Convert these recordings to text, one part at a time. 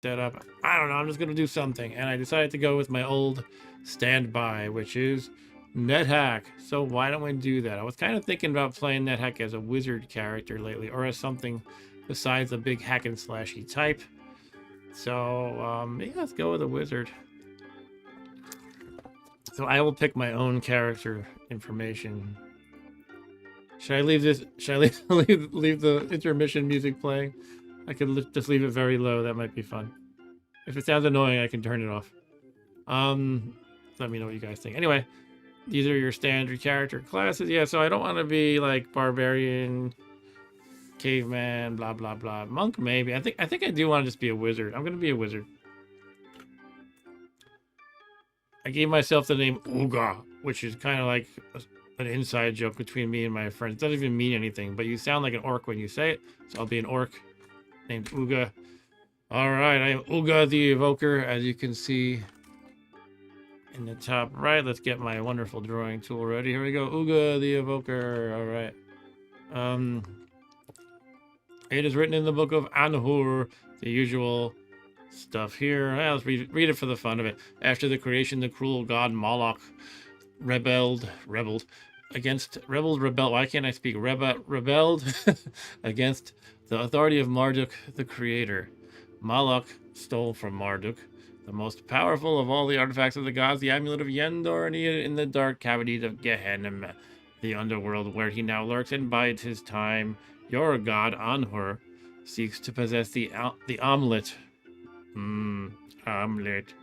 that up. I don't know. I'm just going to do something. And I decided to go with my old standby, which is NetHack. So why don't we do that? I was kind of thinking about playing NetHack as a wizard character lately, or as something besides a big hack and slashy type. So yeah, let's go with a wizard. So I will pick my own character information. Should I leave this? Should I leave the intermission music playing? I could just leave it very low. That might be fun. If it sounds annoying, I can turn it off. Let me know what you guys think. Anyway, these are your standard character classes. Yeah, so I don't want to be like barbarian, caveman, blah blah blah. Monk maybe. I think I do want to just be a wizard. I'm gonna be a wizard. I gave myself the name Uga, which is kind of like an inside joke between me and my friends. It doesn't even mean anything, but you sound like an orc when you say it. So I'll be an orc named Uga. All right, I am Uga the Evoker, as you can see in the top right. Let's get my wonderful drawing tool ready. Here we go, Uga the Evoker. All right. It is written in the book of Anhur, the usual stuff here. Let's read it for the fun of it. After the creation, the cruel god Moloch rebelled. Why can't I speak? Rebelled against the authority of Marduk, the creator. Moloch stole from Marduk the most powerful of all the artifacts of the gods, the amulet of Yendor, and hid it in the dark cavities of Gehenna, the underworld, where he now lurks and bides his time. Your god, Anhur, seeks to possess the omelet. Omelet.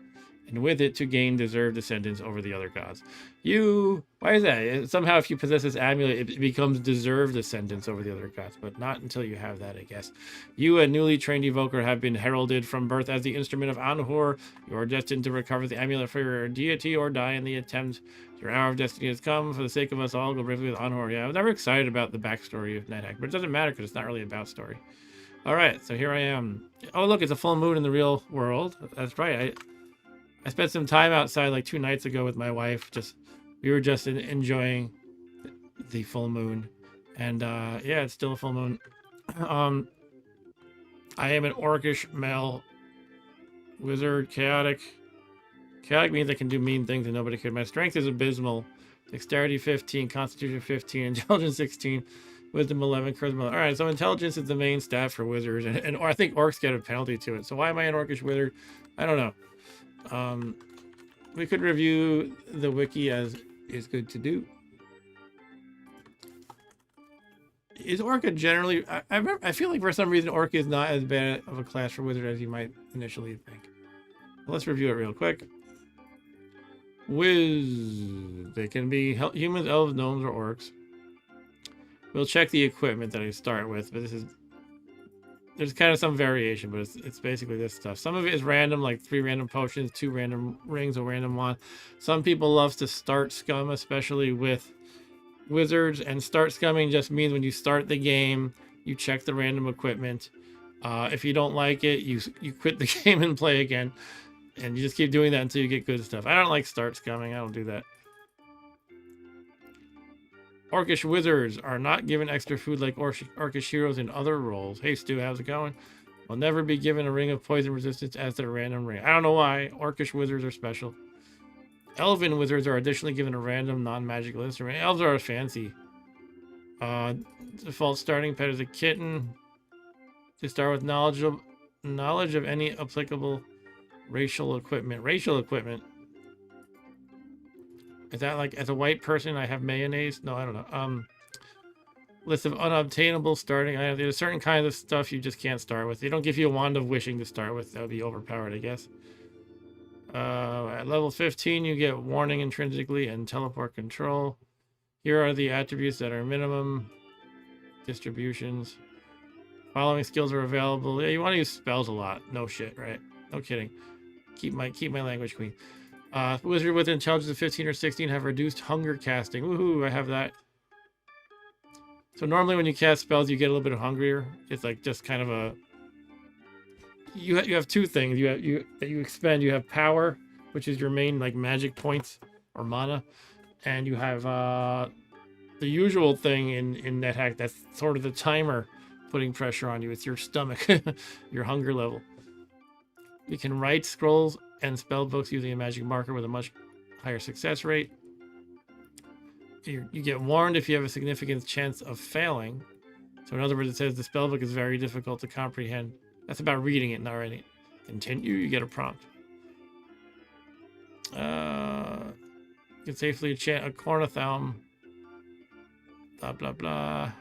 And with it to gain deserved descendants over the other gods. Why is that? Somehow if you possess this amulet, it becomes deserved descendants over the other gods, but not until you have that, I guess. You, a newly trained evoker, have been heralded from birth as the instrument of Anhur. You are destined to recover the amulet for your deity or die in the attempt. Your hour of destiny has come. For the sake of us all, go bravely with Anhur. Yeah, I was never excited about the backstory of NetHack, but it doesn't matter because it's not really about story. All right, so here I am. Oh, look, it's a full moon in the real world. That's right. I spent some time outside like 2 nights ago with my wife. We were just enjoying the full moon, and yeah, it's still a full moon. I am an orcish male wizard, chaotic. Chaotic means I can do mean things and nobody could. My strength is abysmal. Dexterity 15, Constitution 15, Intelligence 16, Wisdom 11, Charisma. All right, so intelligence is the main stat for wizards, and I think orcs get a penalty to it. So why am I an orcish wizard? I don't know. We could review the wiki, as is good to do. Is Orca generally... I feel like for some reason Orca is not as bad of a class for wizard as you might initially think. Let's review it real quick. They can be humans, elves, gnomes, or orcs. We'll check the equipment that I start with, but there's kind of some variation, but it's basically this stuff. Some of it is random, like 3 random potions, 2 random rings, a random wand. Some people love to start scum, especially with wizards, and start scumming just means when you start the game, you check the random equipment. If you don't like it, you quit the game and play again, and you just keep doing that until you get good stuff. I don't like start scumming. I don't do that. Orcish wizards are not given extra food like orcish heroes in other roles. Hey Stu, how's it going? Will never be given a ring of poison resistance as their random ring. I don't know why. Orcish wizards are special. Elven wizards are additionally given a random non-magical instrument. Elves are fancy. Default starting pet is a kitten. To start with knowledge of any applicable racial equipment. Racial equipment. Is that like, as a white person, I have mayonnaise? No, I don't know. List of unobtainable starting items. There's certain kinds of stuff you just can't start with. They don't give you a wand of wishing to start with. That would be overpowered, I guess. At level 15, you get warning intrinsically and teleport control. Here are the attributes that are minimum. Distributions. Following skills are available. Yeah, you want to use spells a lot. No shit, right? No kidding. Keep my language clean. Wizard with intelligence of 15 or 16 have reduced hunger casting. Woohoo, I have that. So normally when you cast spells, you get a little bit hungrier. It's like just kind of a... You have 2 things that you expend. You have power, which is your main like magic points or mana. And you have the usual thing in NetHack that's sort of the timer putting pressure on you. It's your stomach, your hunger level. You can write scrolls and spell books using a magic marker with a much higher success rate. You get warned if you have a significant chance of failing. So in other words, it says the spellbook is very difficult to comprehend. That's about reading it, not writing it. Continue, you get a prompt. You can safely enchant a cornithalm. Blah, blah, blah.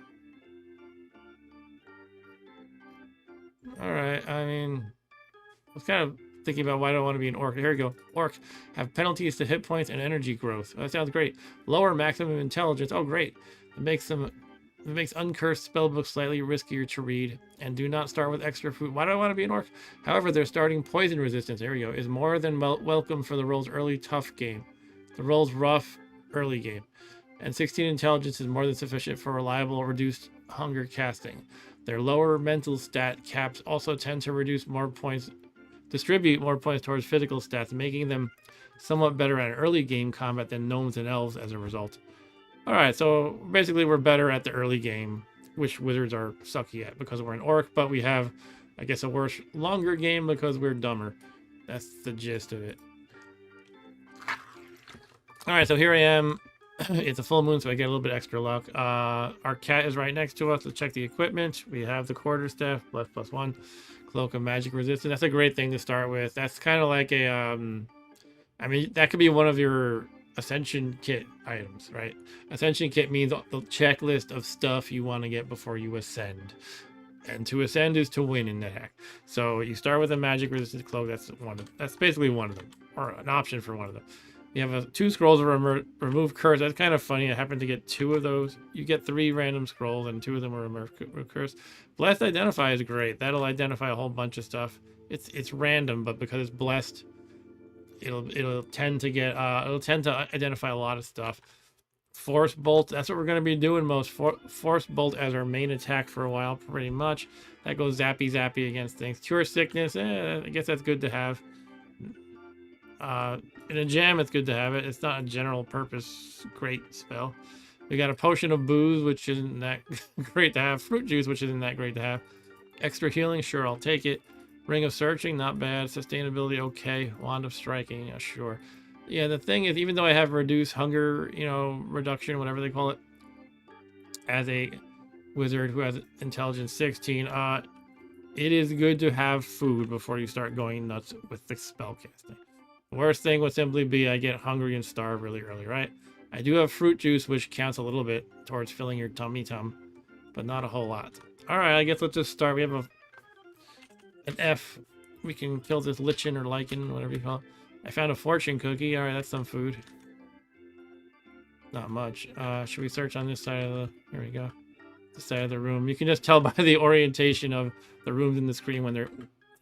Alright, I mean, I was kind of thinking about why I don't want to be an orc. Here we go. Orcs have penalties to hit points and energy growth. Oh, that sounds great. Lower maximum intelligence. Oh, great. It makes uncursed spellbooks slightly riskier to read. And do not start with extra food. Why do I want to be an orc? However, their starting poison resistance, there we go, is more than welcome for the roll's early tough game. The roll's rough early game. And 16 intelligence is more than sufficient for reliable reduced hunger casting. Their lower mental stat caps also tend to distribute more points towards physical stats, making them somewhat better at early game combat than gnomes and elves as a result. Alright, so basically we're better at the early game, which wizards are sucky at because we're an orc, but we have, I guess, a worse, longer game because we're dumber. That's the gist of it. Alright, so here I am. It's a full moon, so I get a little bit extra luck. Our cat is right next to us. Let's check the equipment. We have the quarterstaff, +1. Cloak of magic resistance. That's a great thing to start with. That's kind of like a, I mean, that could be one of your Ascension kit items, right? Ascension kit means the checklist of stuff you want to get before you ascend. And to ascend is to win in NETHACK. So you start with a magic resistance cloak. That's basically one of them, or an option for one of them. You have 2 scrolls of remove curse. That's kind of funny. I happened to get 2 of those. You get 3 random scrolls, and 2 of them are remove curse. Blessed identify is great. That'll identify a whole bunch of stuff. It's random, but because it's blessed, it'll tend to identify a lot of stuff. Force bolt. That's what we're going to be doing most. Force bolt as our main attack for a while, pretty much. That goes zappy against things. Cure sickness. I guess that's good to have. In a jam, it's good to have it. It's not a general purpose great spell. We got a potion of booze, which isn't that great to have. Fruit juice, which isn't that great to have. Extra healing, sure, I'll take it. Ring of searching, not bad. Sustainability, okay. Wand of striking, yeah, sure. Yeah, the thing is, even though I have reduced hunger, reduction, whatever they call it, as a wizard who has intelligence 16, it is good to have food before you start going nuts with the spell casting. The worst thing would simply be I get hungry and starve really early, right? I do have fruit juice, which counts a little bit towards filling your tummy, but not a whole lot. All right, I guess let's just start. We have an F. We can kill this lichen or lichen, whatever you call it. I found a fortune cookie. All right, that's some food. Not much. Should we search on this side of the... Here we go. This side of the room. You can just tell by the orientation of the rooms in the screen when there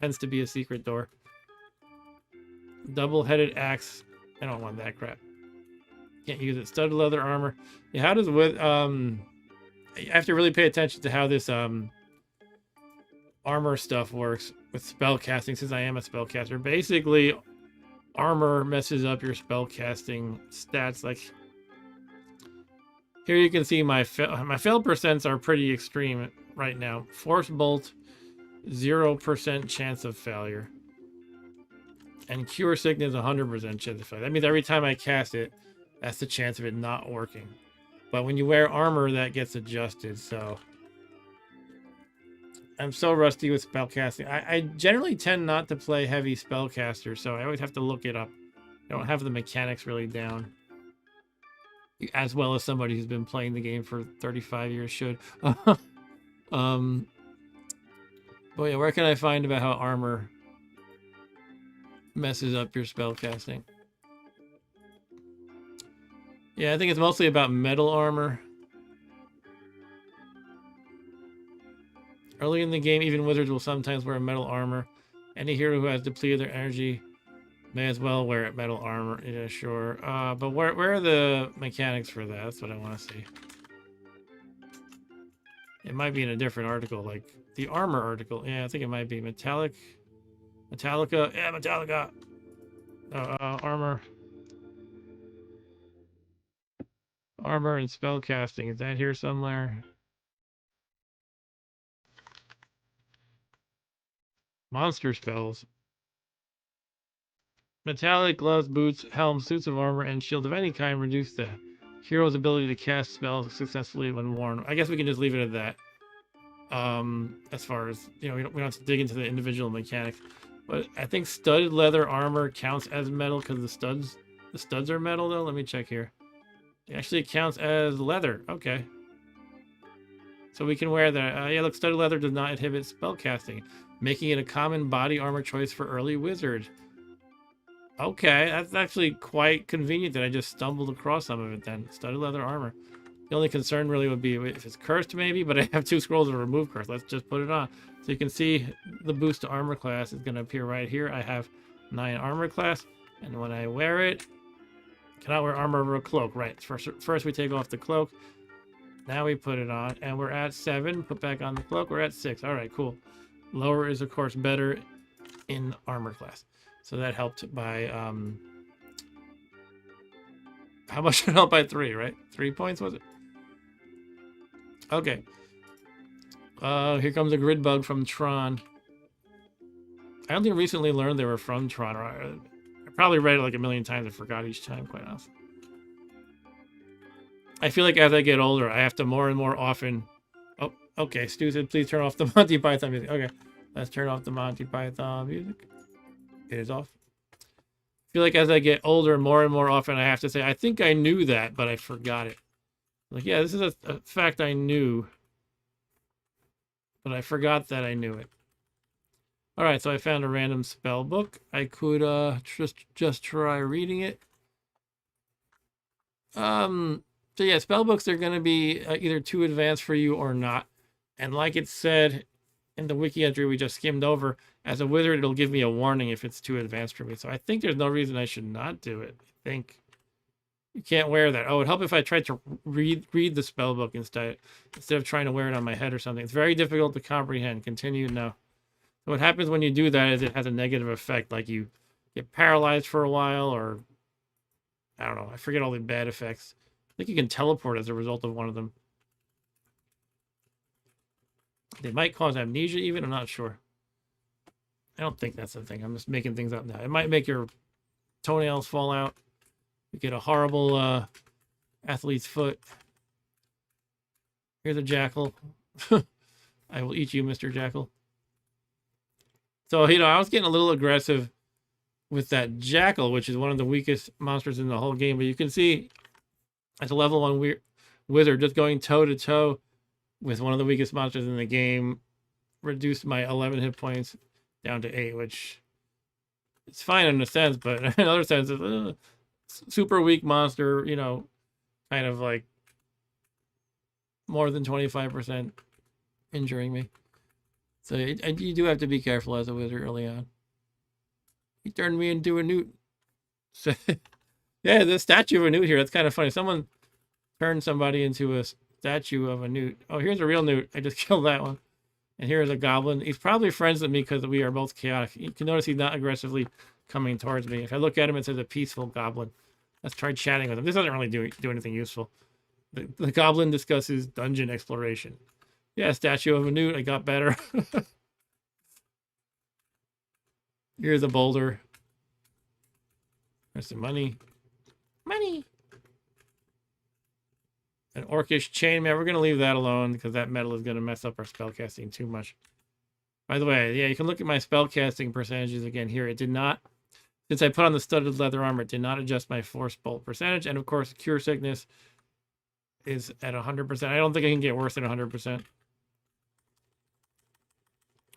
tends to be a secret door. Double-headed axe. I don't want that crap. Can't use it. Studded leather armor. Yeah, how does with I have to really pay attention to how this armor stuff works with spell casting, since I am a spellcaster. Basically, armor messes up your spell casting stats. Like here, you can see my fail percents are pretty extreme right now. Force bolt, 0% chance of failure. And Cure Sickness, 100% chance of failure. That means every time I cast it, that's the chance of it not working. But when you wear armor, that gets adjusted, so... I'm so rusty with spellcasting. I generally tend not to play heavy spellcaster, so I always have to look it up. I don't have the mechanics really down. As well as somebody who's been playing the game for 35 years should. But yeah, where can I find about how armor messes up your spell casting? Yeah, I think it's mostly about metal armor. Early in the game, even wizards will sometimes wear metal armor. Any hero who has depleted their energy may as well wear metal armor. Yeah, sure. But where are the mechanics for that? That's what I want to see. It might be in a different article, like the armor article. Yeah, I think it might be Metallica. Yeah, Metallica. Armor. Armor and spellcasting. Is that here somewhere? Monster spells. Metallic gloves, boots, helm, suits of armor, and shield of any kind reduce the hero's ability to cast spells successfully when worn. I guess we can just leave it at that. As far as, you know, we don't have to dig into the individual mechanics. But I think studded leather armor counts as metal because the studs are metal though. Let me check here. Actually, it counts as leather. Okay. So we can wear that. Yeah, look, studded leather does not inhibit spell casting, making it a common body armor choice for early wizard. Okay, that's actually quite convenient that I just stumbled across some of it then. Studded leather armor. The only concern really would be if it's cursed maybe, but I have 2 scrolls of remove curse. Let's just put it on. So you can see the boost to armor class is going to appear right here. I have 9 armor class, and when I wear it, cannot wear armor over a cloak. Right, first we take off the cloak. Now we put it on, and we're at 7. Put back on the cloak, we're at 6. All right, cool. Lower is, of course, better in armor class. So that helped by, how much did it help by 3, right? 3 points, was it? Okay. Here comes a grid bug from Tron. I only recently learned they were from Tron. I probably read it like a million times. I forgot each time, quite honestly. I feel like as I get older, I have to more and more often... Oh, okay. Stu said, please turn off the Monty Python music. Okay, let's turn off the Monty Python music. It is off. I feel like as I get older, more and more often, I have to say, I think I knew that, but I forgot it. Like, yeah, this is a fact I knew, but I forgot that I knew it. All right, so I found a random spell book. I could just try reading it. So yeah, spell books are going to be either too advanced for you or not. And like it said in the wiki entry we just skimmed over, as a wizard, it'll give me a warning if it's too advanced for me. So I think there's no reason I should not do it. I think you can't wear that. Oh, it'd help if I tried to read the spell book instead of trying to wear it on my head or something. It's very difficult to comprehend. Continue, no. So what happens when you do that is it has a negative effect, like you get paralyzed for a while, or I don't know. I forget all the bad effects. I think you can teleport as a result of one of them. They might cause amnesia even, I'm not sure. I don't think that's the thing. I'm just making things up now. It might make your toenails fall out. You get a horrible athlete's foot. Here's a jackal. I will eat you, Mr. Jackal. So, you know, I was getting a little aggressive with that jackal, which is one of the weakest monsters in the whole game. But you can see as a level 1 wizard, just going toe-to-toe with one of the weakest monsters in the game reduced my 11 hit points down to 8, which it's fine in a sense, but in another sense, it's super weak monster, you know, kind of like more than 25% injuring me. So you do have to be careful as a wizard early on. He turned me into a newt. So, yeah, the statue of a newt here. That's kind of funny. Someone turned somebody into a statue of a newt. Oh, here's a real newt. I just killed that one. And here's a goblin. He's probably friends with me because we are both chaotic. You can notice he's not aggressively coming towards me. If I look at him, it says a peaceful goblin. Let's try chatting with him. This doesn't really do anything useful. The goblin discusses dungeon exploration. Yeah, statue of a newt. I got better. Here's a boulder. There's some money. Money! An orcish chainmail. We're going to leave that alone because that metal is going to mess up our spellcasting too much. By the way, yeah, you can look at my spellcasting percentages again here. It did not, since I put on the studded leather armor, it did not adjust my force bolt percentage. And of course, cure sickness is at 100%. I don't think I can get worse than 100%.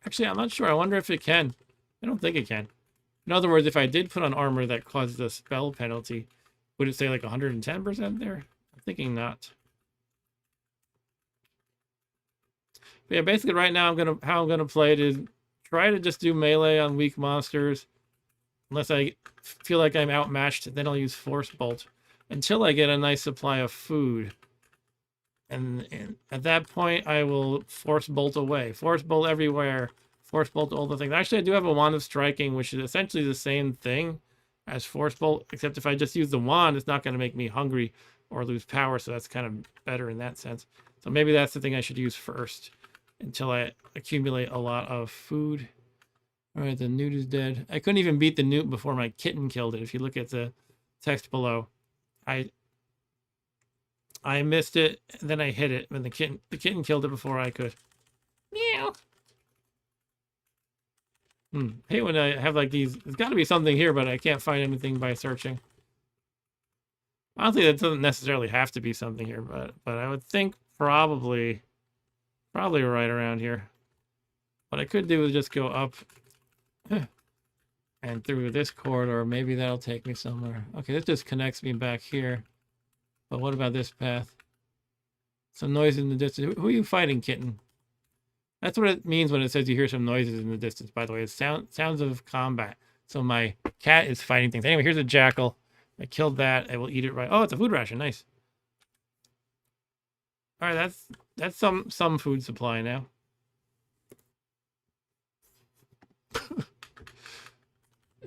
Actually, I'm not sure. I wonder if it can. I don't think it can. In other words, if I did put on armor that causes a spell penalty, would it say like 110% there? I'm thinking not. But yeah, basically right now how I'm gonna play it is try to just do melee on weak monsters. Unless I feel like I'm outmatched, then I'll use Force Bolt until I get a nice supply of food. And at that point, I will Force Bolt away. Force Bolt everywhere. Force Bolt all the things. Actually, I do have a Wand of Striking, which is essentially the same thing as Force Bolt, except if I just use the wand, it's not going to make me hungry or lose power, so that's kind of better in that sense. So maybe that's the thing I should use first until I accumulate a lot of food. All right, the newt is dead. I couldn't even beat the newt before my kitten killed it. If you look at the text below, I missed it, then I hit it, and the kitten killed it before I could. Meow. I hate when I have like these. There's got to be something here, but I can't find anything by searching. Honestly, that doesn't necessarily have to be something here, but I would think probably right around here. What I could do is just go up and through this corridor. Maybe that'll take me somewhere. Okay, this just connects me back here. But what about this path? Some noise in the distance. Who are you fighting, kitten? That's what it means when it says you hear some noises in the distance, by the way. It's sounds of combat. So my cat is fighting things. Anyway, here's a jackal. I killed that. I will eat it right. Oh, it's a food ration. Nice. All right, that's some food supply now.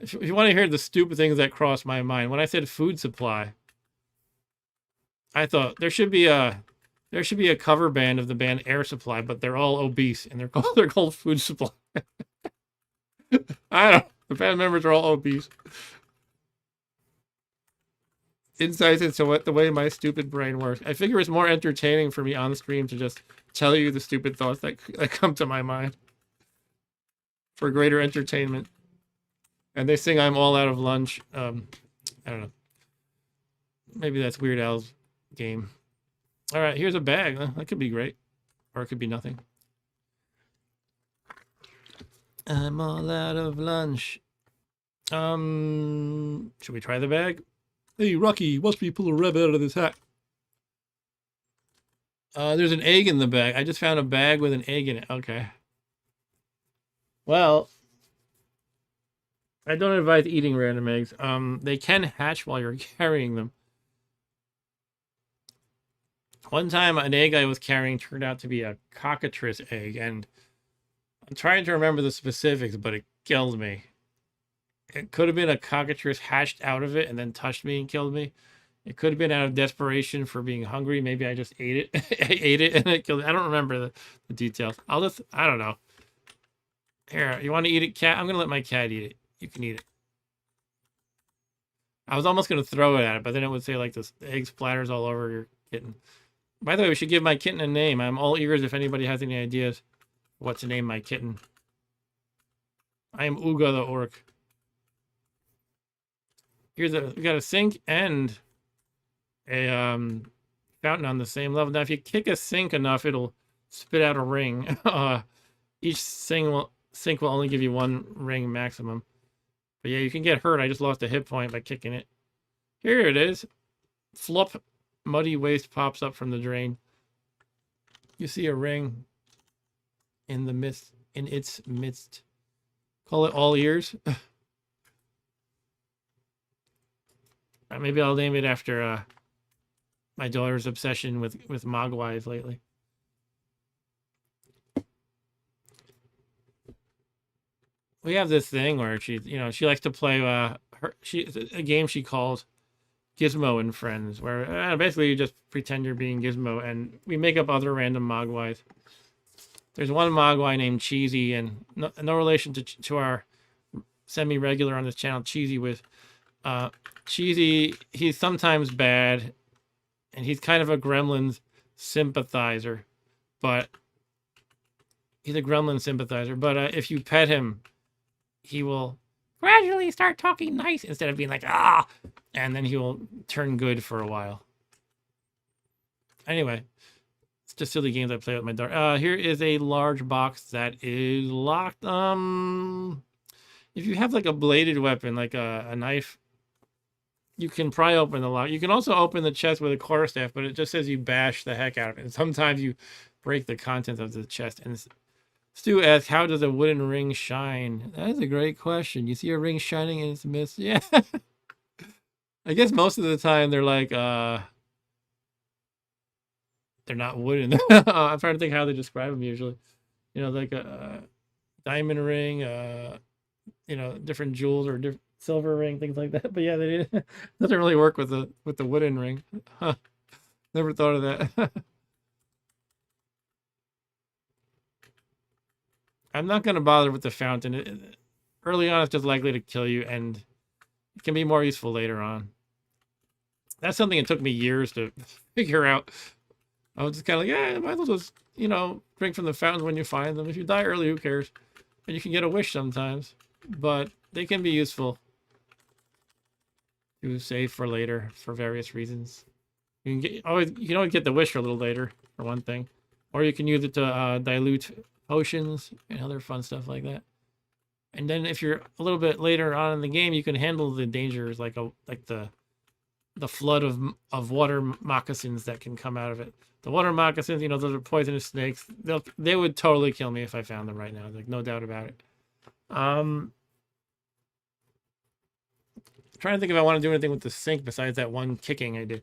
If you want to hear the stupid things that crossed my mind, when I said food supply, I thought there should be a cover band of the band Air Supply, but they're all obese and they're called Food Supply. I don't know. The band members are all obese. Insights into what the way my stupid brain works. I figure it's more entertaining for me on stream to just tell you the stupid thoughts that come to my mind for greater entertainment. And they sing I'm all out of lunch. I don't know. Maybe that's Weird Al's game. All right, here's a bag. That could be great. Or it could be nothing. I'm all out of lunch. Should we try the bag? Hey, Rocky, watch me pull a rabbit out of this hat. There's an egg in the bag. I just found a bag with an egg in it. Okay. Well, I don't advise eating random eggs. They can hatch while you're carrying them. One time, an egg I was carrying turned out to be a cockatrice egg, and I'm trying to remember the specifics, but it killed me. It could have been a cockatrice hatched out of it and then touched me and killed me. It could have been out of desperation for being hungry. Maybe I just ate it. I ate it and it killed me. I don't remember the details. I don't know. Here, you want to eat it, cat? I'm going to let my cat eat it. You can eat it. I was almost going to throw it at it, but then it would say like the egg splatters all over your kitten. By the way, we should give my kitten a name. I'm all ears if anybody has any ideas what to name my kitten. I am Uga the orc. We got a sink and a fountain on the same level. Now, if you kick a sink enough, it'll spit out a ring. Each sink will only give you one ring maximum. But yeah, you can get hurt. I just lost a hit point by kicking it. Here it is. Flop. Muddy waste pops up from the drain. You see a ring in its midst. Call it all ears. Maybe I'll name it after my daughter's obsession with mogwais lately. We have this thing where she likes to play a game she calls Gizmo and Friends, where basically you just pretend you're being Gizmo, and we make up other random mogwais. There's one mogwai named Cheesy, and no relation to our semi-regular on this channel, Cheesy with. Cheesy, he's sometimes bad, and he's kind of a Gremlins sympathizer, but he's a Gremlin sympathizer. But if you pet him, he will gradually start talking nice instead of being like, ah, and then he will turn good for a while. Anyway, it's just silly games I play with my daughter. Here is a large box that is locked. If you have like a bladed weapon, like a knife, you can pry open the lock. You can also open the chest with a quarterstaff, but it just says you bash the heck out of it. And sometimes you break the contents of the chest. And Stu asks, how does a wooden ring shine? That is a great question. You see a ring shining in its midst? Yeah. I guess most of the time they're like, they're not wooden. I'm trying to think how they describe them usually. Like a diamond ring, different jewels or different silver ring, things like that. But yeah, doesn't really work with the wooden ring. Huh. Never thought of that. I'm not going to bother with the fountain. Early on, it's just likely to kill you, and it can be more useful later on. That's something it took me years to figure out. I was just kind of like, yeah, might as well just, drink from the fountains when you find them. If you die early, who cares? And you can get a wish sometimes, but they can be useful to save for later for various reasons. You can always get the wish a little later for one thing, or you can use it to dilute potions and other fun stuff like that. And then if you're a little bit later on in the game, you can handle the dangers like the flood of water moccasins that can come out of it. The water moccasins, those are poisonous snakes. They would totally kill me if I found them right now. Like, no doubt about it. Trying to think if I want to do anything with the sink besides that one kicking I did.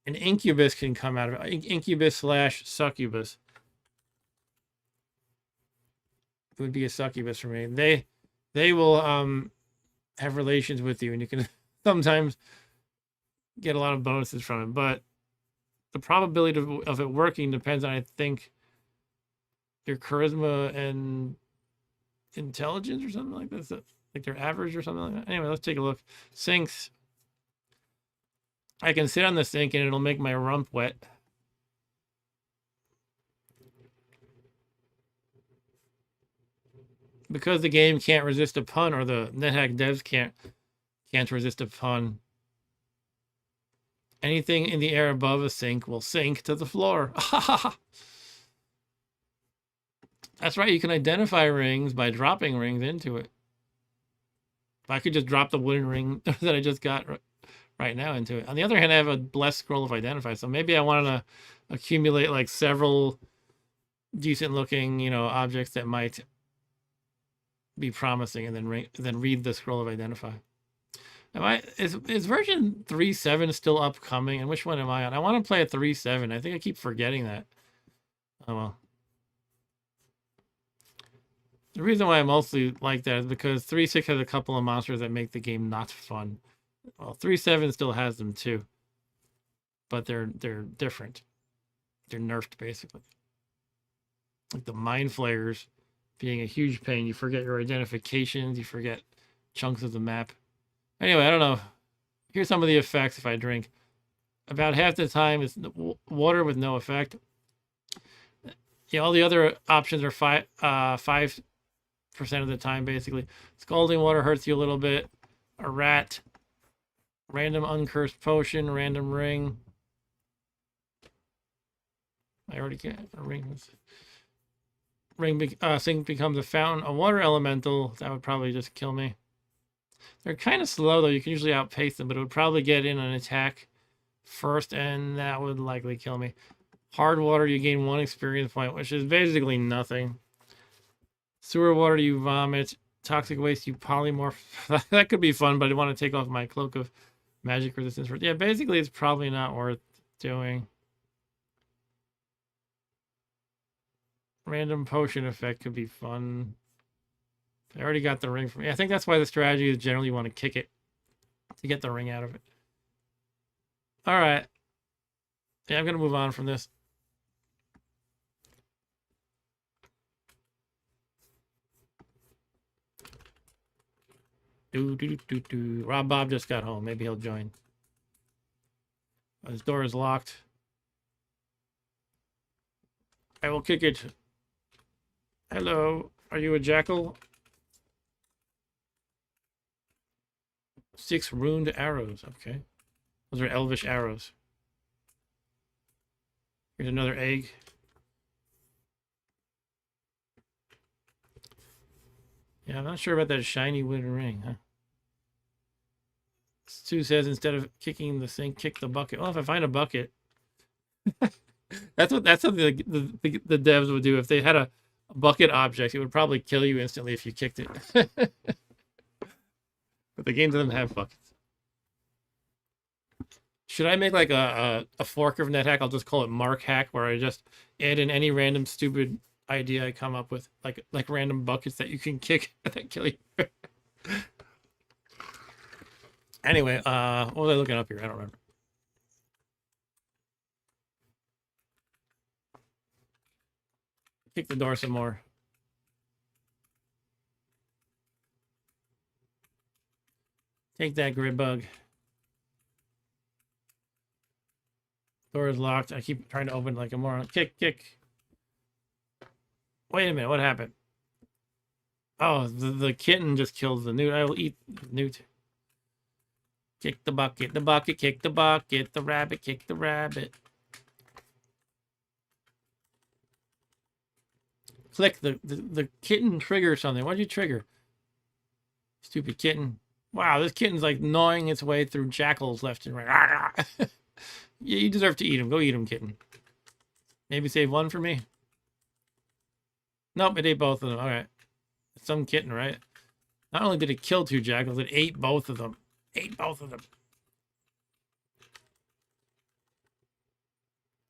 An incubus can come out of it. Incubus / succubus. It would be a succubus for me. They will have relations with you, and you can sometimes get a lot of bonuses from it. But the probability of it working depends on, I think, your charisma and intelligence or something like that. Like their average or something like that. Anyway, let's take a look. Sinks. I can sit on the sink and it'll make my rump wet. Because the game can't resist a pun, or the NetHack devs can't resist a pun. Anything in the air above a sink will sink to the floor. That's right, you can identify rings by dropping rings into it. If I could just drop the wooden ring that I just got right now into it. On the other hand, I have a blessed scroll of identify, so maybe I want to accumulate like several decent looking, objects that might be promising, and then read the scroll of identify. Is version 3.7 still upcoming? And which one am I on? I want to play at 3.7. I think I keep forgetting that. Oh well. The reason why I mostly like that is because 3.6 has a couple of monsters that make the game not fun. Well, 3.7 still has them too, but they're different. They're nerfed basically. Like the mind flayers being a huge pain. You forget your identifications. You forget chunks of the map. Anyway, I don't know. Here's some of the effects if I drink. About half the time it's water with no effect. Yeah, all the other options are 5% of the time basically. Scalding water hurts you a little bit. A rat. Random uncursed potion. Random ring. I already get a ring. Sink becomes a fountain. A water elemental. That would probably just kill me. They're kind of slow, though. You can usually outpace them, but it would probably get in an attack first, and that would likely kill me. Hard water, you gain 1 experience point, which is basically nothing. Sewer water, you vomit. Toxic waste, you polymorph. That could be fun, but I want to take off my cloak of magic resistance. Yeah, basically, it's probably not worth doing. Random potion effect could be fun. I already got the ring from me. I think that's why the strategy is generally you want to kick it to get the ring out of it. All right. Yeah, I'm going to move on from this. Rob Bob just got home. Maybe he'll join. His door is locked. I will kick it. Hello. Are you a jackal? 6 ruined arrows. Okay. Those are elvish arrows. Here's another egg. Yeah, I'm not sure about that shiny wooden ring, huh? Stu says instead of kicking the sink, kick the bucket. Well, if I find a bucket, that's something like the devs would do if they had a bucket object. It would probably kill you instantly if you kicked it. But the game doesn't have buckets. Should I make like a fork of NetHack? I'll just call it Mark Hack, where I just add in any random stupid idea I come up with, like random buckets that you can kick that kill you. Anyway, what was I looking up here? I don't remember. Kick the door some more. Take that, grid bug. Door is locked. I keep trying to open like a moron. Kick, kick. Wait a minute, what happened? Oh, the kitten just kills the newt. I will eat the newt. Kick the bucket, kick the bucket, the rabbit, kick the rabbit. Click the kitten triggers something. What did you trigger? Stupid kitten. Wow, this kitten's like gnawing its way through jackals left and right. Yeah, you deserve to eat him. Go eat him, kitten. Maybe save one for me? Nope, it ate both of them. All right. It's some kitten, right? Not only did it kill 2 jackals, it ate both of them. Ate both of them.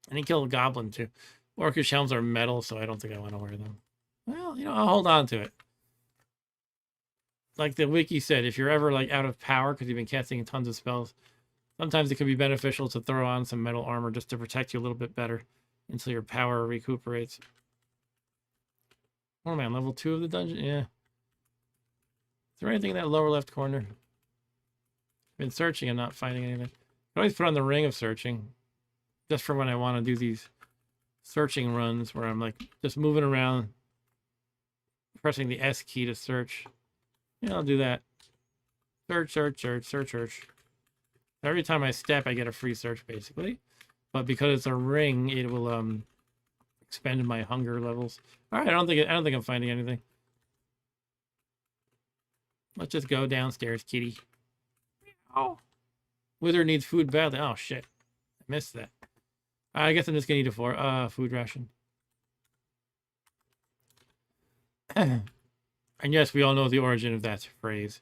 And he killed a goblin, too. Orcish helms are metal, so I don't think I want to wear them. Well, you know, I'll hold on to it. Like the wiki said, if you're ever like out of power because you've been casting tons of spells, sometimes it can be beneficial to throw on some metal armor just to protect you a little bit better until your power recuperates. Oh man, level 2 of the dungeon? Yeah. Is there anything in that lower left corner? Been searching and not finding anything. I always put on the ring of searching just for when I want to do these searching runs where I'm like just moving around, pressing the S key to search. Yeah, I'll do that. Search, search, search, search, search. Every time I step, I get a free search, basically. But because it's a ring, it will expend my hunger levels. All right, I don't think I'm finding anything. Let's just go downstairs, kitty. Oh, Wither needs food badly. Oh shit, I missed that. I guess I'm just gonna eat a food ration. And yes, we all know the origin of that phrase.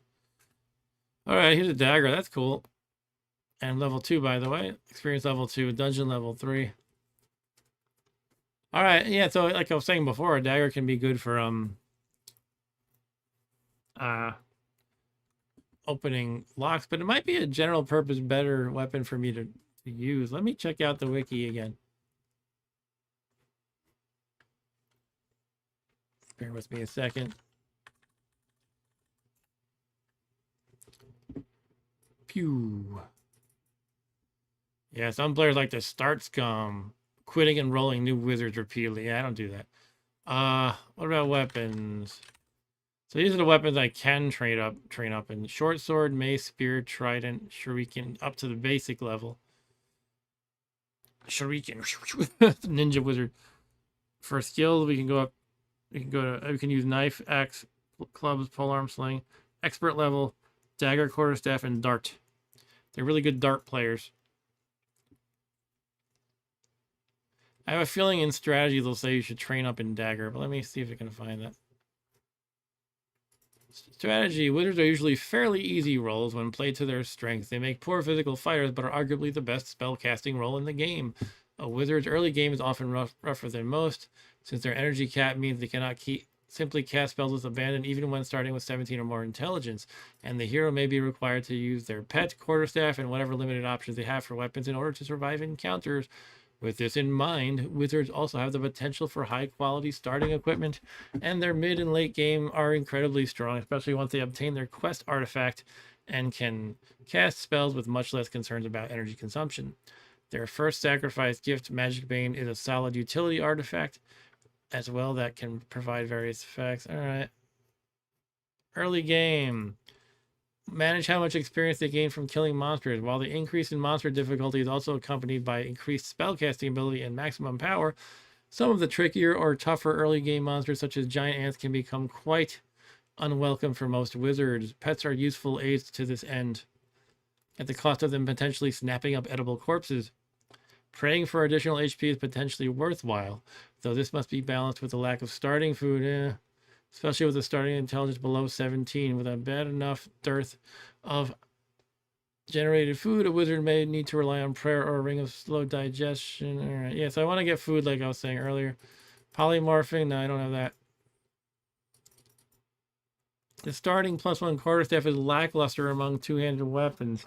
All right, here's a dagger. That's cool. And level 2, by the way. Experience level 2, dungeon level 3. All right, yeah, so like I was saying before, a dagger can be good for opening locks, but it might be a general purpose better weapon for me to use. Let me check out the wiki again. Bear with me a second. Pew. Yeah, some players like to start scum, quitting and rolling new wizards repeatedly. Yeah, I don't do that. What about weapons? So these are the weapons I can train up in: short sword, mace, spear, trident, shuriken, up to the basic level. Shuriken, ninja wizard. For skill, we can go up. We can use knife, axe, clubs, polearm, sling. Expert level, dagger, quarterstaff, and dart. They're really good dart players. I have a feeling in strategy they'll say you should train up in dagger, but let me see if I can find that. Strategy: wizards are usually fairly easy rolls when played to their strength. They make poor physical fighters, but are arguably the best spell-casting role in the game. A wizard's early game is often rougher than most, since their energy cap means they cannot simply cast spells with abandon even when starting with 17 or more intelligence, and the hero may be required to use their pet, quarterstaff, and whatever limited options they have for weapons in order to survive encounters. With this in mind, wizards also have the potential for high-quality starting equipment, and their mid and late game are incredibly strong, especially once they obtain their quest artifact and can cast spells with much less concerns about energy consumption. Their first sacrifice gift, Magic Bane, is a solid utility artifact as well that can provide various effects. All right. Early game. Manage how much experience they gain from killing monsters. While the increase in monster difficulty is also accompanied by increased spellcasting ability and maximum power, some of the trickier or tougher early game monsters, such as giant ants, can become quite unwelcome for most wizards. Pets are useful aids to this end, at the cost of them potentially snapping up edible corpses. Praying for additional HP is potentially worthwhile, though this must be balanced with the lack of starting food. Especially with a starting intelligence below 17. With a bad enough dearth of generated food, a wizard may need to rely on prayer or a ring of slow digestion. All right, yeah, so I want to get food like I was saying earlier. Polymorphing, no, I don't have that. The starting +1 quarterstaff is lackluster among two-handed weapons,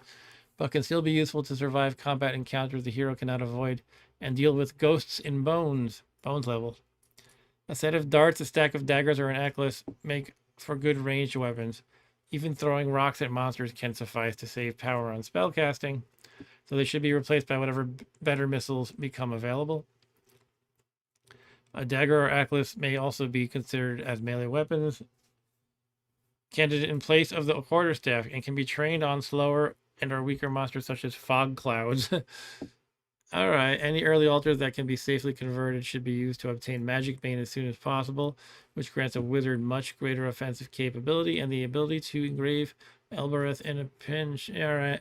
but can still be useful to survive combat encounters the hero cannot avoid and deal with ghosts in bones levels. A set of darts, a stack of daggers, or an necklace make for good ranged weapons. Even throwing rocks at monsters can suffice to save power on spellcasting, so they should be replaced by whatever better missiles become available. A dagger or axe may also be considered as melee weapons, candidate in place of the quarterstaff, and can be trained on slower and or weaker monsters such as fog clouds. All right, any early altars that can be safely converted should be used to obtain Magic Bane as soon as possible, which grants a wizard much greater offensive capability and the ability to engrave Elbereth in a pinch. All right,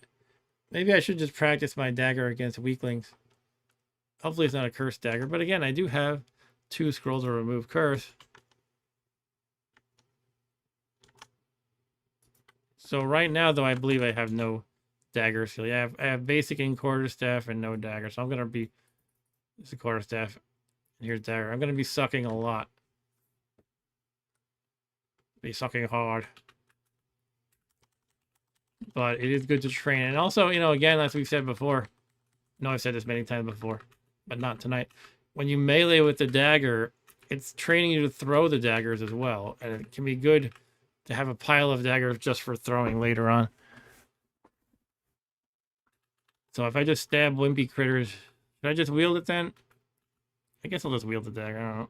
maybe I should just practice my dagger against weaklings. Hopefully it's not a cursed dagger, but again, I do have 2 scrolls of remove curse. So right now, though, I believe I have no dagger skill. Yeah, I have basic and quarterstaff and no dagger. So I'm gonna be, this is a quarterstaff, and here's dagger. I'm gonna be sucking a lot. Be sucking hard. But it is good to train. And also, you know, again, as we've said before, I know I've said this many times before, but not tonight. When you melee with the dagger, it's training you to throw the daggers as well. And it can be good to have a pile of daggers just for throwing later on. So if I just stab wimpy critters, should I just wield it then? I guess I'll just wield the dagger. I don't know.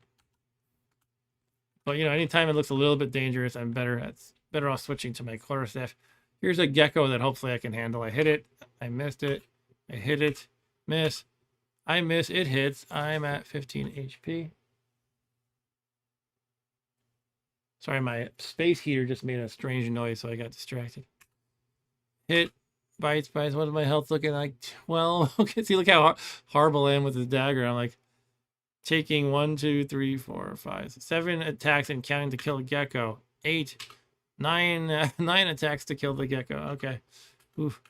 But, you know, anytime it looks a little bit dangerous, I'm better off switching to my quarterstaff. Here's a gecko that hopefully I can handle. I hit it. I missed it. I hit it. Miss. I miss. It hits. I'm at 15 HP. Sorry, my space heater just made a strange noise, so I got distracted. Hit. Bites. What is my health looking like? 12. Okay, see, look how horrible I am with the dagger. I'm like taking 1, 2, 3, 4, 5, 7 attacks and counting to kill a gecko. 8, 9, 9 attacks to kill the gecko. Okay. Oof.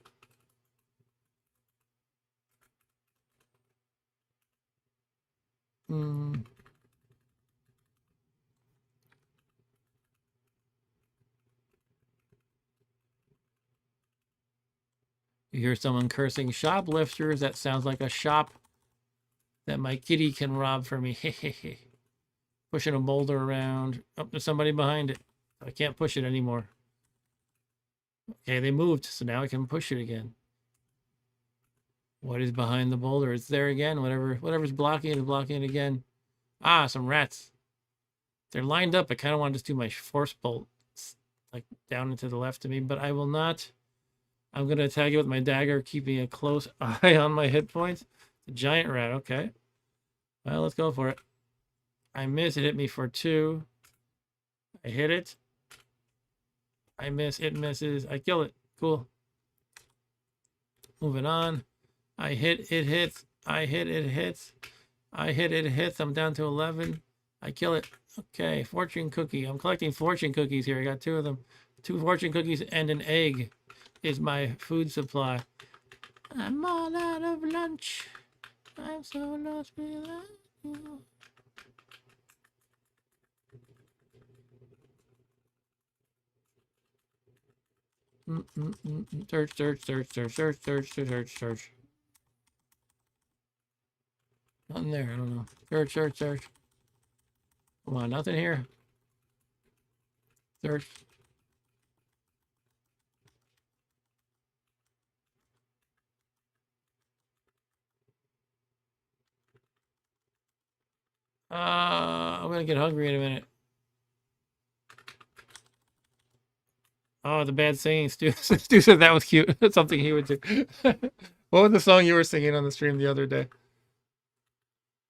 You hear someone cursing shoplifters. That sounds like a shop that my kitty can rob for me. Pushing a boulder around. Oh, there's somebody behind it. I can't push it anymore. Okay, they moved, so now I can push it again. What is behind the boulder? It's there again. Whatever's blocking it is blocking it again. Ah, some rats. They're lined up. I kind of want to just do my force bolt like down and to the left of me, but I will not. I'm going to attack it with my dagger, keeping a close eye on my hit points. The giant rat, okay. Well, let's go for it. I miss. It hit me for 2. I hit it. I miss. It misses. I kill it. Cool. Moving on. I hit. It hits. I hit. It hits. I hit. It hits. I'm down to 11. I kill it. Okay. Fortune cookie. I'm collecting fortune cookies here. I got 2 of them. 2 fortune cookies and an egg is my food supply. I'm all out of lunch. I'm so lost without you. Search. Nothing there. I don't know. Search. Come on, nothing here. Search. I'm gonna get hungry in a minute. Oh, the bad singing. Stu said that was cute. That's something he would do. What was the song you were singing on the stream the other day?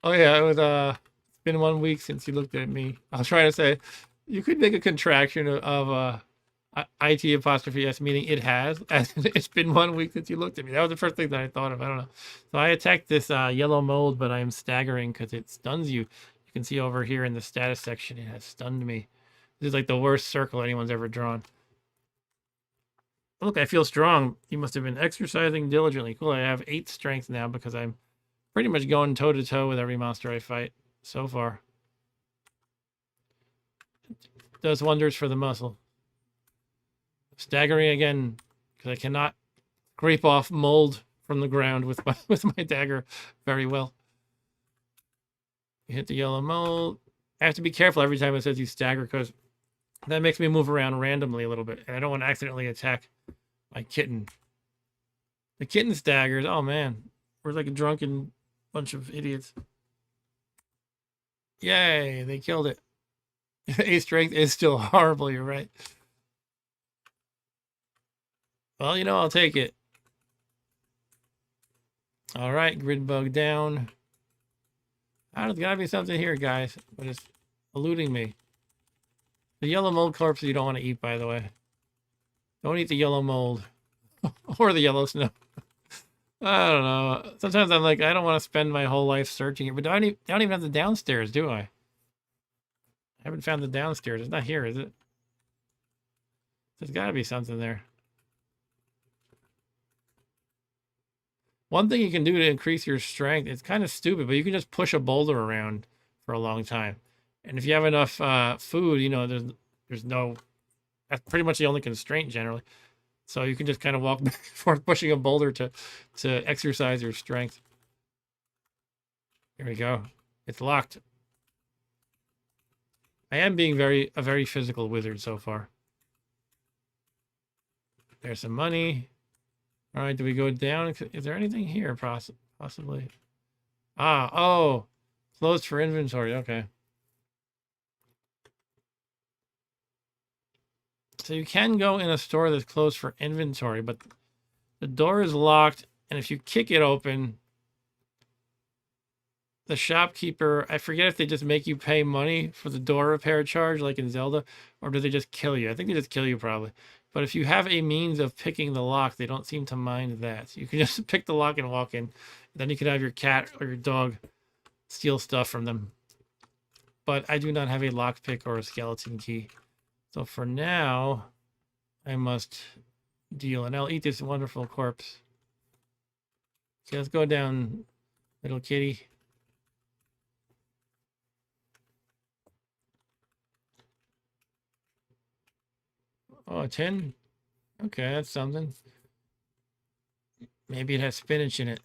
Oh yeah, it was it's been 1 week since you looked at me. I was trying to say you could make a contraction of IT apostrophe S, meaning it has. It's been 1 week since you looked at me. That was the first thing that I thought of. I don't know. So I attacked this yellow mold, but I'm staggering because it stuns you. You can see over here in the status section, it has stunned me. This is like the worst circle anyone's ever drawn. Look, I feel strong. You must have been exercising diligently. Cool, I have 8 strength now because I'm pretty much going toe-to-toe with every monster I fight so far. Does wonders for the muscle. Staggering again because I cannot scrape off mold from the ground with my dagger very well. You hit the yellow mold. I have to be careful every time it says you stagger because That makes me move around randomly a little bit, and I don't want to accidentally attack my kitten. The kitten staggers. Oh man, we're like a drunken bunch of idiots. Yay, they killed it. A strength is still horrible, you're right. Well, you know, I'll take it. All right, grid bug down. There's gotta be something here, guys, but it's eluding me. The yellow mold corpse you don't want to eat, by the way. Don't eat the yellow mold. Or the yellow snow. I don't know. Sometimes I'm like, I don't want to spend my whole life searching it, but I don't even have the downstairs, do I? I haven't found the downstairs. It's not here, is it? There's got to be something there. One thing you can do to increase your strength, it's kind of stupid, but you can just push a boulder around for a long time. And if you have enough food, you know, there's no, that's pretty much the only constraint generally. So you can just kind of walk back and forth pushing a boulder to exercise your strength. Here we go. It's locked. I am being a very physical wizard so far. There's some money. All right, do we go down? Is there anything here possibly? Oh, closed for inventory. Okay. So you can go in a store that's closed for inventory, but the door is locked, and if you kick it open, the shopkeeper, I forget if they just make you pay money for the door repair charge like in Zelda, or do they just kill you? I think they just kill you probably. But if you have a means of picking the lock, they don't seem to mind that. So you can just pick the lock and walk in. Then you can have your cat or your dog steal stuff from them. But I do not have a lockpick or a skeleton key. So for now, I must deal. And I'll eat this wonderful corpse. Okay, let's go down, little kitty. Oh, a tin? Okay, that's something. Maybe it has spinach in it.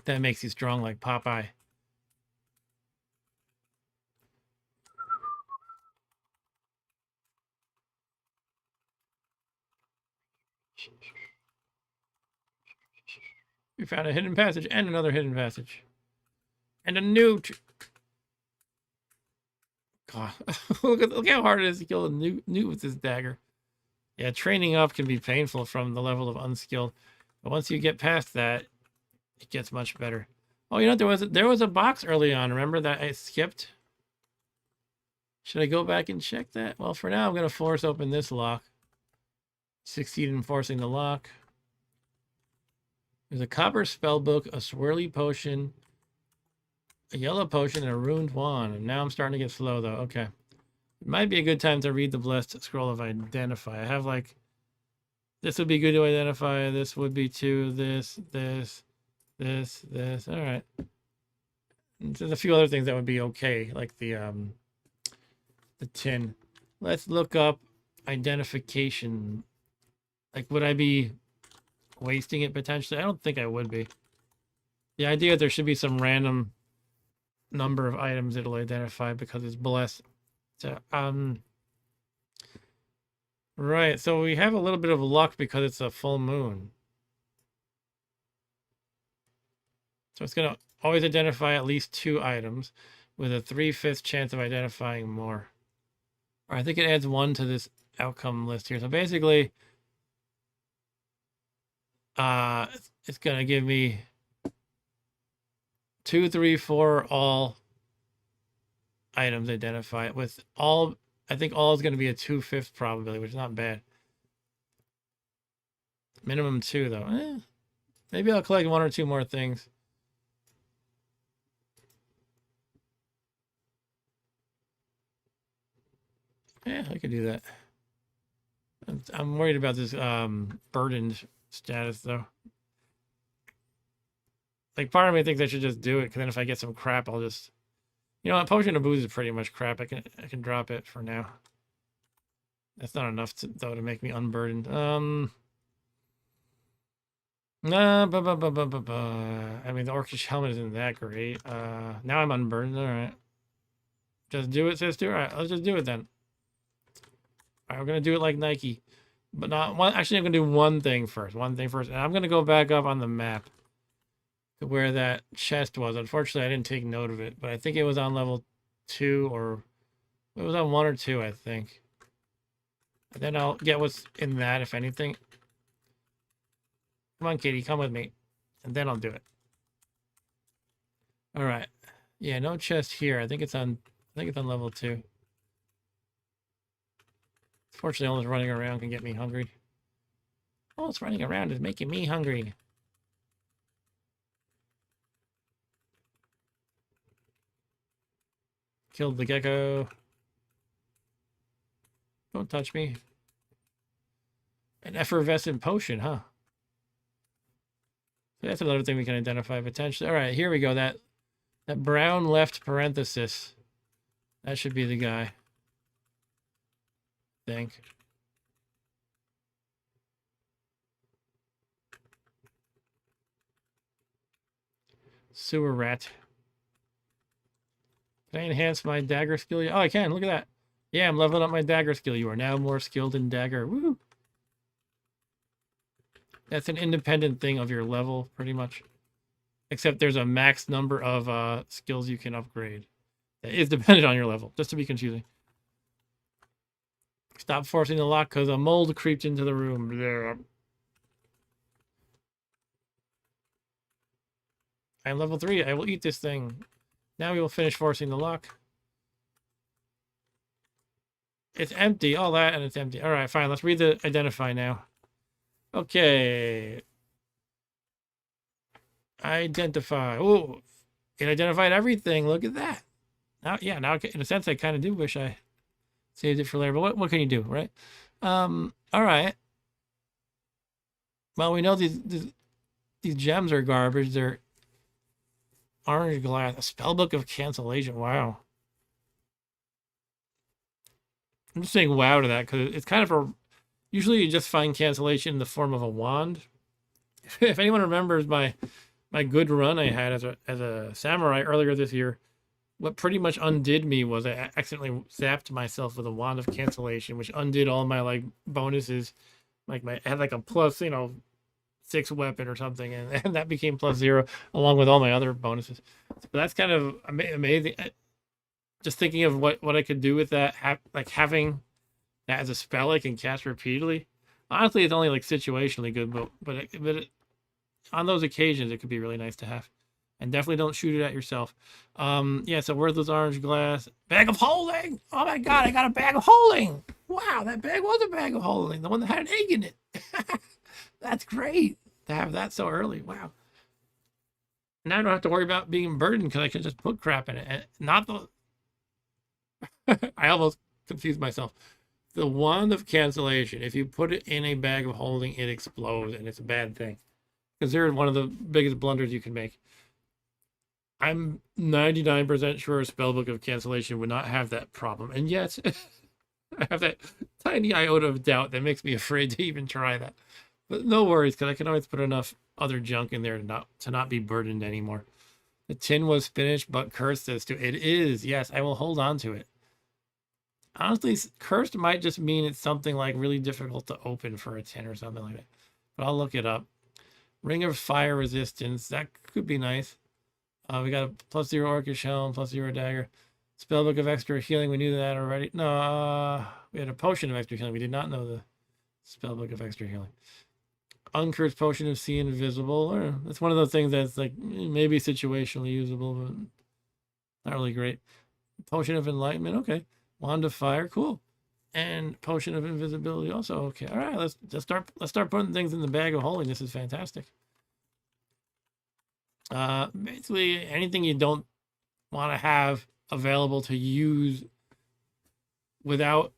That makes you strong like Popeye. We found a hidden passage and another hidden passage. And a newt. God, look how hard it is to kill a newt with this dagger. Yeah, training up can be painful from the level of unskilled. But once you get past that, it gets much better. Oh, you know, there was a box early on, remember, that I skipped? Should I go back and check that? Well, for now, I'm going to force open this lock. Succeed in forcing the lock. There's a copper spell book, a swirly potion, a yellow potion, and a ruined wand. And now I'm starting to get slow, though. Okay. It might be a good time to read the Blessed Scroll of Identify. I have, like, this would be good to identify. This would be too. This. All right. There's a few other things that would be okay, like the tin. Let's look up identification. Like, would I be wasting it potentially? I don't think I would be. The idea that there should be some random number of items it'll identify because it's blessed. So, right, so we have a little bit of luck because it's a full moon. So it's going to always identify at least 2 items with a 3/5 chance of identifying more. Or I think it adds 1 to this outcome list here. So basically, it's going to give me 2, 3, 4 all items identified with all. I think all is going to be a 2/5 probability, which is not bad. Minimum 2 though. Maybe I'll collect 1 or 2 more things. Yeah, I could do that. I'm worried about this burdened status though. Like, part of me thinks I should just do it, because then if I get some crap, I'll just, you know what, potion of booze is pretty much crap. I can drop it for now. That's not enough though to make me unburdened. I mean, the orcish helmet isn't that great. Now I'm unburdened. All right, just do it, sister. All right, let's just do it then. All right, we're gonna do it like Nike, but not one. Actually, I'm gonna do one thing first. One thing first, and I'm gonna go back up on the map to where that chest was. Unfortunately, I didn't take note of it, but I think it was on level 2 or it was on 1 or 2, I think. And then I'll get what's in that, if anything. Come on, Katie, come with me, and then I'll do it. All right. Yeah, no chest here. I think it's on level 2. Fortunately, all this running around can get me hungry. All this running around is making me hungry. Killed the gecko. Don't touch me. An effervescent potion, huh? That's another thing we can identify potentially. All right, here we go. That brown left parenthesis. That should be the guy. I think. Sewer rat. Can I enhance my dagger skill? Oh, I can. Look at that. Yeah, I'm leveling up my dagger skill. You are now more skilled in dagger. Woo! That's an independent thing of your level, pretty much. Except there's a max number of skills you can upgrade. That is dependent on your level, just to be confusing. Stop forcing the lock because a mold creeped into the room. I'm level 3. I will eat this thing. Now we will finish forcing the lock. It's empty. All that and it's empty. All right, fine. Let's read the identify now. Okay. Identify. Oh, it identified everything. Look at that. Now, yeah, now in a sense, I kind of do wish I saved it for later. But what can you do, right? All right. Well, we know these gems are garbage. They're orange glass. A spellbook of cancellation. Wow. I'm just saying wow to that because it's kind of a. Usually, you just find cancellation in the form of a wand. If anyone remembers my good run I had as a samurai earlier this year, what pretty much undid me was I accidentally zapped myself with a wand of cancellation, which undid all my like bonuses. Like I had like a plus 6 weapon or something, and that became +0 along with all my other bonuses. But that's kind of amazing. Just thinking of what I could do with that, like having that as a spell I can cast repeatedly. Honestly, it's only like situationally good, but on those occasions, it could be really nice to have. And definitely don't shoot it at yourself. Yeah, so worthless orange glass. Bag of holding! Oh my god, I got a bag of holding! Wow, that bag was a bag of holding. The one that had an egg in it. That's great to have that so early. Wow. Now I don't have to worry about being burdened because I can just put crap in it. And not the... I almost confused myself. The wand of cancellation, if you put it in a bag of holding, it explodes, and it's a bad thing. Considered one of the biggest blunders you can make. I'm 99% sure a spellbook of cancellation would not have that problem. And yet, I have that tiny iota of doubt that makes me afraid to even try that. But no worries, because I can always put enough other junk in there to not be burdened anymore. The tin was finished, but cursed as to it is. Yes, I will hold on to it. Honestly, cursed might just mean it's something like really difficult to open for a tin or something like that. But I'll look it up. Ring of Fire Resistance. That could be nice. We got a +0 Orcish Helm, +0 Dagger. Spellbook of Extra Healing. We knew that already. No, we had a Potion of Extra Healing. We did not know the Spellbook of Extra Healing. Uncursed Potion of See Invisible. That's one of those things that's like maybe situationally usable, but not really great. Potion of Enlightenment. Okay. Wand of Fire. Cool. And Potion of Invisibility also. Okay. All right. Let's start putting things in the bag of holding. This is fantastic. Basically anything you don't want to have available to use without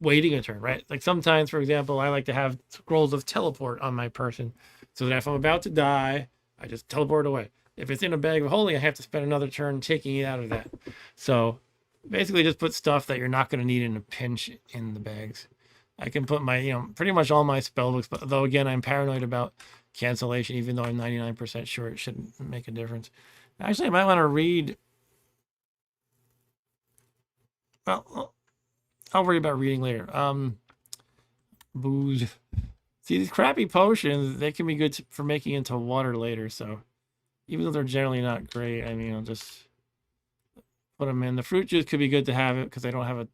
waiting a turn, right? Like sometimes, for example, I like to have scrolls of teleport on my person so that if I'm about to die, I just teleport away. If it's in a bag of holding, I have to spend another turn taking it out of that. So basically just put stuff that you're not going to need in a pinch in the bags. I can put my, pretty much all my spell books, but though again, I'm paranoid about cancellation, even though I'm 99% sure it shouldn't make a difference. Actually, I might want to read. Well, I'll worry about reading later. Booze. See, these crappy potions, they can be good for making into water later, so even though they're generally not great, I mean, I'll just put them in. The fruit juice could be good to have it because I don't have a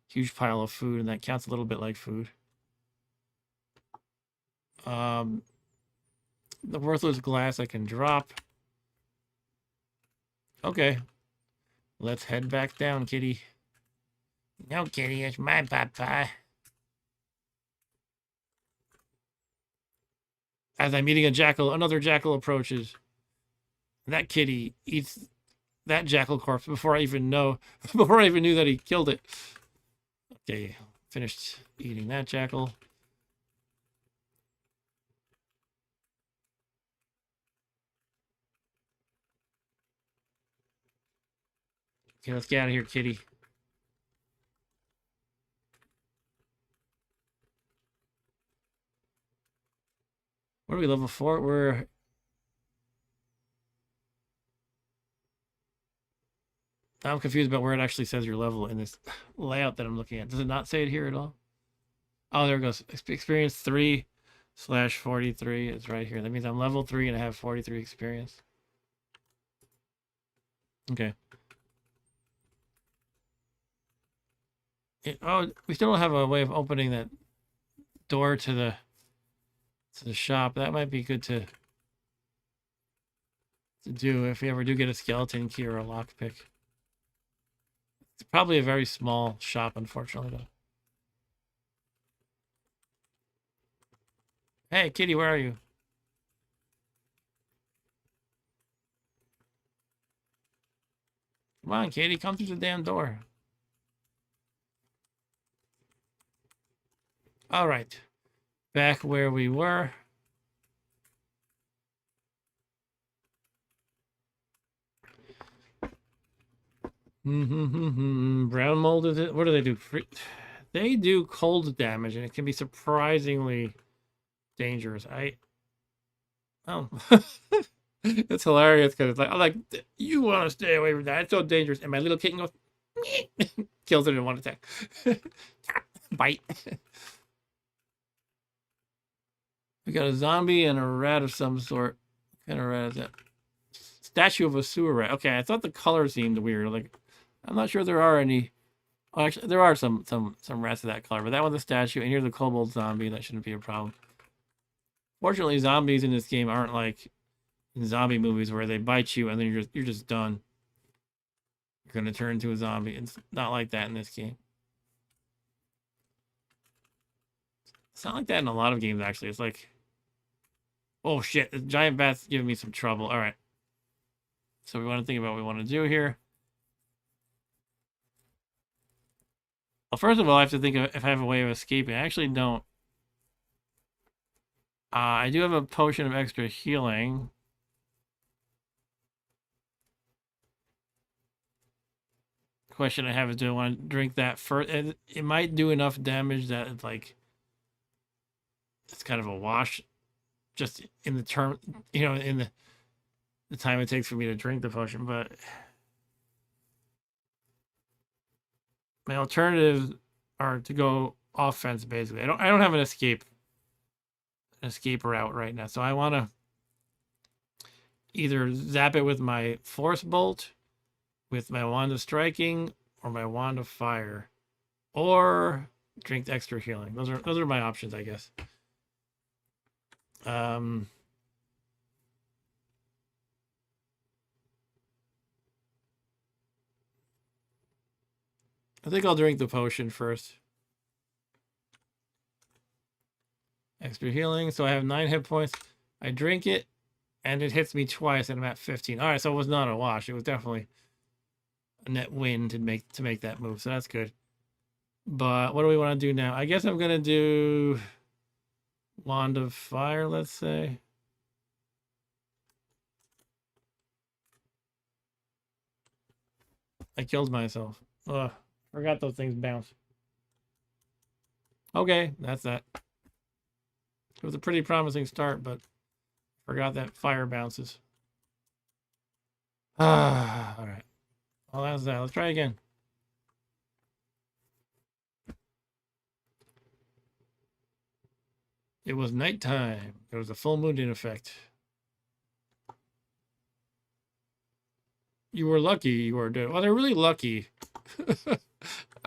huge pile of food, and that counts a little bit like food. The worthless glass I can drop. Okay. Let's head back down, kitty. No, kitty, it's my papa. As I'm eating a jackal, another jackal approaches. That kitty eats that jackal corpse before I even knew that he killed it. Okay, finished eating that jackal. Okay, let's get out of here, kitty. What are we, level 4? I'm confused about where it actually says your level in this layout that I'm looking at. Does it not say it here at all? Oh, there it goes. Experience 3/43 is right here. That means I'm level 3 and I have 43 experience. Okay. We still don't have a way of opening that door to the shop. That might be good to do if we ever do get a skeleton key or a lockpick. It's probably a very small shop, unfortunately, though. Hey, kitty, where are you? Come on, kitty, come through the damn door. All right. Back where we were. Brown mold is it? What do they do? They do cold damage, and it can be surprisingly dangerous. Oh, it's hilarious because it's like I'm like, you want to stay away from that. It's so dangerous. And my little kitten goes, kills it in one attack. Bite. We got a zombie and a rat of some sort. What kind of rat is that? Statue of a sewer rat. Okay, I thought the color seemed weird. Like, I'm not sure there are any. Well, actually, there are some rats of that color, but that one's a statue, and here's a kobold zombie. That shouldn't be a problem. Fortunately, zombies in this game aren't like in zombie movies where they bite you and then you're just done. You're gonna turn into a zombie. It's not like that in this game. It's not like that in a lot of games, actually. It's like, oh shit, the giant bat's giving me some trouble. All right. So we want to think about what we want to do here. Well, first of all, I have to think of if I have a way of escaping. I actually don't. I do have a potion of extra healing. Question I have is, do I want to drink that first? It might do enough damage that it's like, it's kind of a wash, just in the term, in the time it takes for me to drink the potion. But my alternatives are to go offense. Basically, I don't have an escape route right now, so I want to either zap it with my force bolt, with my wand of striking, or my wand of fire, or drink extra healing. Those are my options, I guess. I think I'll drink the potion first. Extra healing. So I have 9 hit points. I drink it, and it hits me twice, and I'm at 15. All right, so it was not a wash. It was definitely a net win to make that move. So that's good. But what do we want to do now? I guess I'm gonna do wand of fire. Let's say. I killed myself. Ugh, forgot those things bounce. Okay, that's that. It was a pretty promising start, but forgot that fire bounces. Ah, all right. Well, that's that. Let's try again. It was nighttime. There was a full moon in effect. You were lucky. You were dead. Well, they're really lucky.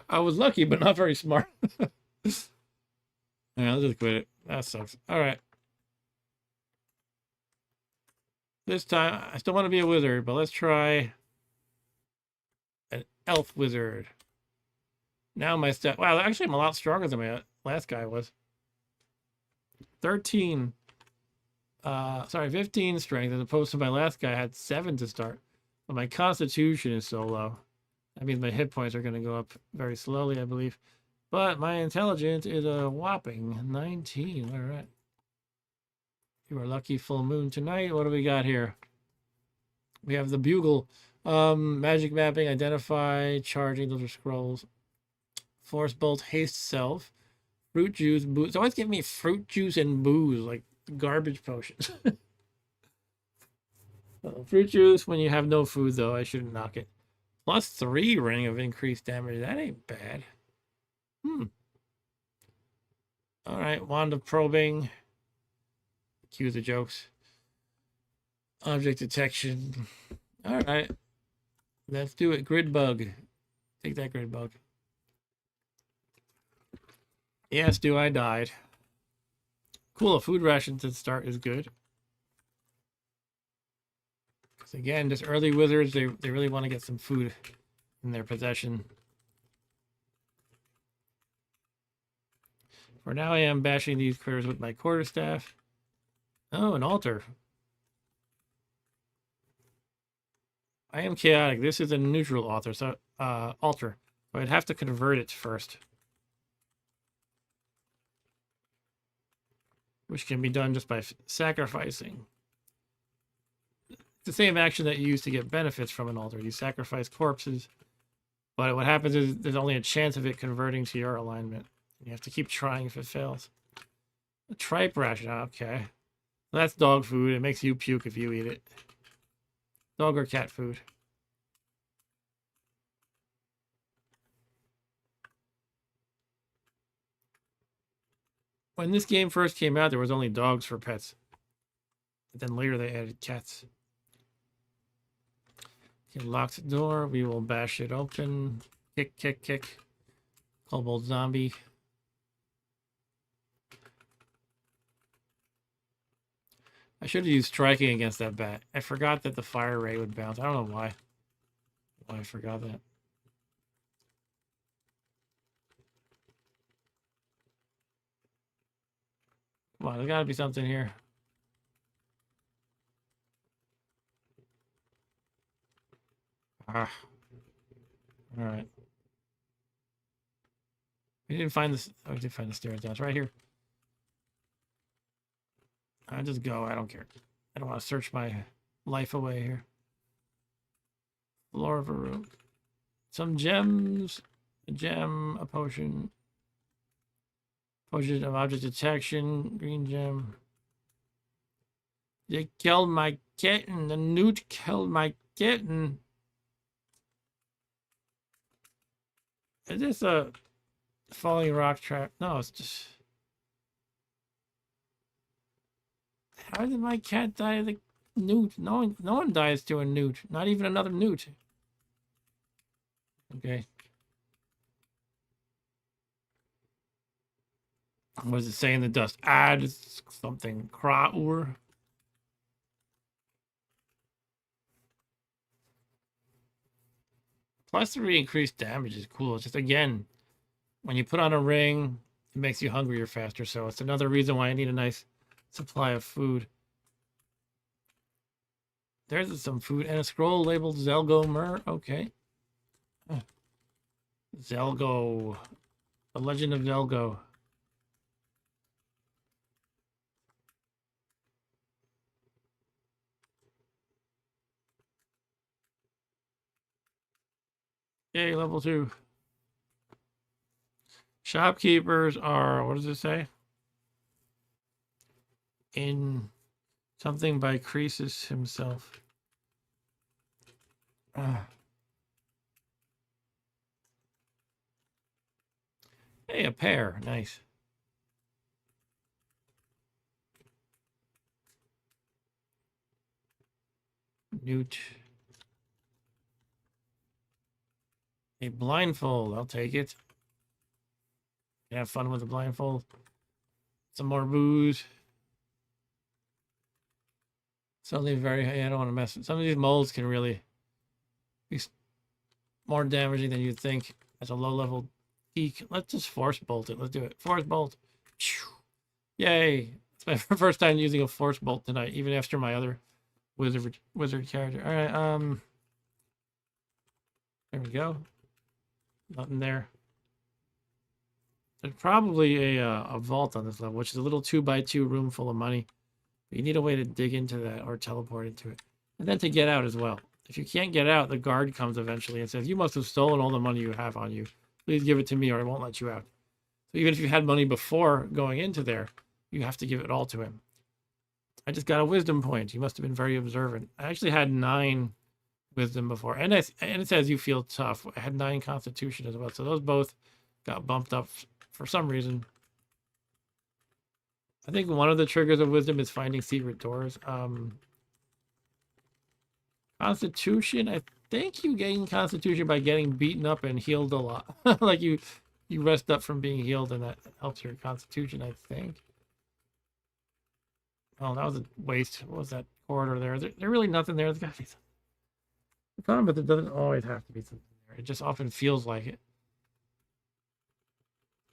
I was lucky, but not very smart. Yeah, I'll just quit it. That sucks. All right. This time, I still want to be a wizard, but let's try an elf wizard. Now my stat. Wow, actually, I'm a lot stronger than my last guy was. 13. Sorry, 15 strength, as opposed to my last guy had 7 to start. But my constitution is so low. That means my hit points are going to go up very slowly, I believe. But my intelligence is a whopping 19. All right. You are lucky full moon tonight. What do we got here? We have the bugle. Magic mapping, identify, charging, those are scrolls. Force bolt, haste self. Fruit juice, booze. It's always giving me fruit juice and booze, like garbage potions. Fruit juice when you have no food, though. I shouldn't knock it. +3 ring of increased damage. That ain't bad. All right, wand of probing. Cue the jokes. Object detection. All right. Let's do it. Grid bug. Take that, grid bug. Yes, I died. Cool, a food ration to start is good. Because again, just early wizards, they really want to get some food in their possession. For now, I am bashing these critters with my quarterstaff. Oh, an altar. I am chaotic. This is a neutral altar, so altar. So I'd have to convert it first, which can be done just by sacrificing. It's the same action that you use to get benefits from an altar. You sacrifice corpses, but what happens is there's only a chance of it converting to your alignment. You have to keep trying if it fails. A tripe ration, okay. That's dog food. It makes you puke if you eat it. Dog or cat food. When this game first came out, there was only dogs for pets. But then later they added cats. Okay, locked door. We will bash it open. Kick, kick, kick. Kobold zombie. I should have used striking against that bat. I forgot that the fire ray would bounce. I don't know why. Why I forgot that. Come on, there's got to be something here. Ah. All right. We didn't find this. Oh, we did find the stairs down. It's right here. I just go. I don't care. I don't want to search my life away here. Floor of a room. Some gems. A gem. A potion. Potion of object detection. Green gem. They killed my kitten. The newt killed my kitten. Is this a falling rock trap? No, it's just... How did my cat die of the newt? No one dies to a newt. Not even another newt. Okay. What does it say in the dust? Add something. Kraur. +3 increased damage is cool. It's just, again, when you put on a ring, it makes you hungrier faster. So it's another reason why I need a nice supply of food. There's some food and a scroll labeled Zelgo Myrrh. Okay. Zelgo. The Legend of Zelgo. Yay, level 2. Shopkeepers are, what does it say? In something by Croesus himself. Hey, a pear. Nice. Newt. A blindfold. I'll take it. Have fun with the blindfold. Some more booze. Something very... I don't want to mess with... Some of these molds can really be more damaging than you'd think as a low-level geek. Let's just force bolt it. Let's do it. Force bolt. Yay. It's my first time using a force bolt tonight, even after my other wizard character. All right, there we go. Nothing there. There's probably a vault on this level, which is a little 2x2 room full of money. But you need a way to dig into that or teleport into it. And then to get out as well. If you can't get out, the guard comes eventually and says, you must have stolen all the money you have on you. Please give it to me or I won't let you out. So even if you had money before going into there, you have to give it all to him. I just got a wisdom point. You must have been very observant. I actually had 9 wisdom before. And it says you feel tough. I had 9 constitution as well. So those both got bumped up for some reason. I think one of the triggers of wisdom is finding secret doors. Constitution, I think you gain constitution by getting beaten up and healed a lot. Like you rest up from being healed and that helps your constitution, I think. Oh, that was a waste. What was that corridor there? There's really nothing there. There's got to be something. But there doesn't always have to be something there. It just often feels like it.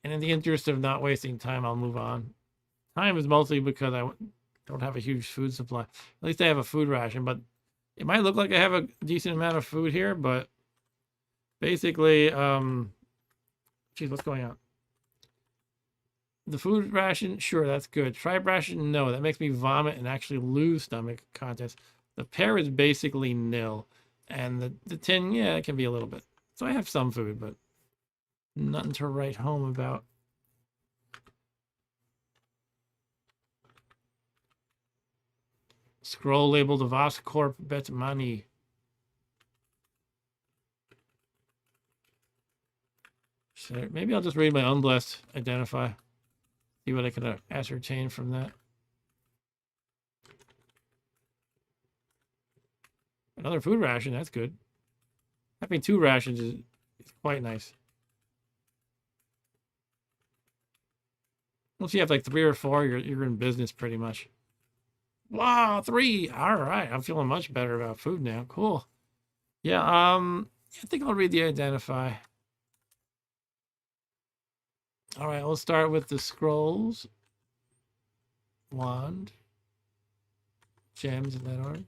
And in the interest of not wasting time, I'll move on. Time is mostly because I don't have a huge food supply. At least I have a food ration, but it might look like I have a decent amount of food here, but basically, geez, what's going on? The food ration, sure, that's good. Tribe ration, no, that makes me vomit and actually lose stomach contents. The pear is basically nil, and the tin, yeah, it can be a little bit. So I have some food, but nothing to write home about. Scroll labeled Vascorp bet money. So maybe I'll just read my unblessed identify. See what I can ascertain from that. Another food ration, that's good. Having 2 rations is quite nice. Once you have like 3 or 4, you're in business pretty much. Wow, 3. All right, I'm feeling much better about food now. Cool. Yeah, I think I'll read the identify. All right, we'll start with the scrolls. Wand. Gems in that order.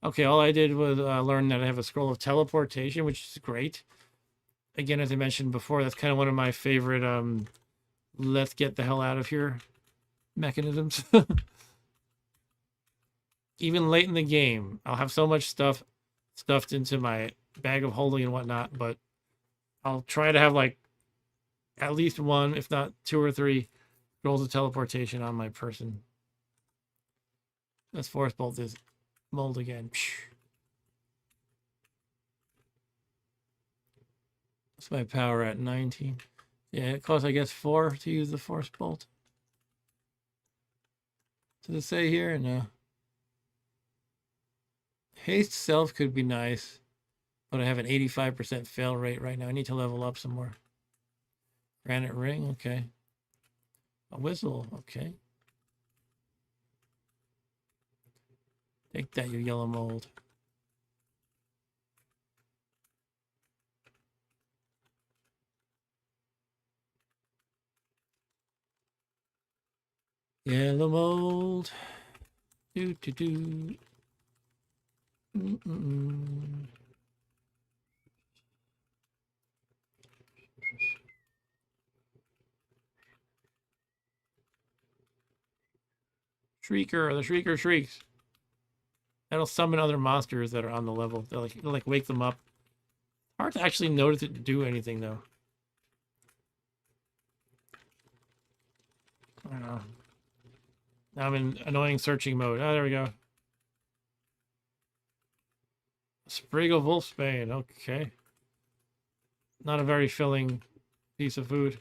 Okay, all I did was learn that I have a scroll of teleportation, which is great. Again, as I mentioned before, that's kind of one of my favorite let's get the hell out of here mechanisms. Even late in the game, I'll have so much stuff stuffed into my bag of holding and whatnot, but I'll try to have like at least 1, if not 2 or 3 scrolls of teleportation on my person. Let's force bolt this mold again. What's my power at? 19. Yeah, it costs, I guess, 4 to use the force bolt. Does it say here? No. Haste self could be nice, but I have an 85% fail rate right now. I need to level up some more. Granite ring, okay. A whistle, okay. Take that, you yellow mold. Yellow mold. Do do do. Shrieker, the Shrieker shrieks. That'll summon other monsters that are on the level. They'll like wake them up. Hard to actually notice it do anything though. I don't know. Now I'm in annoying searching mode. Oh, there we go. Sprig of Wolfsbane, okay. Not a very filling piece of food.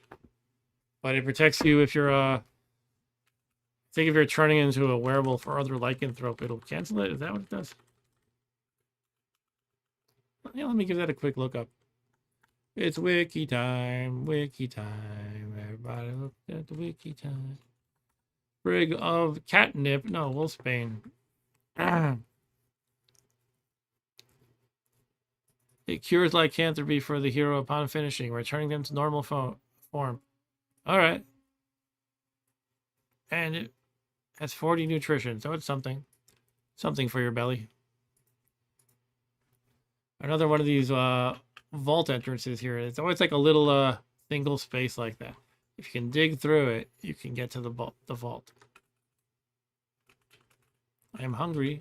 But it protects you if you're I think if you're turning into a werewolf or other lycanthrope, it'll cancel it. Is that what it does? Yeah, let me give that a quick look up. It's wiki time, wiki time. Everybody look at the wiki time. Sprig of catnip. No, wolfsbane. It cures lycanthropy for the hero upon finishing, returning them to normal form. All right. And it has 40 nutrition, so it's something. Something for your belly. Another one of these vault entrances here. It's always like a little single space like that. If you can dig through it, you can get to the vault. I am hungry.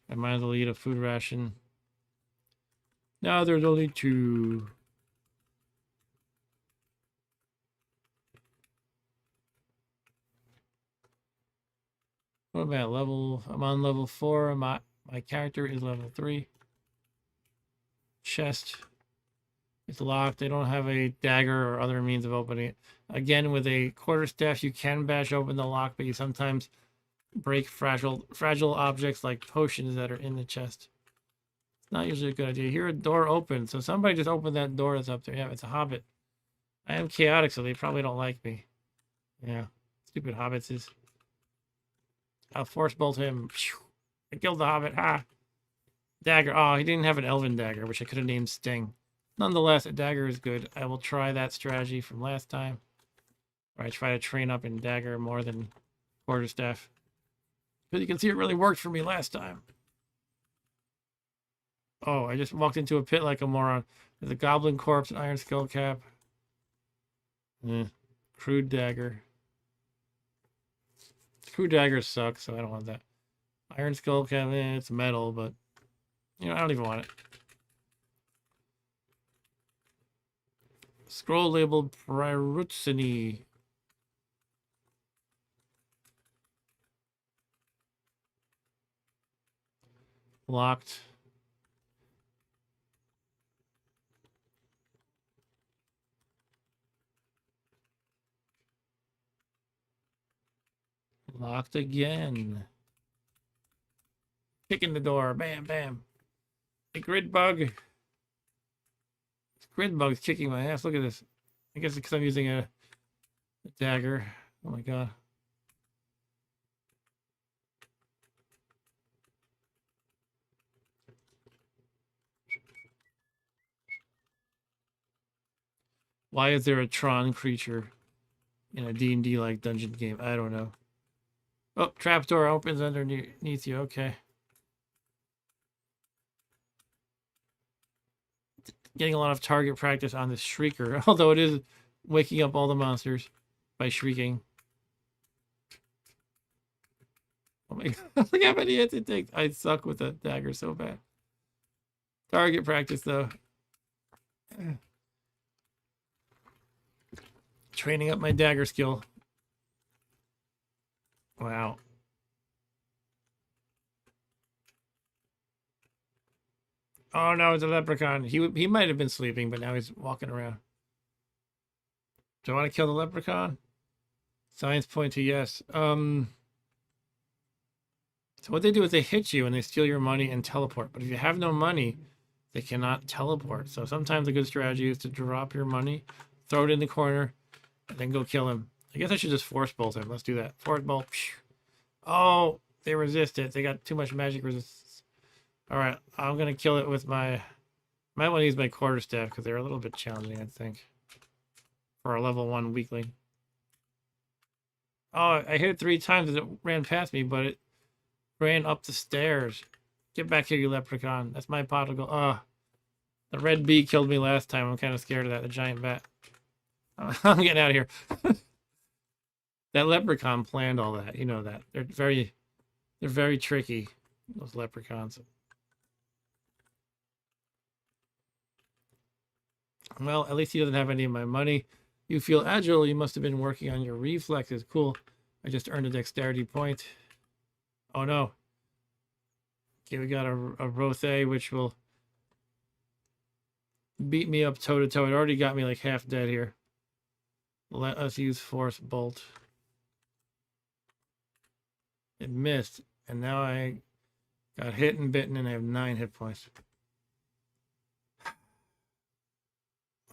I might as well eat a food ration. Now there's only 2. What about level? I'm on level 4. My character is level 3. Chest. It's locked. They don't have a dagger or other means of opening it. Again, with a quarterstaff, you can bash open the lock, but you sometimes break fragile objects like potions that are in the chest. It's not usually a good idea. Here, a door open. So somebody just opened that door that's up there. Yeah, it's a hobbit. I am chaotic, so they probably don't like me. Yeah, stupid hobbits is. I'll force bolt him. I killed the hobbit. Ha! Dagger. Oh, he didn't have an elven dagger, which I could have named Sting. Nonetheless, a dagger is good. I will try that strategy from last time. Where I try to train up in dagger more than quarterstaff. Because you can see it really worked for me last time. Oh, I just walked into a pit like a moron. There's a goblin corpse, an iron skull cap. Crude dagger. Crude daggers suck, so I don't want that. Iron skull cap, it's metal, but you know, I don't even want it. Scroll labeled Pryrutsini. Locked. Locked again. Kicking the door. Bam, bam. A grid bug. Grid bug's kicking my ass. Look at this. I guess it's because I'm using a dagger. Oh my god. Why is there a Tron creature in a D&D like dungeon game? I don't know. Oh, trapdoor opens underneath you. Okay. Getting a lot of target practice on this shrieker, although it is waking up all the monsters by shrieking. Oh my god, look how many hits it takes. I suck with the dagger so bad. Target practice though. Training up my dagger skill. Wow. Oh no, it's a leprechaun. He might have been sleeping, but now he's walking around. Do I want to kill the leprechaun? Science point to yes. So what they do is they hit you and they steal your money and teleport. But if you have no money, they cannot teleport. So sometimes a good strategy is to drop your money, throw it in the corner, and then go kill him. I guess I should just force bolt him. Let's do that. Force bolt. Oh, they resist it. They got too much magic resistance. All right, I'm gonna kill it with my. Might want to use my quarterstaff because they're a little bit challenging, I think, for a level 1 weakling. Oh, I hit it 3 times and it ran past me, but it ran up the stairs. Get back here, you leprechaun. That's my pot to go. Oh, the red bee killed me last time. I'm kind of scared of that. The giant bat. I'm getting out of here. That leprechaun planned all that. You know that. They're very tricky, those leprechauns. Well, at least he doesn't have any of my money. You feel agile. You must have been working on your reflexes. Cool. I just earned a dexterity point. Oh no. Okay, we got a Rothe, which will beat me up toe to toe. It already got me like half dead here. Let us use force bolt. It missed, and now I Got hit and bitten, and I have 9 hit points.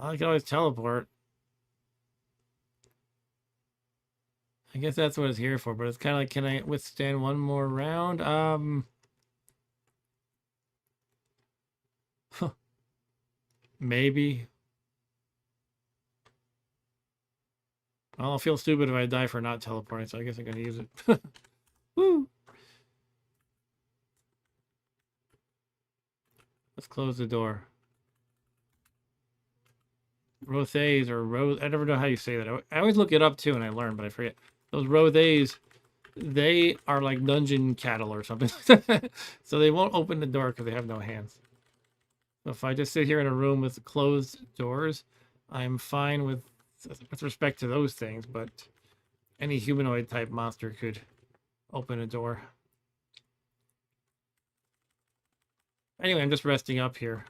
I can always teleport. I guess that's what it's here for, but it's kind of like, can I withstand one more round? Maybe. Well, I'll feel stupid if I die for not teleporting, so I guess I'm gonna use it. Woo! Let's close the door. Rothays or Rose, I never know how you say that. I always look it up too and I learn, but I forget. Those Rothays, they are like dungeon cattle or something. So they won't open the door because they have no hands. So if I just sit here in a room with closed doors, I'm fine with respect to those things, but any humanoid type monster could open a door. Anyway, I'm just resting up here.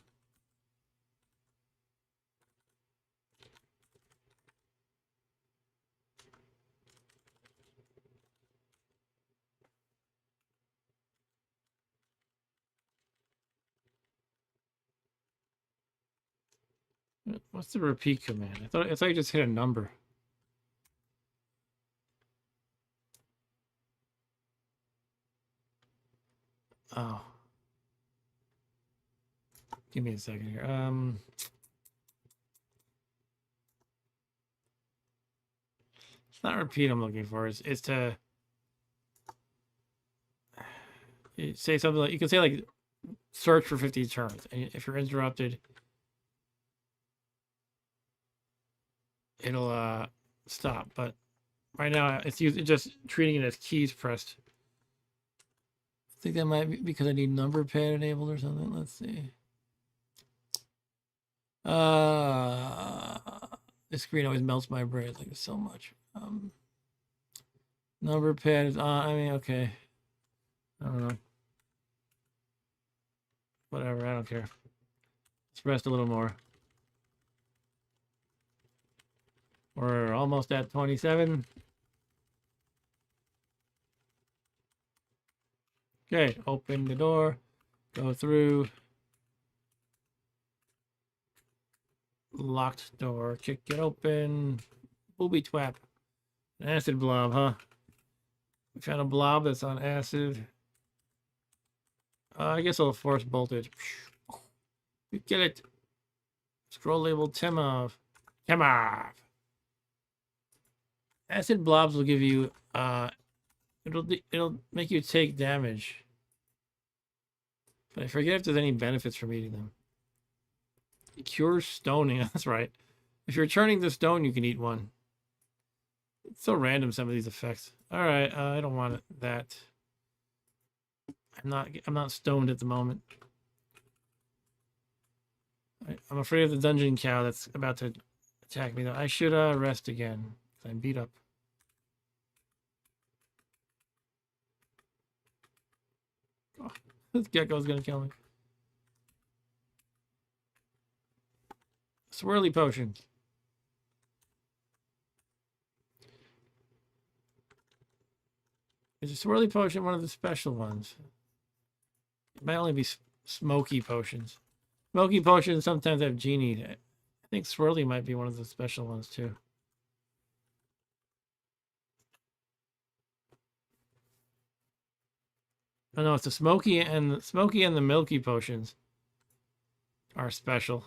What's the repeat command? I thought you just hit a number. Oh. Give me a second here. It's not repeat I'm looking for. It's to say something like, you can say like search for 50 turns, and if you're interrupted, it'll stop. But right now it's just treating it as keys pressed. I think that might be because I need number pad enabled or something. Let's see. This screen always melts my brain like so much. Number pad is on. I mean, okay. I don't know. Whatever, I don't care. Let's rest a little more. We're almost at 27. Okay, open the door. Go through. Locked door. Kick it open. Booby twap. An acid blob, huh? We found a blob that's on acid. I guess I'll force bolt it. You get it. Scroll label Timov. Timov. Acid blobs will give you it'll make you take damage. But I forget if there's any benefits from eating them. Cure stoning, that's right. If you're turning to stone, you can eat one. It's so random, some of these effects. Alright, I don't want that. I'm not stoned at the moment. I'm afraid of the dungeon cow that's about to attack me though. I should rest again. I'm beat up. Oh, this gecko's gonna kill me. Swirly potion. Is a swirly potion one of the special ones? It might only be smoky potions. Smoky potions sometimes have genie. I think swirly might be one of the special ones too. Oh no, it's the smoky and the milky potions are special.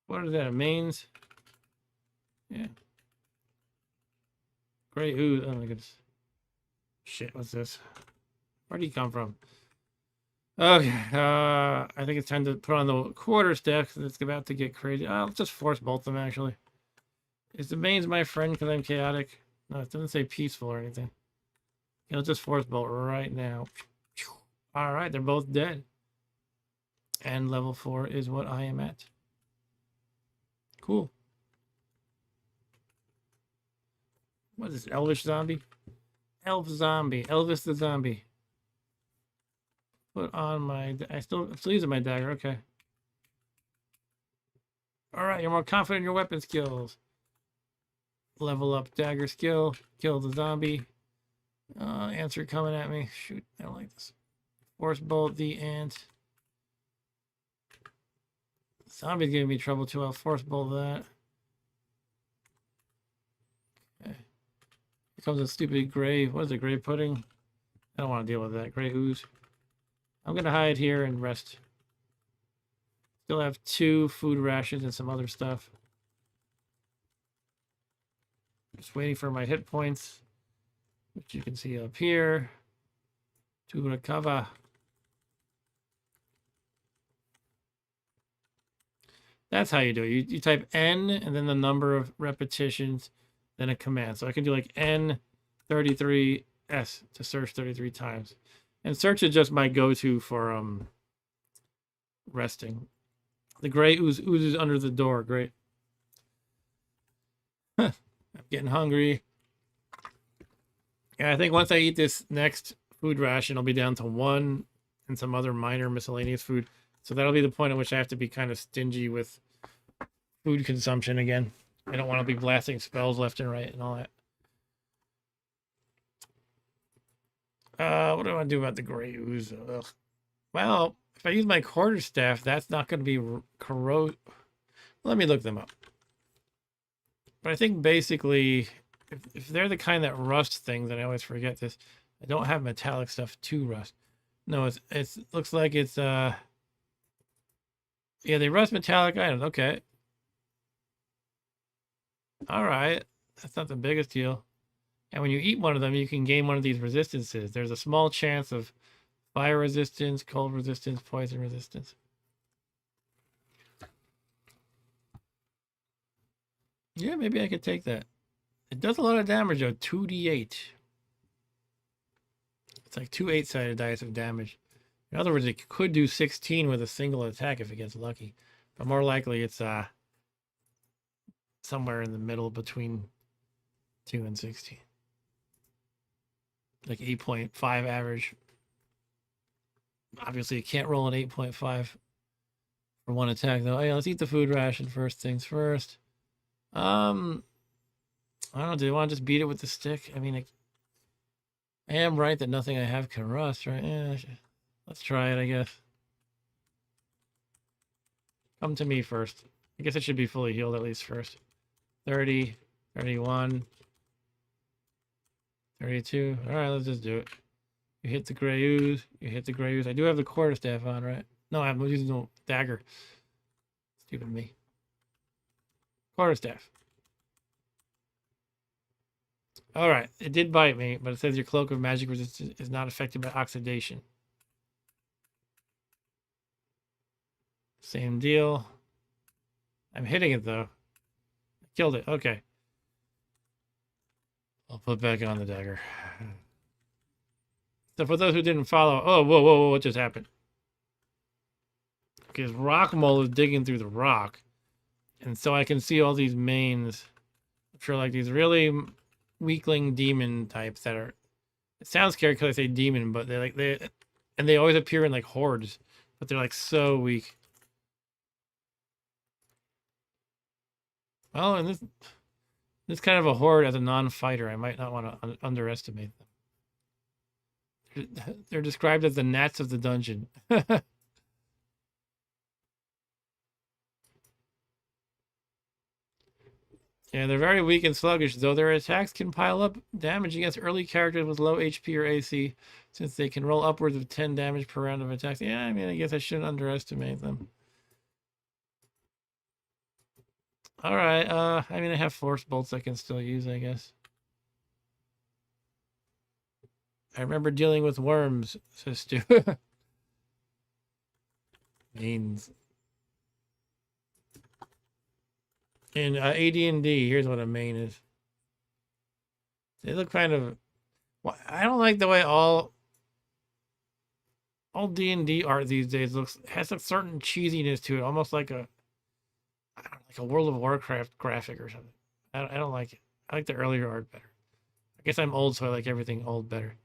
What are that? Mains? Yeah. Great ooze. Oh my goodness. Shit, what's this? Where'd he come from? Okay, I think it's time to put on the quarter stack. It's about to get crazy. I'll just force bolt them, actually. Is the mains my friend because I'm chaotic? No, it doesn't say peaceful or anything. I'll just force bolt right now. Alright, they're both dead. And level 4 is what I am at. Cool. What is this, Elvish zombie? Elf zombie. Elvis the zombie. Put on my... I'm still using my dagger. Okay. All right, you're more confident in your weapon skills. Level up dagger skill. Kill the zombie. Ants are coming at me. Shoot, I don't like this. Force bolt the ant. Zombie's giving me trouble too. I'll force bolt that. Okay. Here comes a stupid gray. What is it? Gray pudding? I don't want to deal with that. Gray ooze. I'm gonna hide here and rest. Still have 2 food rations and some other stuff. Just waiting for my hit points, which you can see up here. To recover. That's how you do it. You type N and then the number of repetitions, then a command. So I can do like N33S to search 33 times. And search is just my go-to for resting. The gray oozes under the door. Great. I'm getting hungry. Yeah, I think once I eat this next food ration, I'll be down to 1 and some other minor miscellaneous food. So that'll be the point at which I have to be kind of stingy with food consumption again. I don't want to be blasting spells left and right and all that. What do I want to do about the gray ooze? Ugh. Well, if I use my quarterstaff, that's not going to be corrode. Let me look them up. But I think basically, if they're the kind that rust things, and I always forget this, I don't have metallic stuff to rust. No, it looks like it's yeah, they rust metallic items. Okay. All right. That's not the biggest deal. And when you eat one of them, you can gain one of these resistances. There's a small chance of fire resistance, cold resistance, poison resistance. Yeah, maybe I could take that. It does a lot of damage though, 2d8. It's like 2 8-sided dice of damage. In other words, it could do 16 with a single attack if it gets lucky. But more likely it's somewhere in the middle between 2 and 16. Like 8.5 average. Obviously, you can't roll an 8.5 for one attack, though. Hey, let's eat the food ration first things first. I don't know. Do you want to just beat it with the stick? I mean, I am right that nothing I have can rust, right? Yeah, let's try it, I guess. Come to me first. I guess it should be fully healed at least first. 30, 31, 32. All right, let's just do it. You hit the gray ooze. You hit the gray ooze. I do have the quarterstaff on, right? No, I'm using no dagger. Stupid me. Quarterstaff. All right, it did bite me, but it says your cloak of magic resistance is not affected by oxidation. Same deal. I'm hitting it though. I killed it. Okay. I'll put back on the dagger. So for those who didn't follow, oh, whoa, what just happened? Because rock mole is digging through the rock, and so I can see all these mains, which are like these really weakling demon types that are. It sounds scary because I say demon, but they always appear in like hordes, but they're like so weak. Well, and this kind of a horde as a non-fighter, I might not want to underestimate them. They're described as the gnats of the dungeon. Yeah, they're very weak and sluggish, though their attacks can pile up damage against early characters with low HP or AC, since they can roll upwards of 10 damage per round of attacks. Yeah, I mean, I guess I shouldn't underestimate them. All right, I mean, I have force bolts I can still use, I guess. I remember dealing with worms, says Stu. Mains. In AD&D, here's what a main is. They look kind of... Well, I don't like the way all D&D art these days has a certain cheesiness to it, almost like a World of Warcraft graphic or something. I don't like it. I like the earlier art better. I guess I'm old, so I like everything old better.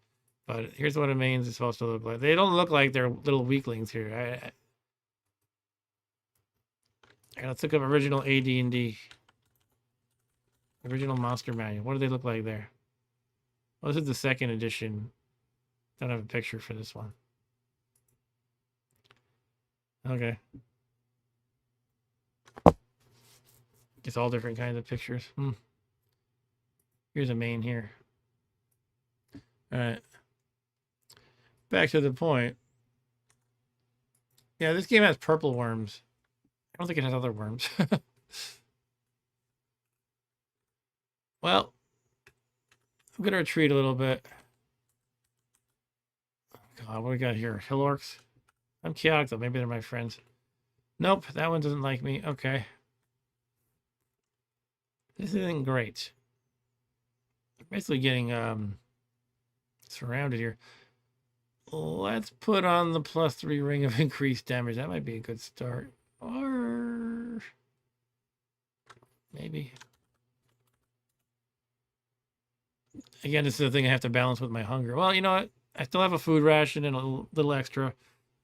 But here's what a mains is supposed to look like. They don't look like they're little weaklings here. Let's look up original AD&D. Original Monster Manual. What do they look like there? Well, this is the second edition. Don't have a picture for this one. Okay. It's all different kinds of pictures. Here's a main here. All right. Back to the point. Yeah, this game has purple worms. I don't think it has other worms. Well, I'm going to retreat a little bit. God, what do we got here? Hill orcs? I'm chaotic, though. Maybe they're my friends. Nope, that one doesn't like me. Okay. This isn't great. I'm basically getting surrounded here. Let's put on the +3 ring of increased damage. That might be a good start. Or maybe. Again, this is the thing I have to balance with my hunger. Well, you know what? I still have a food ration and a little extra.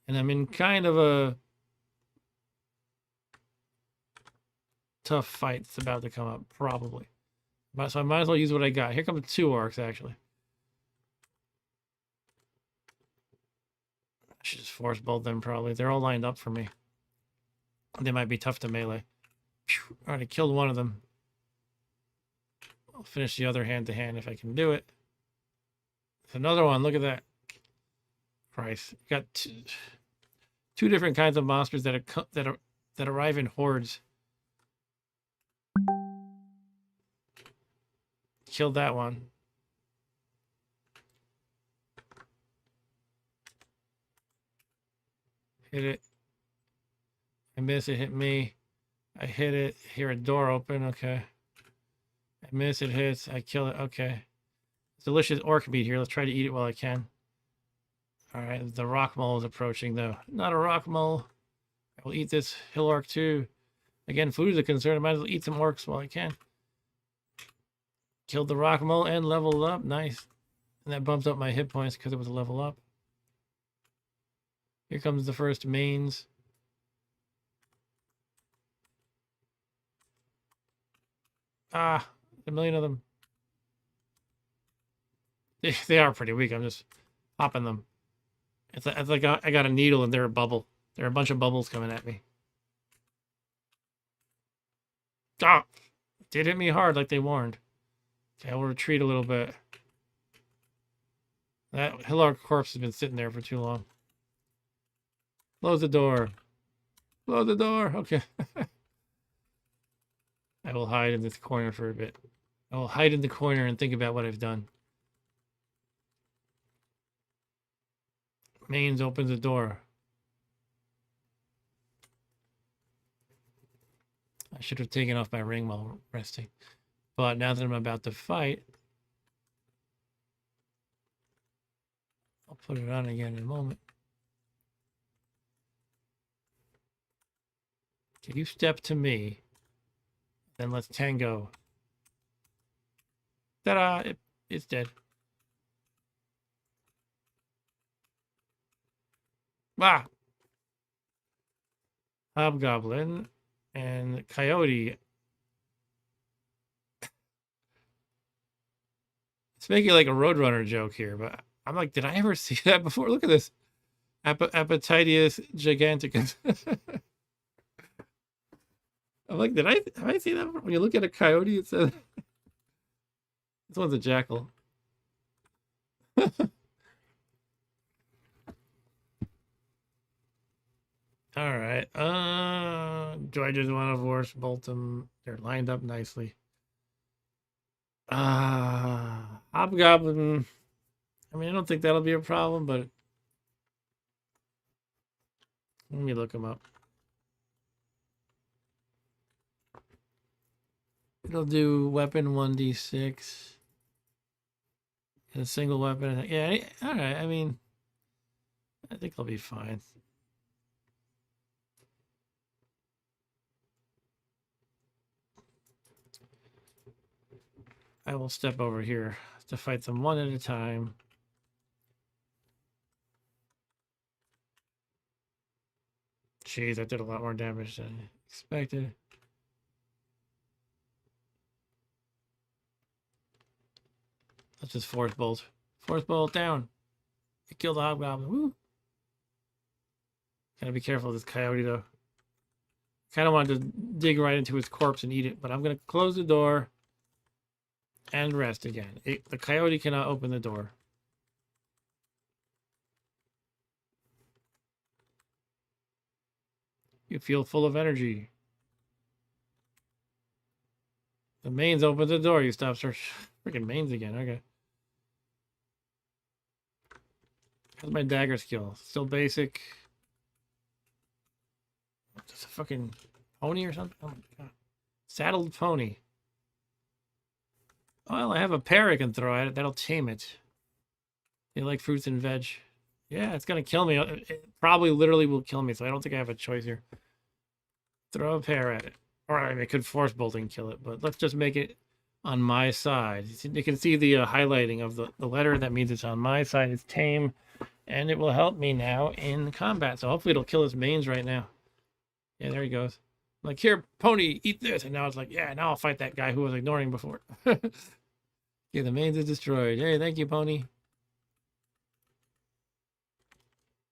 And I'm in kind of a tough fight that's about to come up, probably. So I might as well use what I got. Here come 2 orcs, actually. I should just force bolt them, probably. They're all lined up for me. They might be tough to melee. All right, I killed one of them. I'll finish the other hand-to-hand if I can do it. There's another one. Look at that. Christ. Got two different kinds of monsters that arrive in hordes. Killed that one. Hit it. I miss it. Hit me. I hit it. Hear a door open. Okay. I miss it. Hits. I kill it. Okay. Delicious orc meat here. Let's try to eat it while I can. All right. The rock mole is approaching, though. Not a rock mole. I will eat this hill orc too. Again, food is a concern. I might as well eat some orcs while I can. Killed the rock mole and leveled up. Nice. And that bumped up my hit points because it was a level up. Here comes the first mains. Ah, a million of them. They are pretty weak. I'm just popping them. It's like I got a needle and they're a bubble. There are a bunch of bubbles coming at me. Ah, did hit me hard like they warned. Okay, I'll retreat a little bit. That Hillark corpse has been sitting there for too long. Close the door. Close the door. Okay. I will hide in this corner for a bit. I will hide in the corner and think about what I've done. Mains opens the door. I should have taken off my ring while resting. But now that I'm about to fight, I'll put it on again in a moment. Okay, you step to me. Then let's tango. Ta-da! It's dead. Ah! Hobgoblin and Coyote. It's making like a Roadrunner joke here, but I'm like, did I ever see that before? Look at this. Appetitius giganticus. I'm like, have I seen that before? When you look at a coyote, it says this one's a jackal. All right. Do I just want to force bolt them? They're lined up nicely. Hobgoblin. I mean, I don't think that'll be a problem, but let me look them up. It'll do weapon 1d6. And a single weapon. Yeah, all right. I mean, I think I'll be fine. I will step over here to fight them one at a time. Jeez, that did a lot more damage than expected. Let's just force bolt. Force bolt down. It killed the hobgoblin. Woo! Gotta be careful of this coyote though. Kind of wanted to dig right into his corpse and eat it, but I'm gonna close the door and rest again. The coyote cannot open the door. You feel full of energy. The mains open the door. You stop search. Freaking mains again. Okay. How's my dagger skill? Still basic. Just a fucking pony or something? Oh my god. Saddled pony. Well, I have a pear I can throw at it. That'll tame it. You like fruits and veg? Yeah, it's gonna kill me. It probably literally will kill me, so I don't think I have a choice here. Throw a pear at it. Or I mean, I could force bolting kill it, but let's just make it on my side. You can see the highlighting of the letter. That means it's on my side. It's tame, and it will help me now in combat. So hopefully it'll kill his mains right now. Yeah, there he goes. I'm like, here, pony, eat this. And now it's like, yeah, now I'll fight that guy who was ignoring before. Yeah, the mains is destroyed. Hey, thank you, pony.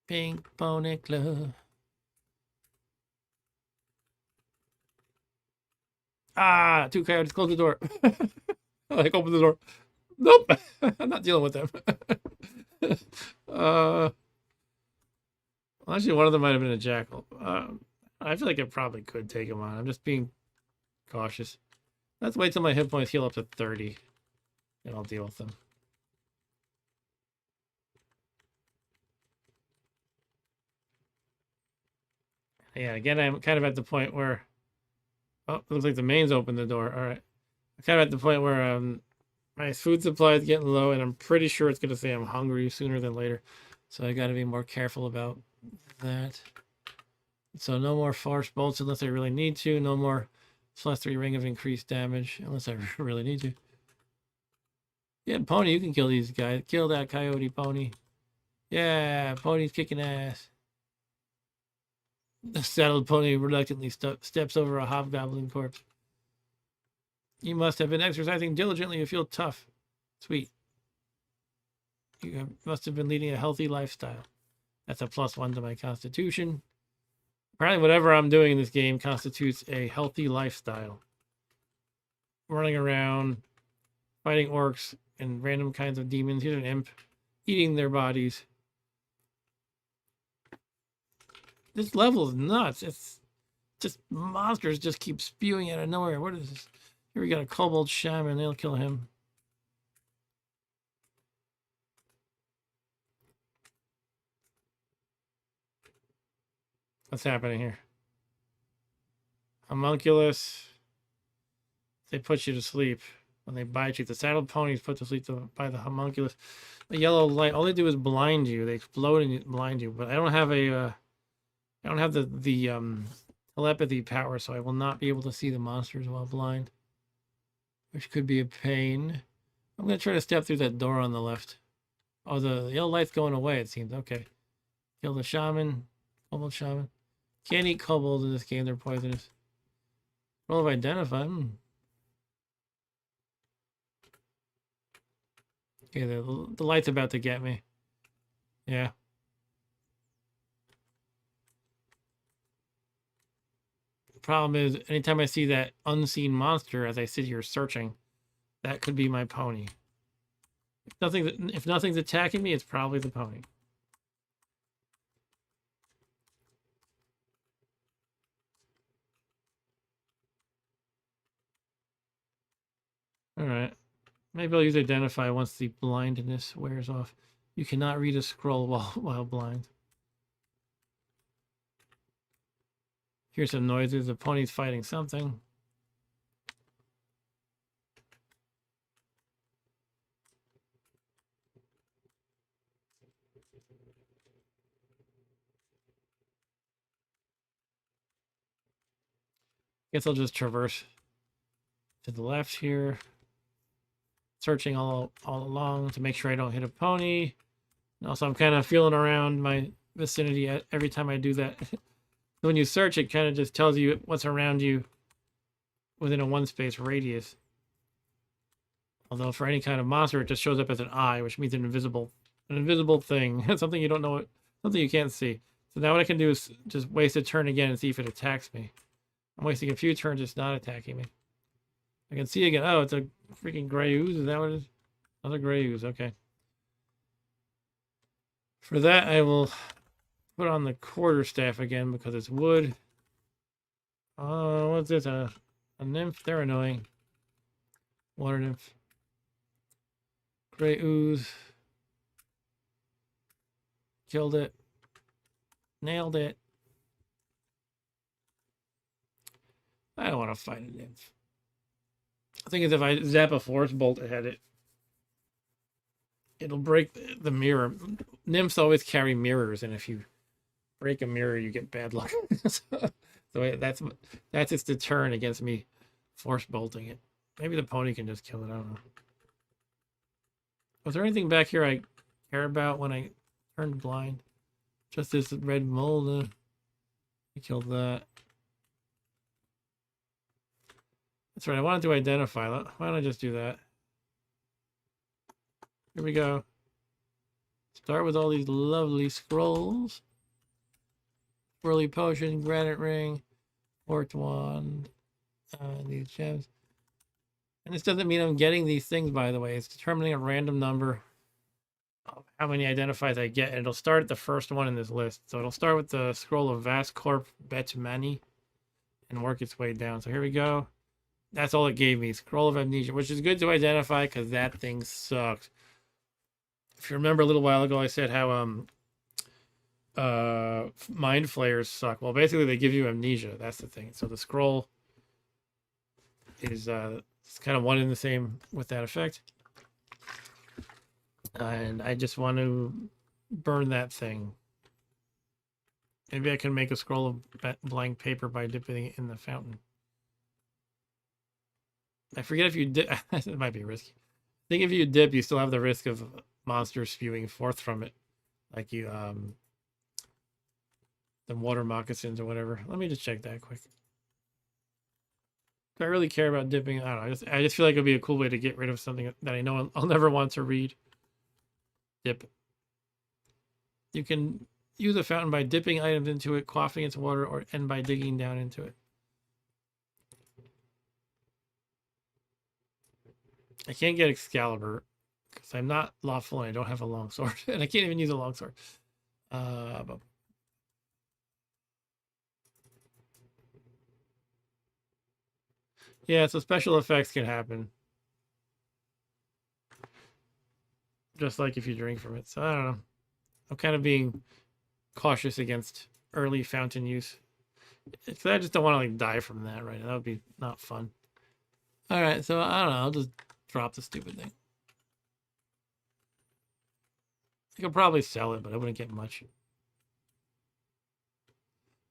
Pink Pony Club. Ah, two coyotes, close the door. Like, open the door. Nope, I'm not dealing with them. Well, actually, one of them might have been a jackal. I feel like I probably could take him on. I'm just being cautious. Let's wait till my hit points heal up to 30, and I'll deal with them. Yeah, again, I'm kind of at the point where... Oh, it looks like the mains opened the door. All right. I'm kind of at the point where my food supply is getting low, and I'm pretty sure it's going to say I'm hungry sooner than later. So I got to be more careful about that. So no more force bolts unless I really need to. No more +3 ring of increased damage unless I really need to. Yeah, pony, you can kill these guys. Kill that coyote, pony. Yeah, pony's kicking ass. The saddled pony reluctantly steps over a hobgoblin corpse. You must have been exercising diligently. You feel tough. Sweet. You must have been leading a healthy lifestyle. That's a +1 to my constitution. Apparently whatever I'm doing in this game constitutes a healthy lifestyle. Running around, fighting orcs and random kinds of demons. Here's an imp. Eating their bodies. This level is nuts. It's just monsters just keep spewing out of nowhere. What is this? Here we got a kobold shaman. They'll kill him. What's happening here? Homunculus. They put you to sleep when they bite you. The saddled ponies put to sleep by the homunculus. The yellow light. All they do is blind you. They explode and blind you. But I don't have a. I don't have the telepathy power, so I will not be able to see the monsters while blind, which could be a pain. I'm going to try to step through that door on the left. Oh, the yellow light's going away, it seems. Okay. Kill the shaman. Kobold shaman. Can't eat kobolds in this game. They're poisonous. Roll of identify. Okay, the light's about to get me. Yeah. Problem is, anytime I see that unseen monster as I sit here searching, that could be my pony. If nothing's attacking me, it's probably the pony. All right. Maybe I'll use identify once the blindness wears off. You cannot read a scroll while blind. Here's some noises. The pony's fighting something. Guess I'll just traverse to the left here. Searching all along to make sure I don't hit a pony. And also, I'm kind of feeling around my vicinity every time I do that. So when you search, it kind of just tells you what's around you within a one space radius. Although for any kind of monster, it just shows up as an eye, which means an invisible thing, something you don't know, something you can't see. So now what I can do is just waste a turn again and see if it attacks me. I'm wasting a few turns, it's not attacking me. I can see again. Oh, it's a freaking gray ooze. Is that what it is? Another gray ooze. Okay. For that, I will put on the quarterstaff again because it's wood. Oh, what's this? A nymph? They're annoying. Water nymph. Gray ooze. Killed it. Nailed it. I don't want to fight a nymph. The thing is, if I zap a force bolt at it, it'll break the mirror. Nymphs always carry mirrors, and if you break a mirror, you get bad luck. So that's its deterrent against me force bolting it. Maybe the pony can just kill it. I don't know. Was there anything back here I care about when I turned blind? Just this red mold. I killed that. That's right. I wanted to identify. Why don't I just do that? Here we go. Start with all these lovely scrolls. Whirly potion, granite ring, fort wand, these gems. And this doesn't mean I'm getting these things, by the way. It's determining a random number of how many identifies I get. And it'll start at the first one in this list. So it'll start with the scroll of Vascorp Betmani and work its way down. So here we go. That's all it gave me. Scroll of Amnesia, which is good to identify because that thing sucks. If you remember a little while ago, I said how mind flayers suck. Well, basically they give you amnesia. That's the thing. So the scroll is it's kind of one and the same with that effect. And I just want to burn that thing. Maybe I can make a scroll of blank paper by dipping it in the fountain. I forget if you dip. It might be risky. I think if you dip, you still have the risk of monsters spewing forth from it, like you the water moccasins or whatever. Let me just check that quick. Do I really care about dipping? I don't know. I just feel like it would be a cool way to get rid of something that I know I'll never want to read. Dip. You can use a fountain by dipping items into it, quaffing its water, and by digging down into it. I can't get Excalibur because I'm not lawful and I don't have a long sword. And I can't even use a long sword. Yeah, so special effects can happen. Just like if you drink from it. So I don't know. I'm kind of being cautious against early fountain use. Because I just don't want to like die from that, right? That would be not fun. Alright, so I don't know. I'll just drop the stupid thing. I could probably sell it, but I wouldn't get much.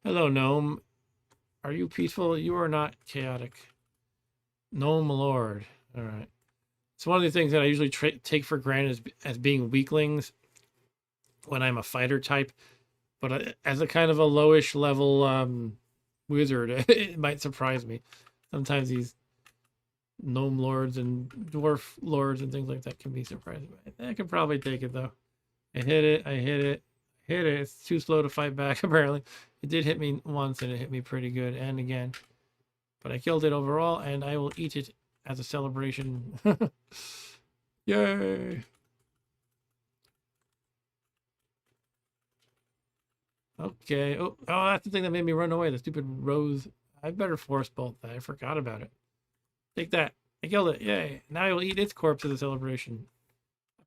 Hello, gnome. Are you peaceful? You are not chaotic. Gnome lord. All right. It's one of the things that I usually take for granted as being weaklings when I'm a fighter type. But as a kind of a lowish level wizard, it might surprise me. Sometimes these gnome lords and dwarf lords and things like that can be surprising. I can probably take it though. I hit it. Hit it. It's too slow to fight back, apparently. It did hit me once, and it hit me pretty good, and again. But I killed it overall, and I will eat it as a celebration. Yay! Okay. Oh, that's the thing that made me run away. The stupid rose. I better force bolt that. I forgot about it. Take that. I killed it. Yay. Now I will eat its corpse as a celebration.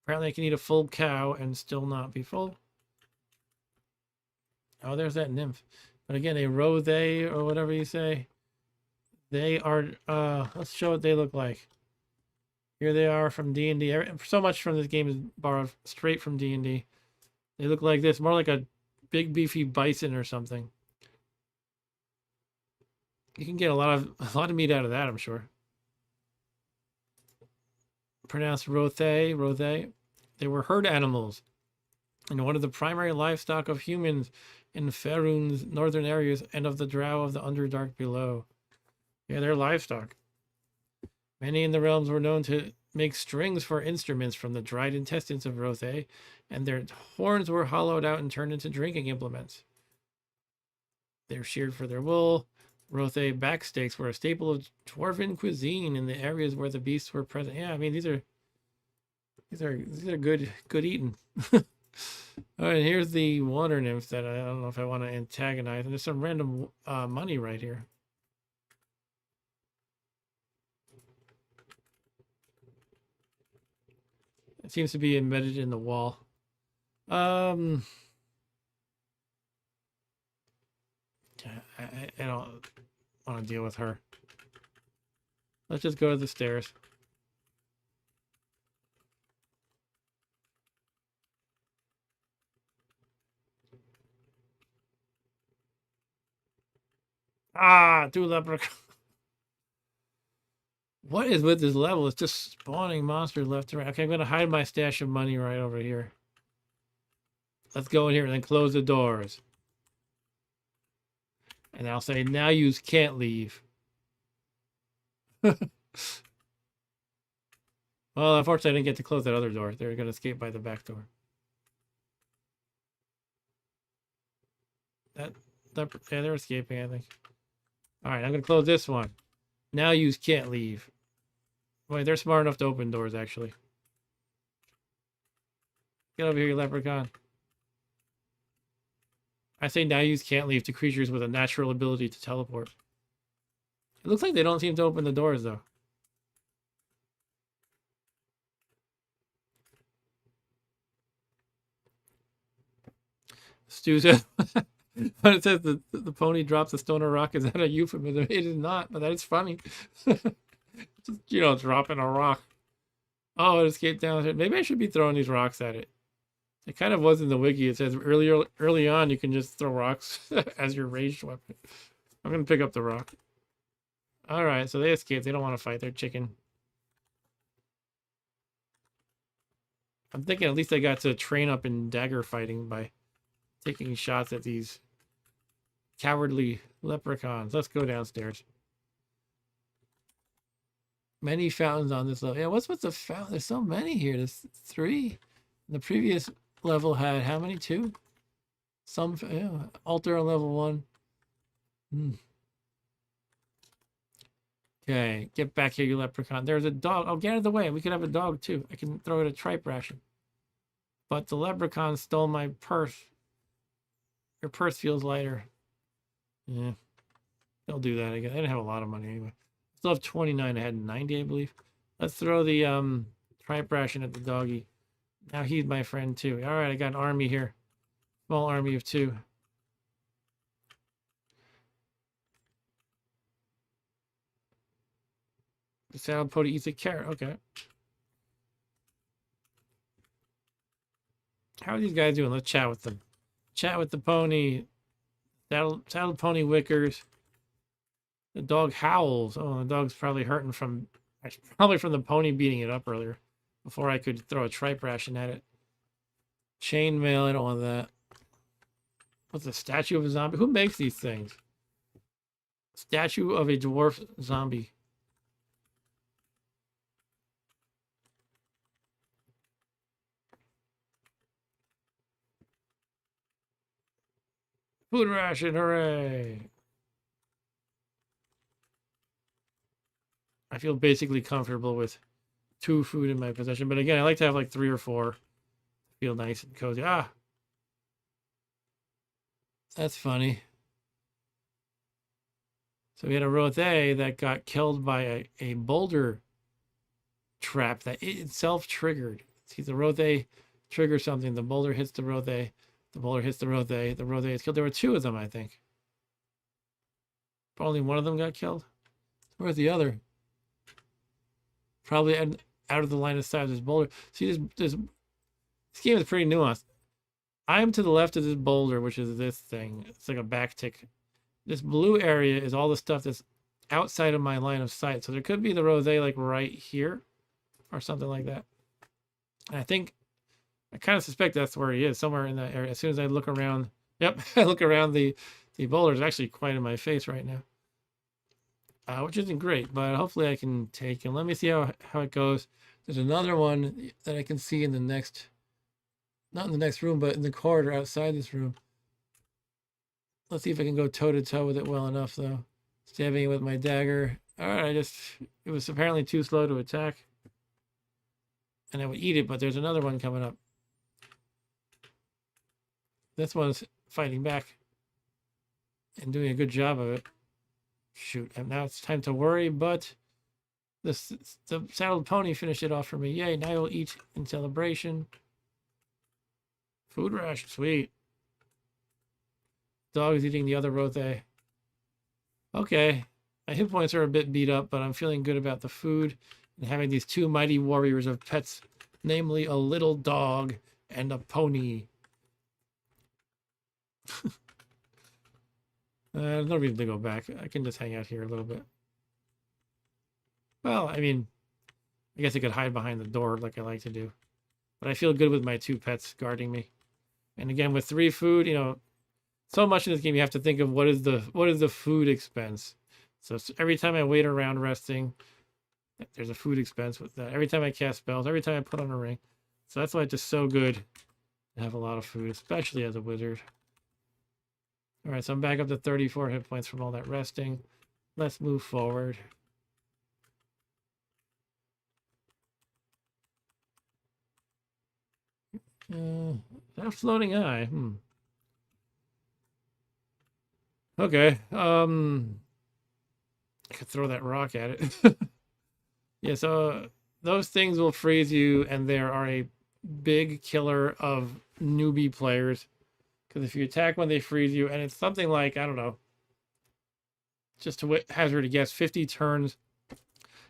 Apparently I can eat a full cow and still not be full. Oh, there's that nymph. But again, a rose or whatever you say. They are, let's show what they look like. Here they are from D&D. So much from this game is borrowed straight from D&D. They look like this, more like a big beefy bison or something. You can get a lot of meat out of that, I'm sure. Pronounced Rothe. They were herd animals and one of the primary livestock of humans in Faerun's northern areas and of the drow of the Underdark below. Yeah, they're livestock. Many in the realms were known to make strings for instruments from the dried intestines of Rothe, and their horns were hollowed out and turned into drinking implements. They were sheared for their wool. Rothe backsteaks were a staple of dwarven cuisine in the areas where the beasts were present. Yeah, I mean these are good eating. All right, here's the water nymph that I don't know if I want to antagonize, and there's some random money right here. It seems to be embedded in the wall. I don't want to deal with her. Let's just go to the stairs. Ah, 2 leprechauns. What is with this level? It's just spawning monsters left and right. Okay, I'm going to hide my stash of money right over here. Let's go in here and then close the doors. And I'll say, now you can't leave. Well, unfortunately, I didn't get to close that other door. They're going to escape by the back door. Yeah, they're escaping, I think. All right, I'm going to close this one. Now you can't leave. Wait, they're smart enough to open doors, actually. Get over here, you leprechaun. I say now you can't leave to creatures with a natural ability to teleport. It looks like they don't seem to open the doors, though. Stu said, but it says the pony drops a stone or rock. Is that a euphemism? It is not, but that is funny. Just, dropping a rock. Oh, it escaped down here. Maybe I should be throwing these rocks at it. It kind of was in the wiki. It says early on you can just throw rocks as your ranged weapon. I'm going to pick up the rock. All right, so they escaped. They don't want to fight. They're chicken. I'm thinking at least I got to train up in dagger fighting by taking shots at these cowardly leprechauns. Let's go downstairs. Many fountains on this level. Yeah, what's with the fountain? There's so many here. There's 3. The previous level had how many? 2? Some altar on level 1. Okay, get back here, you leprechaun. There's a dog. Oh, get out of the way. We could have a dog too. I can throw it a tripe ration. But the leprechaun stole my purse. Your purse feels lighter. Yeah. They'll do that again. I didn't have a lot of money anyway. Still have 29. I had 90, I believe. Let's throw the tripe ration at the doggy. Now he's my friend too. All right, I got an army here. Small army of 2. The salad pony eats a carrot. Okay. How are these guys doing? Let's chat with them. Chat with the pony. Saddle pony wickers. The dog howls. Oh, the dog's probably hurting from the pony beating it up earlier before I could throw a tripe ration at it. Chainmail, I don't want that. What's a statue of a zombie? Who makes these things? Statue of a dwarf zombie. Food ration, hooray! I feel basically comfortable with 2 food in my possession, but again, I like to have like 3 or 4. Feel nice and cozy. Ah! That's funny. So we had a Rothe that got killed by a boulder trap that it itself triggered. See, the Rothe triggers something. The boulder hits the Rothe. The boulder hits the Rothe. The Rothe is killed. There were 2 of them, I think. But only one of them got killed. Where's the other? Probably out of the line of sight of this boulder. See, this game is pretty nuanced. I'm to the left of this boulder, which is this thing. It's like a backtick. This blue area is all the stuff that's outside of my line of sight. So there could be the Rothe like right here or something like that. And I think I kind of suspect that's where he is, somewhere in that area. As soon as I look around, yep, I look around the boulders actually quite in my face right now, which isn't great, but hopefully I can take him. Let me see how it goes. There's another one that I can see in the next, not in the next room, but in the corridor outside this room. Let's see if I can go toe to toe with it well enough, though. Stabbing it with my dagger. All right, it was apparently too slow to attack. And I would eat it, but there's another one coming up. This one's fighting back and doing a good job of it. Shoot, and now it's time to worry, but the saddled pony finished it off for me. Yay, now I will eat in celebration. Food ration, sweet. Dog is eating the other rothe. Okay, my hit points are a bit beat up, but I'm feeling good about the food and having these two mighty warriors of pets, namely a little dog and a pony. There's no reason to go back. I can just hang out here a little bit. Well, I mean, I guess I could hide behind the door like I like to do. But I feel good with my two pets guarding me. And again, with 3 food, you know, so much in this game you have to think of what is the food expense. So every time I wait around resting, there's a food expense with that. Every time I cast spells, every time I put on a ring. So that's why it's just so good to have a lot of food, especially as a wizard. All right, so I'm back up to 34 hit points from all that resting. Let's move forward. That floating eye. Okay. I could throw that rock at it. Yeah, so those things will freeze you, and they are a big killer of newbie players. Because if you attack when they freeze you, and it's something like, I don't know, just to hazard a guess, 50 turns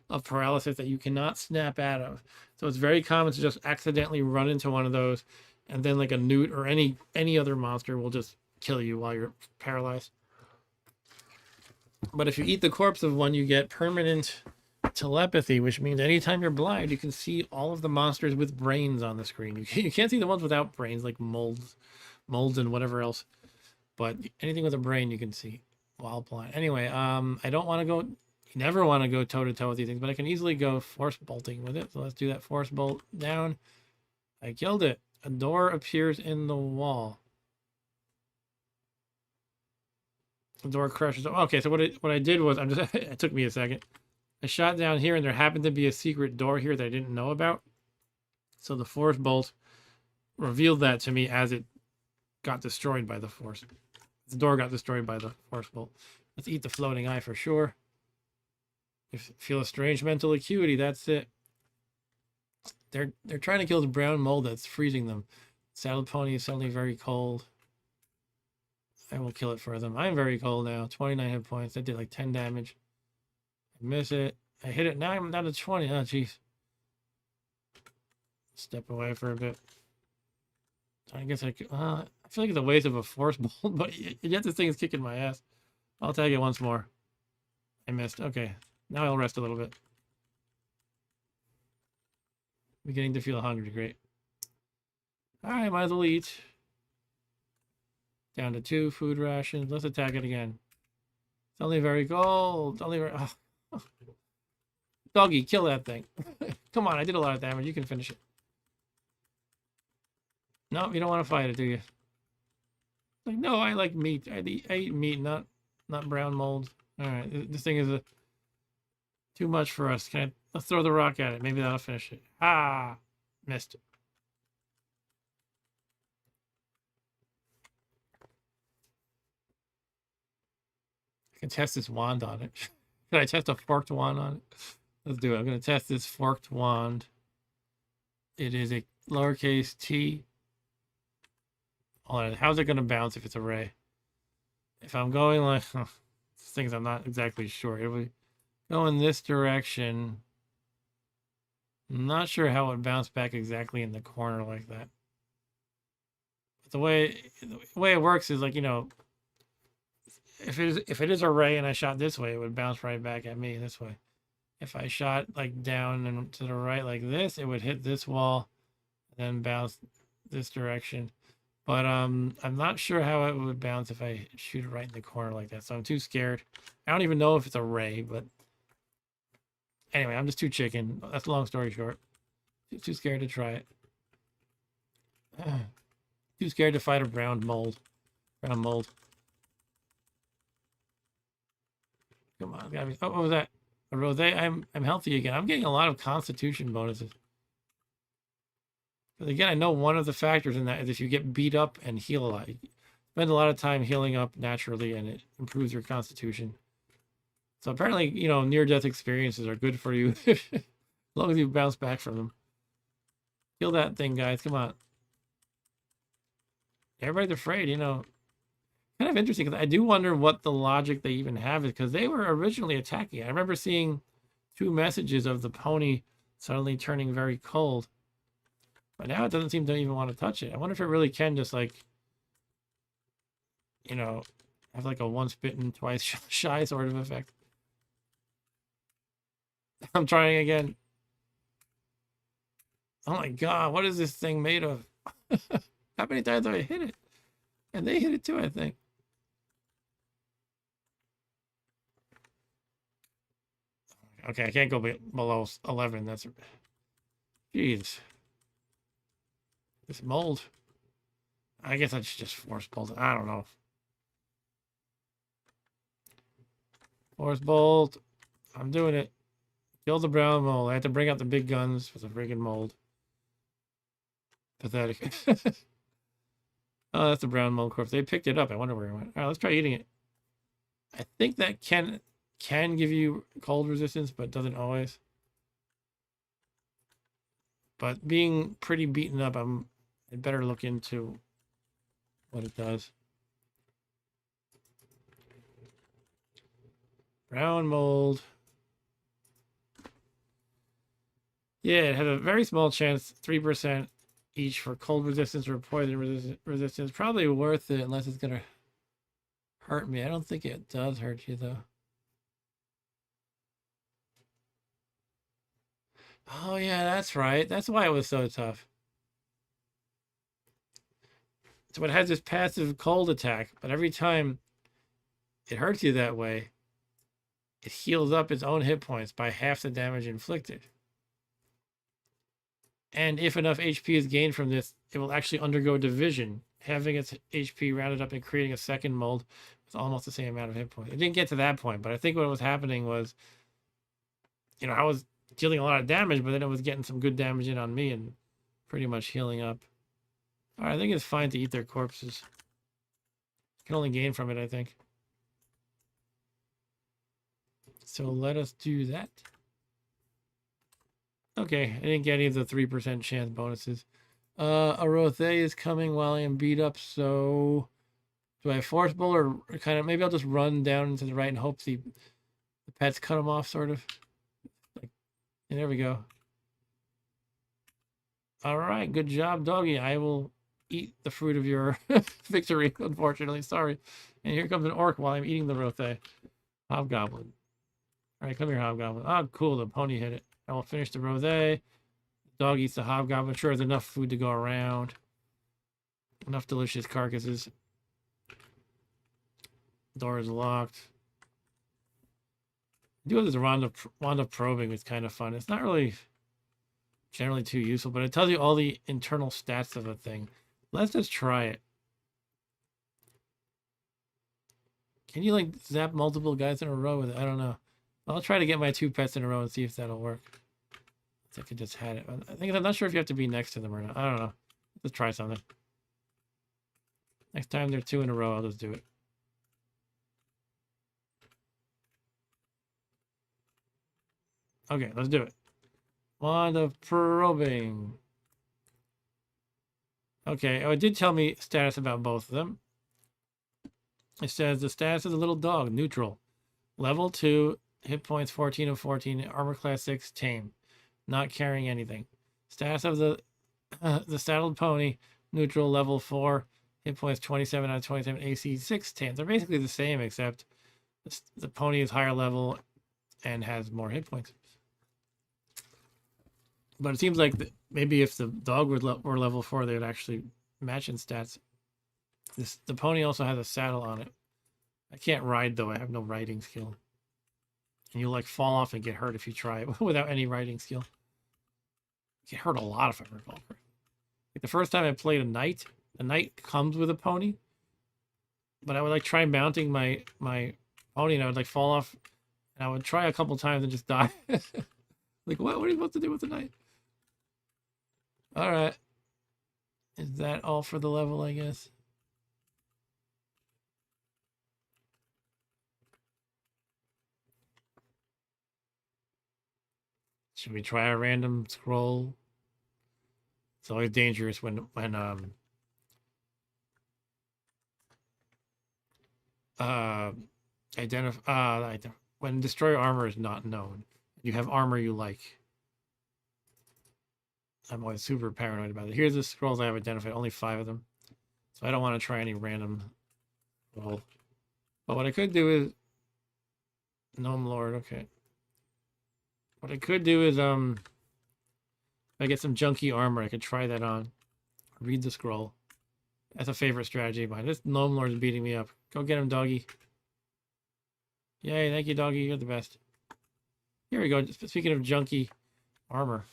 of paralysis that you cannot snap out of. So it's very common to just accidentally run into one of those, and then like a newt or any other monster will just kill you while you're paralyzed. But if you eat the corpse of one, you get permanent telepathy, which means anytime you're blind, you can see all of the monsters with brains on the screen. You can't see the ones without brains, like molds and whatever else. But anything with a brain you can see while blind. Anyway, I don't want to go... You never want to go toe-to-toe with these things, but I can easily go force bolting with it. So let's do that force bolt down. I killed it. A door appears in the wall. The door crushes. Okay, so what I did was, it took me a second. I shot down here, and there happened to be a secret door here that I didn't know about. So the force bolt revealed that to me as it got destroyed by the force. The door got destroyed by the force bolt. Let's eat the floating eye for sure. Feel a strange mental acuity. That's it. They're trying to kill the brown mold that's freezing them. Saddled pony is suddenly very cold. I will kill it for them. I'm very cold now. 29 hit points. I did like 10 damage. I miss it. I hit it. Now I'm down to 20. Oh, jeez. Step away for a bit. I guess I could... I feel like it's a waste of a force bolt, but yet this thing is kicking my ass. I'll tag it once more. I missed. Okay. Now I'll rest a little bit. Beginning to feel hungry. Great. Alright, might as well eat. Down to 2 food rations. Let's attack it again. It's only very cold. It's only very... Oh. Doggy, kill that thing. Come on, I did a lot of damage. You can finish it. No, you don't want to fight it, do you? Like, no, I like meat. I eat meat, not brown mold. Alright, this thing is too much for us. Let's throw the rock at it. Maybe that'll finish it. Ah! Missed it. I can test this wand on it. Can I test a forked wand on it? Let's do it. I'm going to test this forked wand. It is a lowercase t. Hold on. How's it going to bounce if it's a ray? If I'm going like... things I'm not exactly sure. It would go in this direction. I'm not sure how it would bounce back exactly in the corner like that. But the way it works is like, you know, if it is a ray and I shot this way, it would bounce right back at me this way. If I shot like down and to the right like this, it would hit this wall and then bounce this direction. But I'm not sure how it would bounce if I shoot it right in the corner like that. So I'm too scared. I don't even know if it's a ray, but anyway, I'm just too chicken. That's a long story short. Too scared to try it. Too scared to fight a brown mold. Brown mold. Come on, gotta be. Oh, what was that? A rose. I'm healthy again. I'm getting a lot of constitution bonuses. But again, I know one of the factors in that is if you get beat up and heal a lot. You spend a lot of time healing up naturally, and it improves your constitution. So apparently, you know, near-death experiences are good for you as long as you bounce back from them. Kill that thing, guys. Come on. Everybody's afraid, you know. Kind of interesting because I do wonder what the logic they even have is because they were originally attacking. I remember seeing 2 messages of the pony suddenly turning very cold. But now it doesn't seem to even want to touch it. I wonder if it really can just like, you know, have like a once bitten, twice shy sort of effect. I'm trying again. Oh my god, what is this thing made of? How many times have I hit it? And they hit it too, I think. Okay, I can't go below 11. That's... Jeez. This mold. I guess that's just force bolt. I don't know. Force bolt. I'm doing it. Kill the brown mold. I had to bring out the big guns for the friggin' mold. Pathetic. Oh, that's the brown mold corpse. They picked it up. I wonder where it went. All right, let's try eating it. I think that can give you cold resistance, but doesn't always. But being pretty beaten up, I'd better look into what it does. Brown mold. Yeah, it had a very small chance, 3% each for cold resistance or poison resistance. Probably worth it unless it's going to hurt me. I don't think it does hurt you, though. Oh, yeah, that's right. That's why it was so tough. So it has this passive cold attack, but every time it hurts you that way, it heals up its own hit points by half the damage inflicted. And if enough HP is gained from this, it will actually undergo division, having its HP rounded up and creating a second mold with almost the same amount of hit points. It didn't get to that point, but I think what was happening was, you know, I was dealing a lot of damage, but then it was getting some good damage in on me and pretty much healing up. All right, I think it's fine to eat their corpses. You can only gain from it, I think. So let us do that. Okay, I didn't get any of the 3% chance bonuses. Arothe is coming while I am beat up, so do I force bull or kind of maybe I'll just run down to the right and hope the pets cut him off, sort of. Like, and there we go. All right, good job, doggy. I will eat the fruit of your victory, unfortunately. Sorry. And here comes an orc while I'm eating the Rothe. Hobgoblin. All right, come here, Hobgoblin. Oh, cool, the pony hit it. I will finish the Rothe. Dog eats the Hobgoblin. Sure, there's enough food to go around. Enough delicious carcasses. Door is locked. Doing this wand of probing is kind of fun. It's not really generally too useful, but it tells you all the internal stats of a thing. Let's just try it. Can you like zap multiple guys in a row with it? I don't know. I'll try to get my 2 pets in a row and see if that'll work. I think I just had it. I'm not sure if you have to be next to them or not. I don't know. Let's try something. Next time they're 2 in a row, I'll just do it. Okay, let's do it. Wand of probing. Okay, oh, it did tell me status about both of them. It says the status of the little dog, neutral. Level 2, hit points 14 of 14, armor class 6, tame. Not carrying anything. Status of the saddled pony, neutral, level 4, hit points 27 out of 27, AC 6, tame. They're basically the same, except the pony is higher level and has more hit points. But it seems like maybe if the dog were level 4, they would actually match in stats. The pony also has a saddle on it. I can't ride though. I have no riding skill. And you'll like fall off and get hurt if you try it without any riding skill. You get hurt a lot if I recall correctly. Like the first time I played a knight comes with a pony. But I would like try mounting my pony and I would like fall off. And I would try a couple times and just die. Like, what are you supposed to do with the knight? Alright. Is that all for the level, I guess? Should we try a random scroll? It's always dangerous when when destroy armor is not known. You have armor you like. I'm always super paranoid about it. Here's the scrolls I have identified, only 5 of them. So I don't want to try any random scroll. But what I could do is Gnome Lord, okay. What I could do is if I get some junky armor, I could try that on. Read the scroll. That's a favorite strategy of mine. This Gnome Lord is beating me up. Go get him, doggy. Yay, thank you, doggy. You're the best. Here we go. Speaking of junky armor.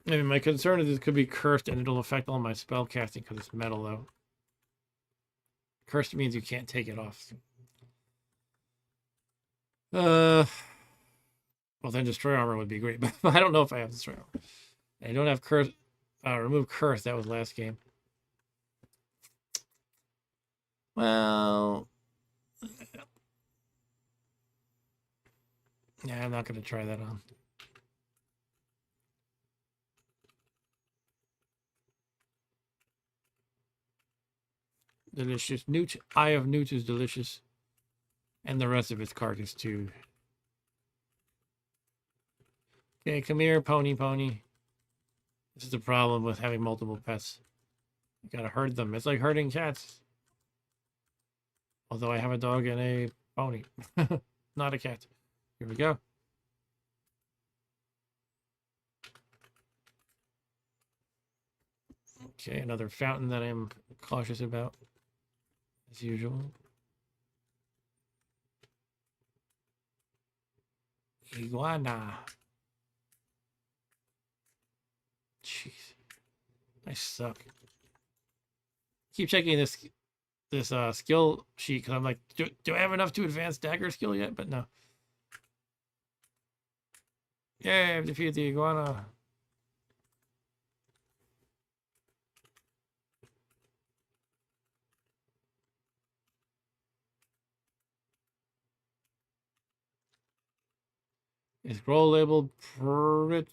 I mean, my concern is this could be cursed and it'll affect all my spell casting because it's metal, though. Cursed means you can't take it off. Well, then destroy armor would be great, but I don't know if I have destroy armor. I don't have curse. Remove curse. That was last game. Well, yeah, I'm not going to try that on. Delicious. Newt. Eye of Newt is delicious. And the rest of its carcass, too. Okay, come here, pony. This is the problem with having multiple pets. You gotta herd them. It's like herding cats. Although I have a dog and a pony. Not a cat. Here we go. Okay, another fountain that I'm cautious about, as usual. Iguana. Jeez. I suck. Keep checking this skill sheet because I'm like, do I have enough to advance dagger skill yet? But no. Yay, I've defeated the iguana. Is scroll labeled Prarutini.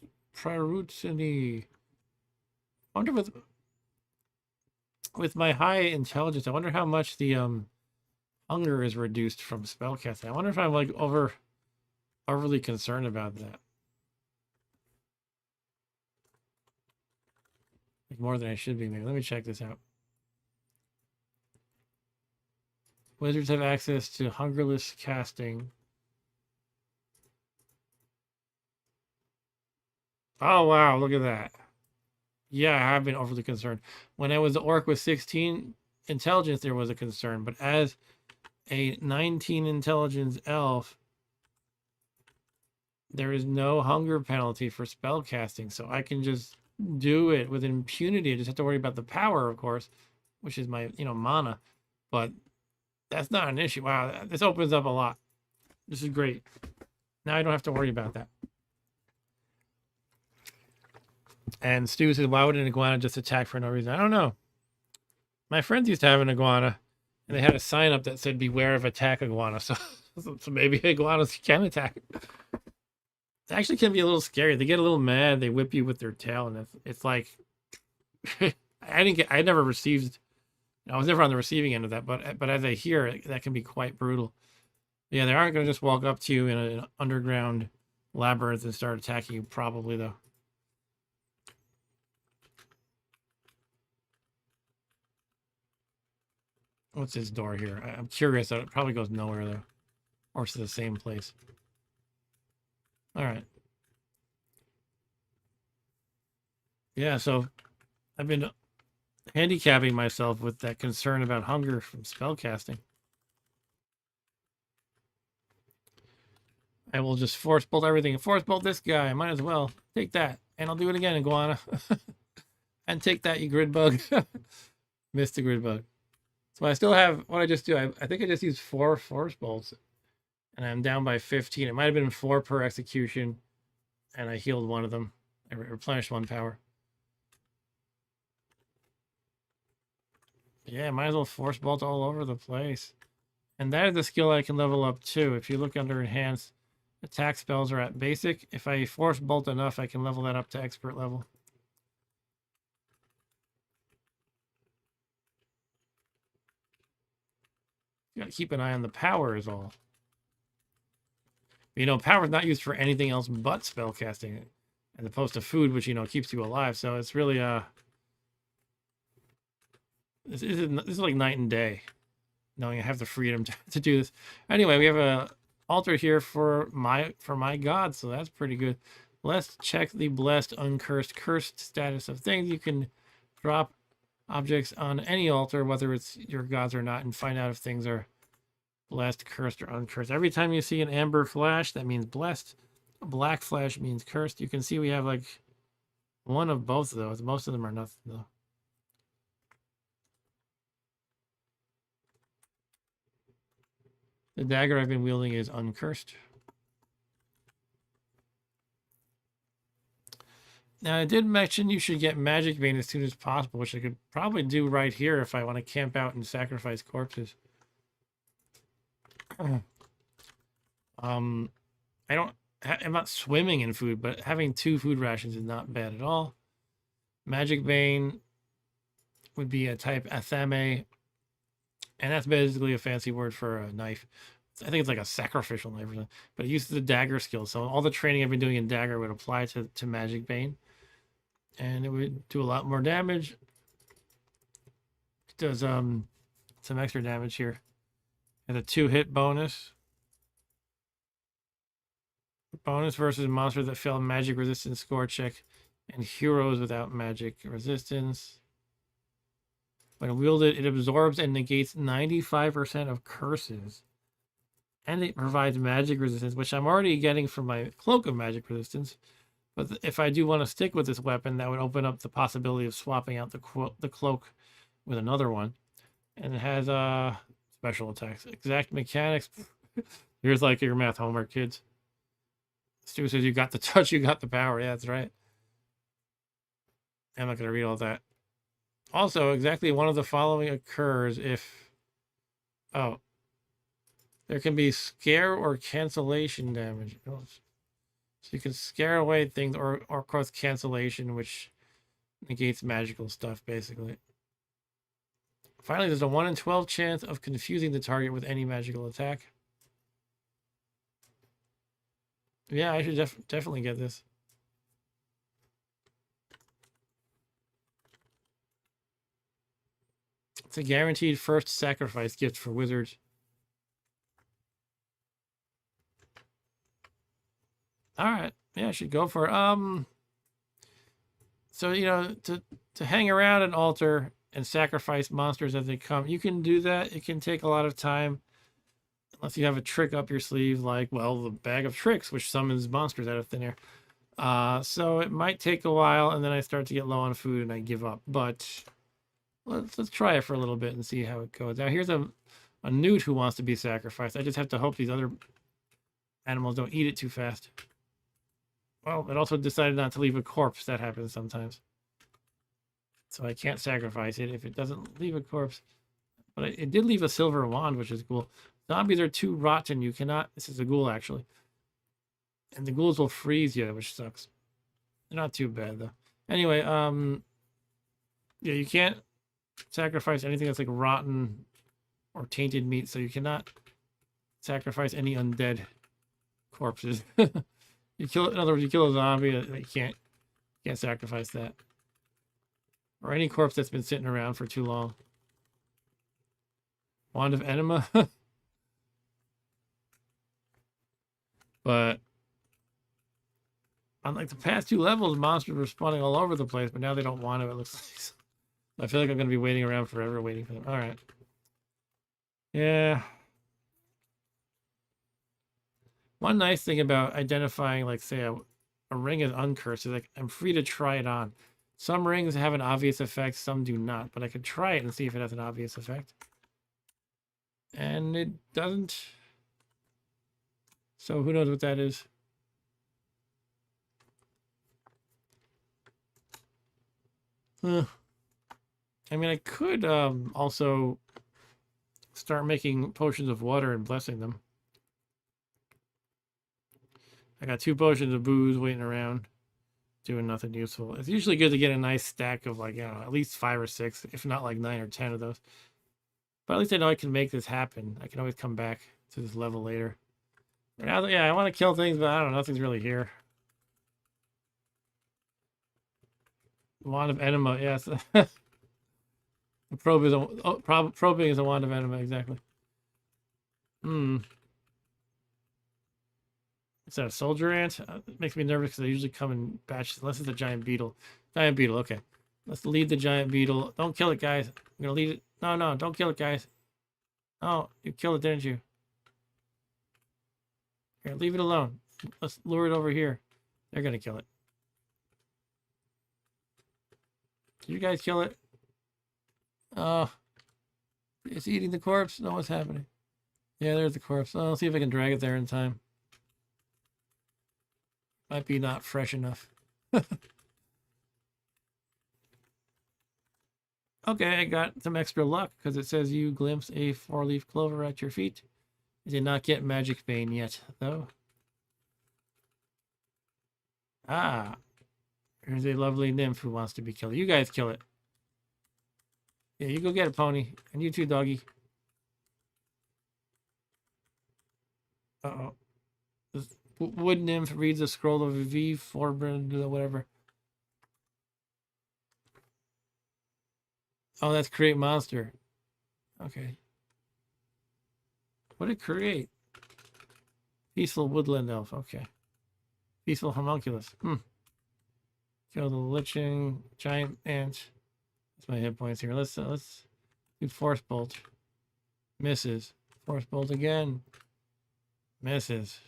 I wonder with my high intelligence, I wonder how much the hunger is reduced from spellcasting. I wonder if I'm like overly concerned about that. Like more than I should be, maybe. Let me check this out. Wizards have access to hungerless casting. Oh, wow, look at that. Yeah, I have been overly concerned. When I was the orc with 16 intelligence, there was a concern. But as a 19 intelligence elf, there is no hunger penalty for spell casting. So I can just do it with impunity. I just have to worry about the power, of course, which is my, mana. But that's not an issue. Wow, this opens up a lot. This is great. Now I don't have to worry about that. And Stu says, why would an iguana just attack for no reason? I don't know. My friends used to have an iguana, and they had a sign up that said, beware of attack iguana. So maybe iguanas can attack. It actually can be a little scary. They get a little mad. They whip you with their tail, and it's like, I never received, I was never on the receiving end of that, but as I hear, that can be quite brutal. Yeah, they aren't going to just walk up to you in an underground labyrinth and start attacking you, probably, though. What's this door here? I'm curious. It probably goes nowhere, though. Or to the same place. All right. Yeah, so I've been handicapping myself with that concern about hunger from spellcasting. I will just force bolt everything. Force bolt this guy. Might as well take that, and I'll do it again, iguana. And take that, you grid bug. Missed the grid bug. So I still have what I just do. I think I just used 4 force bolts, and I'm down by 15. It might have been 4 per execution, and I healed one of them. I replenished 1 power. Yeah, might as well force bolt all over the place. And that is the skill I can level up too. If you look under enhanced, attack spells are at basic. If I force bolt enough, I can level that up to expert level. You gotta keep an eye on the power is all. You know, power is not used for anything else but spell casting, as opposed to food, which, you know, keeps you alive. So it's really this is like night and day, knowing I have the freedom to do this. Anyway, we have a altar here for my god, so that's pretty good. Let's check the blessed, uncursed, cursed status of things. You can drop objects on any altar, whether it's your gods or not, and find out if things are blessed, cursed, or uncursed. Every time you see an amber flash, that means blessed. A black flash means cursed. You can see we have like one of both of those. Most of them are nothing though. The dagger I've been wielding is uncursed. Now, I did mention you should get Magic Vein as soon as possible, which I could probably do right here if I want to camp out and sacrifice corpses. I'm not swimming in food, but having 2 food rations is not bad at all. Magic Vein would be a type Athame, and that's basically a fancy word for a knife. I think it's like a sacrificial knife or something, but it uses the dagger skill. So all the training I've been doing in dagger would apply to Magic Vein, and it would do a lot more damage. It does some extra damage here, and a 2-hit bonus. Bonus versus monsters that fail magic resistance score check, and heroes without magic resistance. When wielded, it absorbs and negates 95% of curses. And it provides magic resistance, which I'm already getting from my Cloak of Magic Resistance. But if I do want to stick with this weapon, that would open up the possibility of swapping out the Cloak with another one. And it has special attacks. Exact mechanics. Here's like your math homework, kids. Stu says you got the touch, you got the power. Yeah, that's right. I'm not going to read all that. Also, exactly one of the following occurs if... Oh. There can be scare or cancellation damage. So you can scare away things or cause cancellation, which negates magical stuff, basically. Finally, there's a 1 in 12 chance of confusing the target with any magical attack. Yeah, I should definitely get this. It's a guaranteed first sacrifice gift for wizards. All right. Yeah, I should go for it. So, you know, to hang around an altar and sacrifice monsters as they come, you can do that. It can take a lot of time. Unless you have a trick up your sleeve, like, well, the bag of tricks, which summons monsters out of thin air. So it might take a while, and then I start to get low on food and I give up. But let's try it for a little bit and see how it goes. Now, here's a newt who wants to be sacrificed. I just have to hope these other animals don't eat it too fast. Well, it also decided not to leave a corpse. That happens sometimes. So I can't sacrifice it if it doesn't leave a corpse. But it did leave a silver wand, which is cool. Zombies are too rotten. You cannot... This is a ghoul, actually. And the ghouls will freeze you, which sucks. They're not too bad, though. Anyway, yeah, you can't sacrifice anything that's like rotten or tainted meat, so you cannot sacrifice any undead corpses. You kill, in other words, you kill a zombie, you can't sacrifice that. Or any corpse that's been sitting around for too long. Wand of Enema. But On like the past 2 levels, monsters were spawning all over the place, but now they don't want to, it looks like. I feel like I'm going to be waiting around forever waiting for them. All right. Yeah. One nice thing about identifying, like, say, a ring as uncursed is like I'm free to try it on. Some rings have an obvious effect, some do not, but I could try it and see if it has an obvious effect. And it doesn't. So who knows what that is? I mean, I could also start making potions of water and blessing them. I got 2 potions of booze waiting around, doing nothing useful. It's usually good to get a nice stack of, like, at least 5 or 6, if not like 9 or 10 of those. But at least I know I can make this happen. I can always come back to this level later. Now, yeah, I want to kill things, but I don't know, nothing's really here. Wand of Enema, yes. The probe is probing is a wand of enema, exactly. Is that a soldier ant? It makes me nervous because they usually come in batches, unless it's a giant beetle. Giant beetle, okay. Let's lead the giant beetle. Don't kill it, guys. I'm gonna lead it. No, don't kill it, guys. Oh, you killed it, didn't you? Here, leave it alone. Let's lure it over here. They're gonna kill it. Did you guys kill it? Oh, it's eating the corpse. No, what's happening? Yeah, there's the corpse. Oh, I'll see if I can drag it there in time. Might be not fresh enough. Okay, I got some extra luck because it says you glimpse a 4-leaf clover at your feet. I did not get Magic Bane yet, though. Ah, here's a lovely nymph who wants to be killed. You guys kill it. Yeah, you go get it, pony. And you too, doggy. Uh-oh. This wood nymph reads a scroll of V4, whatever. Oh, that's create monster. Okay. What did it create? Peaceful woodland elf. Okay. Peaceful homunculus. Kill the liching giant ant. That's my hit points here. Let's do force bolt. Misses. Force bolt again. Misses.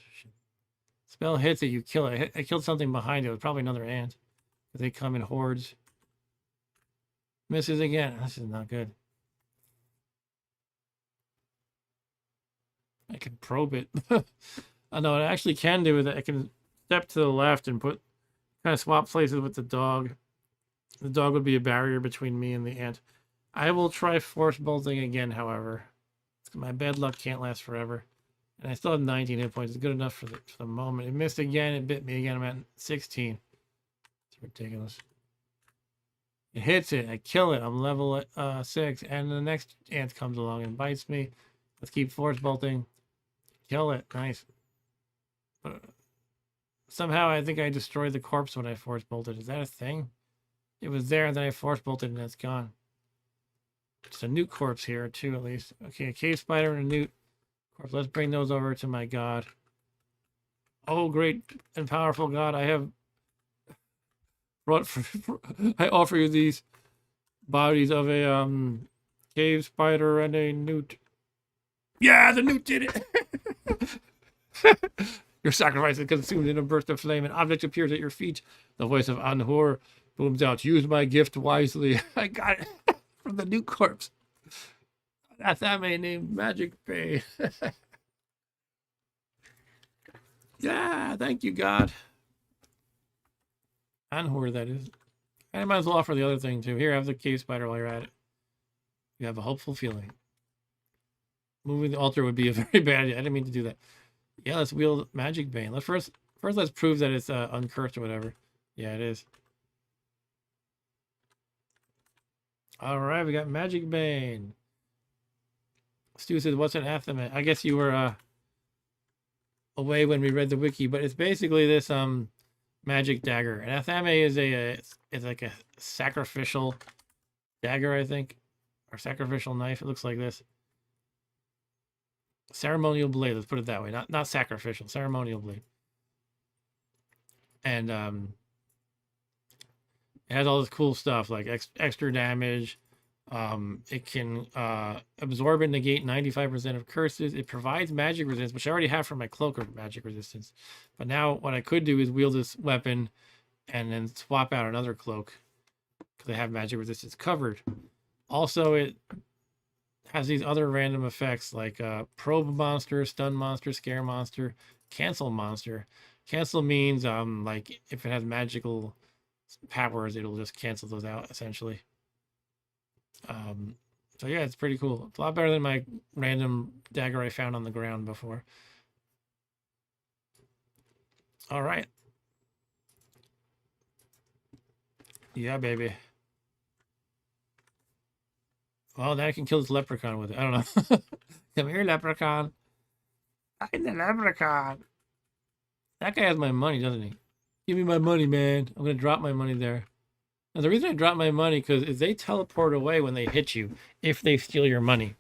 Spell hits it, you kill it. I killed something behind it. It was probably another ant. They come in hordes. Misses again. This is not good. I can probe it. I know what I actually can do is I can step to the left and kind of swap places with the dog. The dog would be a barrier between me and the ant. I will try force bolting again, however. My bad luck can't last forever. And I still have 19 hit points. It's good enough for the moment. It missed again. It bit me again. I'm at 16. It's ridiculous. It hits it. I kill it. I'm level 6. And the next ant comes along and bites me. Let's keep force bolting. Kill it. Nice. But somehow I think I destroyed the corpse when I force bolted. Is that a thing? It was there and then I force bolted and it's gone. It's a newt corpse here too, at least. Okay, a cave spider and a newt corpse. Let's bring those over to my god. Oh, great and powerful god, I have brought I offer you these bodies of a cave spider and a newt. Yeah, the newt did it. Your sacrifice is consumed in a burst of flame. An object appears at your feet. The voice of Anhur booms out. Use my gift wisely. I got it from the new corpse. That's that may named Magic Bay. Yeah, thank you, God. Anhur, that is. I might as well offer the other thing too. Here, have the cave spider while you're at it. You have a hopeful feeling. Moving the altar would be a very bad idea. I didn't mean to do that. Yeah, let's wield Magic Bane. First let's prove that it's uncursed or whatever. Yeah, it is. All right, we got Magic Bane. Stu says, "What's an anathema?" I guess you were away when we read the wiki, but it's basically this magic dagger. An anathema is it's like a sacrificial dagger, I think, or sacrificial knife. It looks like this. Ceremonial blade. Let's put it that way. Not sacrificial. Ceremonial blade. And it has all this cool stuff like extra damage. It can absorb and negate 95% of curses. It provides magic resistance, which I already have for my cloak of magic resistance. But now what I could do is wield this weapon and then swap out another cloak because I have magic resistance covered. Also, it has these other random effects like probe monster, stun monster, scare monster, cancel monster. Cancel means like if it has magical powers, it'll just cancel those out essentially. So yeah, it's pretty cool. It's a lot better than my random dagger I found on the ground before. All right. Yeah, baby. Well, now I can kill this leprechaun with it. I don't know. Come here, leprechaun. I'm the leprechaun. That guy has my money, doesn't he? Give me my money, man. I'm gonna drop my money there. Now, the reason I drop my money because they teleport away when they hit you if they steal your money.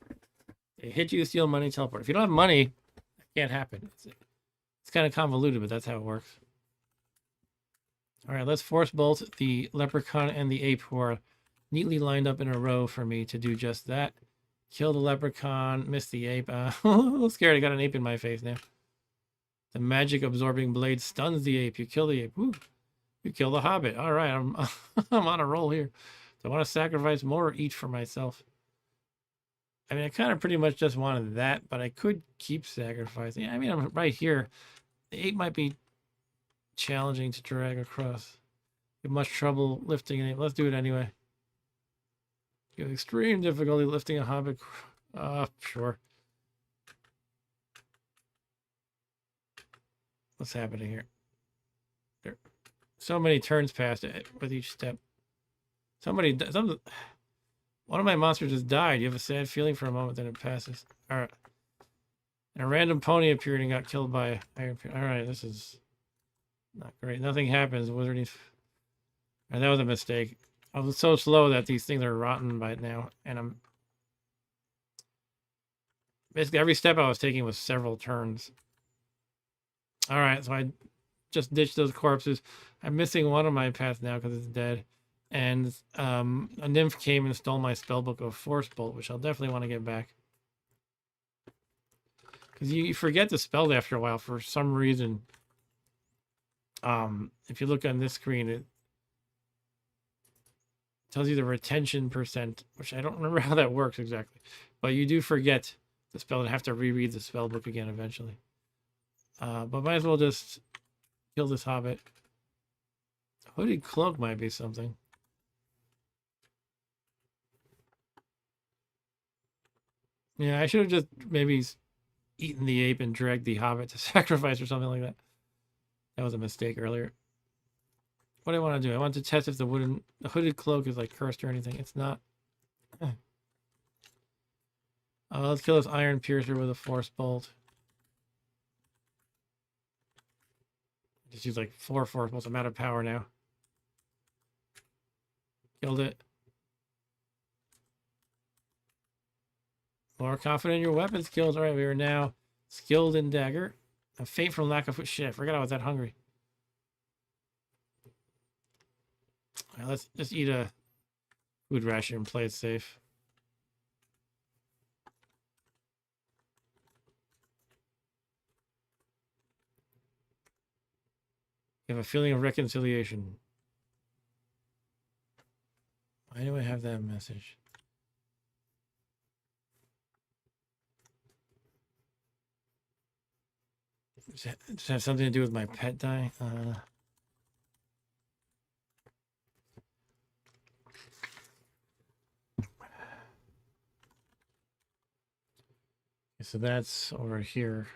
They hit you, steal money, teleport. If you don't have money, it can't happen. It's kind of convoluted, but that's how it works. All right, let's force bolt the leprechaun and the ape who are neatly lined up in a row for me to do just that. Kill the leprechaun, miss the ape. I'm a little scared. I got an ape in my face now. The magic absorbing blade stuns the ape. You kill the ape. Woo. You kill the hobbit. All right, I'm I'm on a roll here. Do I want to sacrifice more or eat for myself? I mean, I kind of pretty much just wanted that, but I could keep sacrificing. I mean, I'm right here. The ape might be challenging to drag across. You have much trouble lifting an ape. Let's do it anyway. You have extreme difficulty lifting a hobbit. Sure. What's happening here? There. So many turns past it with each step. One of my monsters just died. You have a sad feeling for a moment, then it passes. All right. And a random pony appeared and got killed by Iron. All right, this is not great. Nothing happens. Wizarding. Right, that was a mistake. I was so slow that these things are rotten by now, and I'm basically every step I was taking was several turns. All right, so I just ditched those corpses. I'm missing one of my paths now because it's dead. And a nymph came and stole my spellbook of Force Bolt, which I'll definitely want to get back. Because you forget to spell after a while for some reason. If you look on this screen, it tells you the retention percent, which I don't remember how that works exactly. But you do forget the spell and have to reread the spellbook again eventually. But might as well just kill this hobbit. Hooded cloak might be something. Yeah, I should have just maybe eaten the ape and dragged the hobbit to sacrifice or something like that. That was a mistake earlier. What do I want to do? I want to test if the hooded cloak is like cursed or anything. It's not. Let's kill this iron piercer with a force bolt. Just use like 4 force bolts. I'm out of power now. Killed it. More confident in your weapon skills. All right, we are now skilled in dagger. I'm faint from lack of food. Shit, I forgot I was that hungry. All right, let's just eat a food ration and play it safe. You have a feeling of reconciliation. Why do I have that message? Does it have something to do with my pet dying? So that's over here.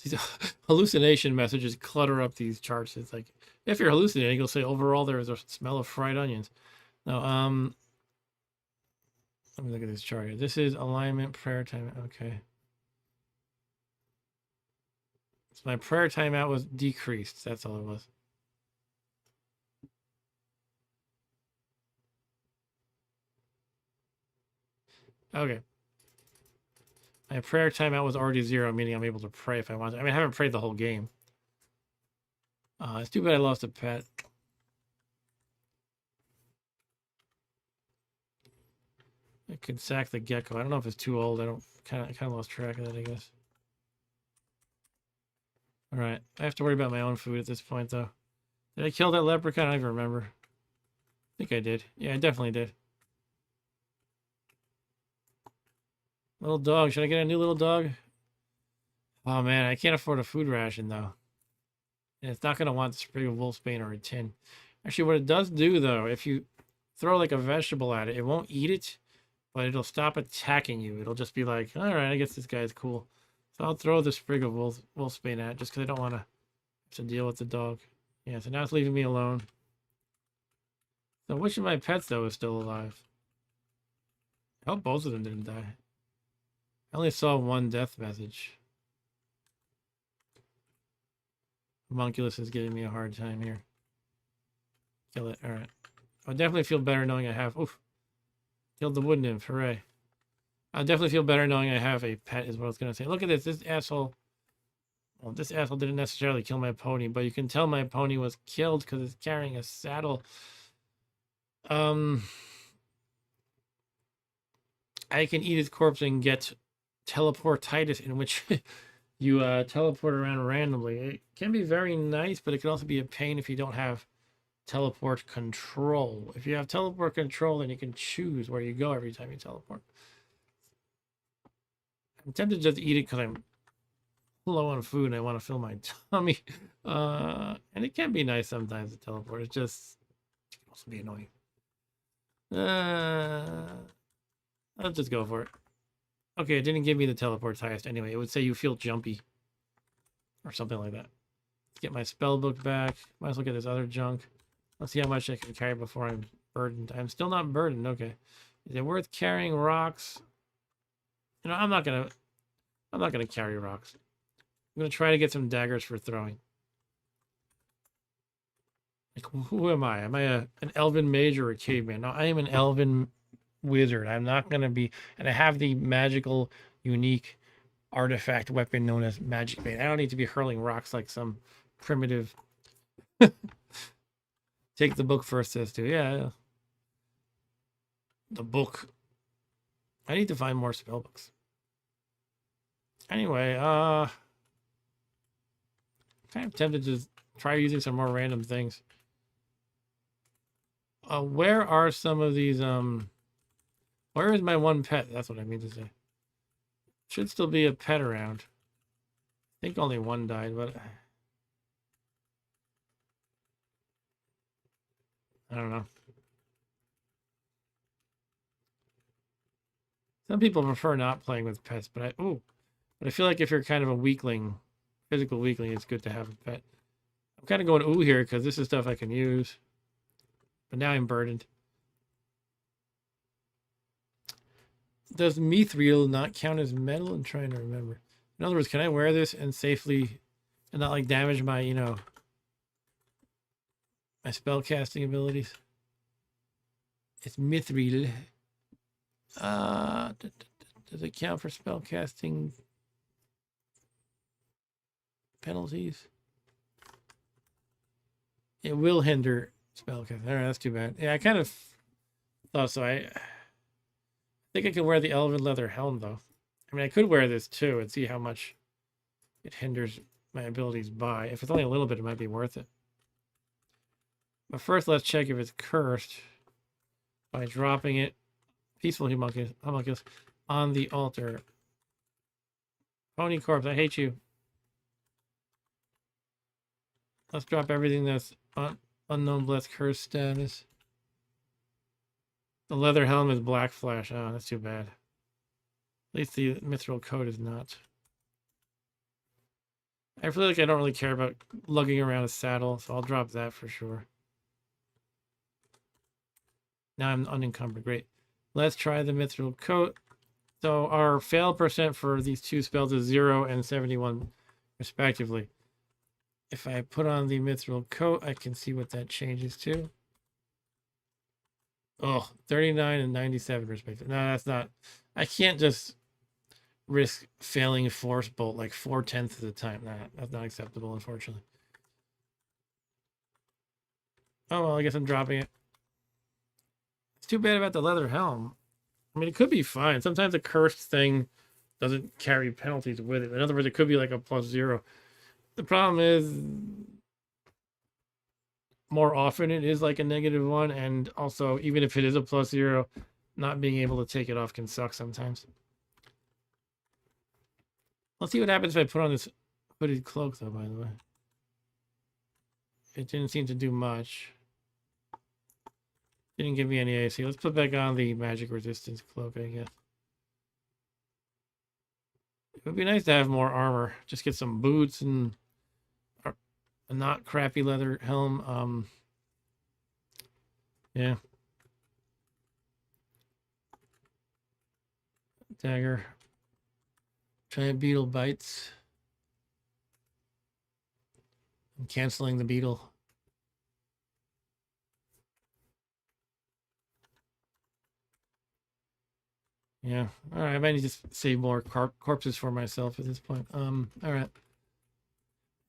These hallucination messages clutter up these charts. It's like, if you're hallucinating, you'll say overall there is a smell of fried onions. Now, let me look at this chart here. This is alignment prayer time. Okay. So my prayer timeout was decreased. That's all it was. Okay. My prayer timeout was already 0, meaning I'm able to pray if I want to. I mean, I haven't prayed the whole game. It's too bad I lost a pet. I could sack the gecko. I don't know if it's too old. I kind of lost track of that, I guess. All right. I have to worry about my own food at this point, though. Did I kill that leprechaun? I don't even remember. I think I did. Yeah, I definitely did. Little dog. Should I get a new little dog? Oh, man. I can't afford a food ration, though. And it's not going to want the sprig of wolfsbane or a tin. Actually, what it does do, though, if you throw like a vegetable at it, it won't eat it, but it'll stop attacking you. It'll just be like, all right, I guess this guy's cool. So I'll throw the sprig of wolfsbane at it just because I don't want to deal with the dog. Yeah, so now it's leaving me alone. So which of my pets, though, is still alive? I hope both of them didn't die. I only saw one death message. Homunculus is giving me a hard time here. Kill it. All right. I definitely feel better knowing I have... Oof. Killed the wood nymph. Hooray. I definitely feel better knowing I have a pet is what I was going to say. Look at this. This asshole... Well, this asshole didn't necessarily kill my pony, but you can tell my pony was killed because it's carrying a saddle. I can eat his corpse and get teleportitis, in which you teleport around randomly. It can be very nice, but it can also be a pain if you don't have teleport control. If you have teleport control, then you can choose where you go every time you teleport. I'm tempted to just eat it because I'm low on food and I want to fill my tummy. And it can be nice sometimes to teleport. It can also be annoying. I'll just go for it. Okay, it didn't give me the teleport highest anyway. It would say you feel jumpy or something like that. Let's get my spell book back. Might as well get this other junk. Let's see how much I can carry before I'm burdened. I'm still not burdened. Okay. Is it worth carrying rocks? You know, I'm not gonna carry rocks. I'm gonna try to get some daggers for throwing. Like, who am I? Am I an elven mage or a caveman? No, I am an elven wizard. I'm not gonna be, and I have the magical, unique artifact weapon known as magic bait. I don't need to be hurling rocks like some primitive. Take the book first, says to. Yeah. The book. I need to find more spell books. Anyway, kind of tempted to try using some more random things. Where are some of these, where is my one pet? That's what I mean to say. Should still be a pet around. I think only one died, but I don't know. Some people prefer not playing with pets, but I feel like if you're kind of a weakling, physical weakling, it's good to have a pet. I'm kind of going ooh here because this is stuff I can use. But now I'm burdened. Does mithril not count as metal? I'm trying to remember. In other words, can I wear this and safely and not like damage my, you know, my spell casting abilities? It's mithril. Does it count for spell casting penalties? It will hinder spell casting. All right, that's too bad. Yeah, I kind of thought so. I think I can wear the elven leather helm, though. I mean, I could wear this, too, and see how much it hinders my abilities by. If it's only a little bit, it might be worth it. But first, let's check if it's cursed by dropping it, peaceful homunculus, on the altar. Pony corpse, I hate you. Let's drop everything that's unknown blessed curse status. The leather helm is black flash. Oh, that's too bad. At least the mithril coat is not. I feel like I don't really care about lugging around a saddle, so I'll drop that for sure. Now I'm unencumbered. Great. Let's try the mithril coat. So our fail percent for these two spells is 0 and 71 respectively. If I put on the mithril coat, I can see what that changes to. Oh, 39 and 97 respectively. No, that's not. I can't just risk failing force bolt like 4/10 of the time. Nah, that's not acceptable, unfortunately. Oh, well, I guess I'm dropping it. It's too bad about the leather helm. I mean, it could be fine. Sometimes a cursed thing doesn't carry penalties with it. In other words, it could be like a +0. The problem is, more often it is like a -1, and also, even if it is a +0, not being able to take it off can suck sometimes. Let's see what happens if I put on this hooded cloak, though, by the way. It didn't seem to do much. Didn't give me any AC. Let's put back on the magic resistance cloak, I guess. It would be nice to have more armor. Just get some boots and a not crappy leather helm. Yeah. Dagger. Giant beetle bites. I'm canceling the beetle. Yeah. All right. I might need to save more corpses for myself at this point. All right.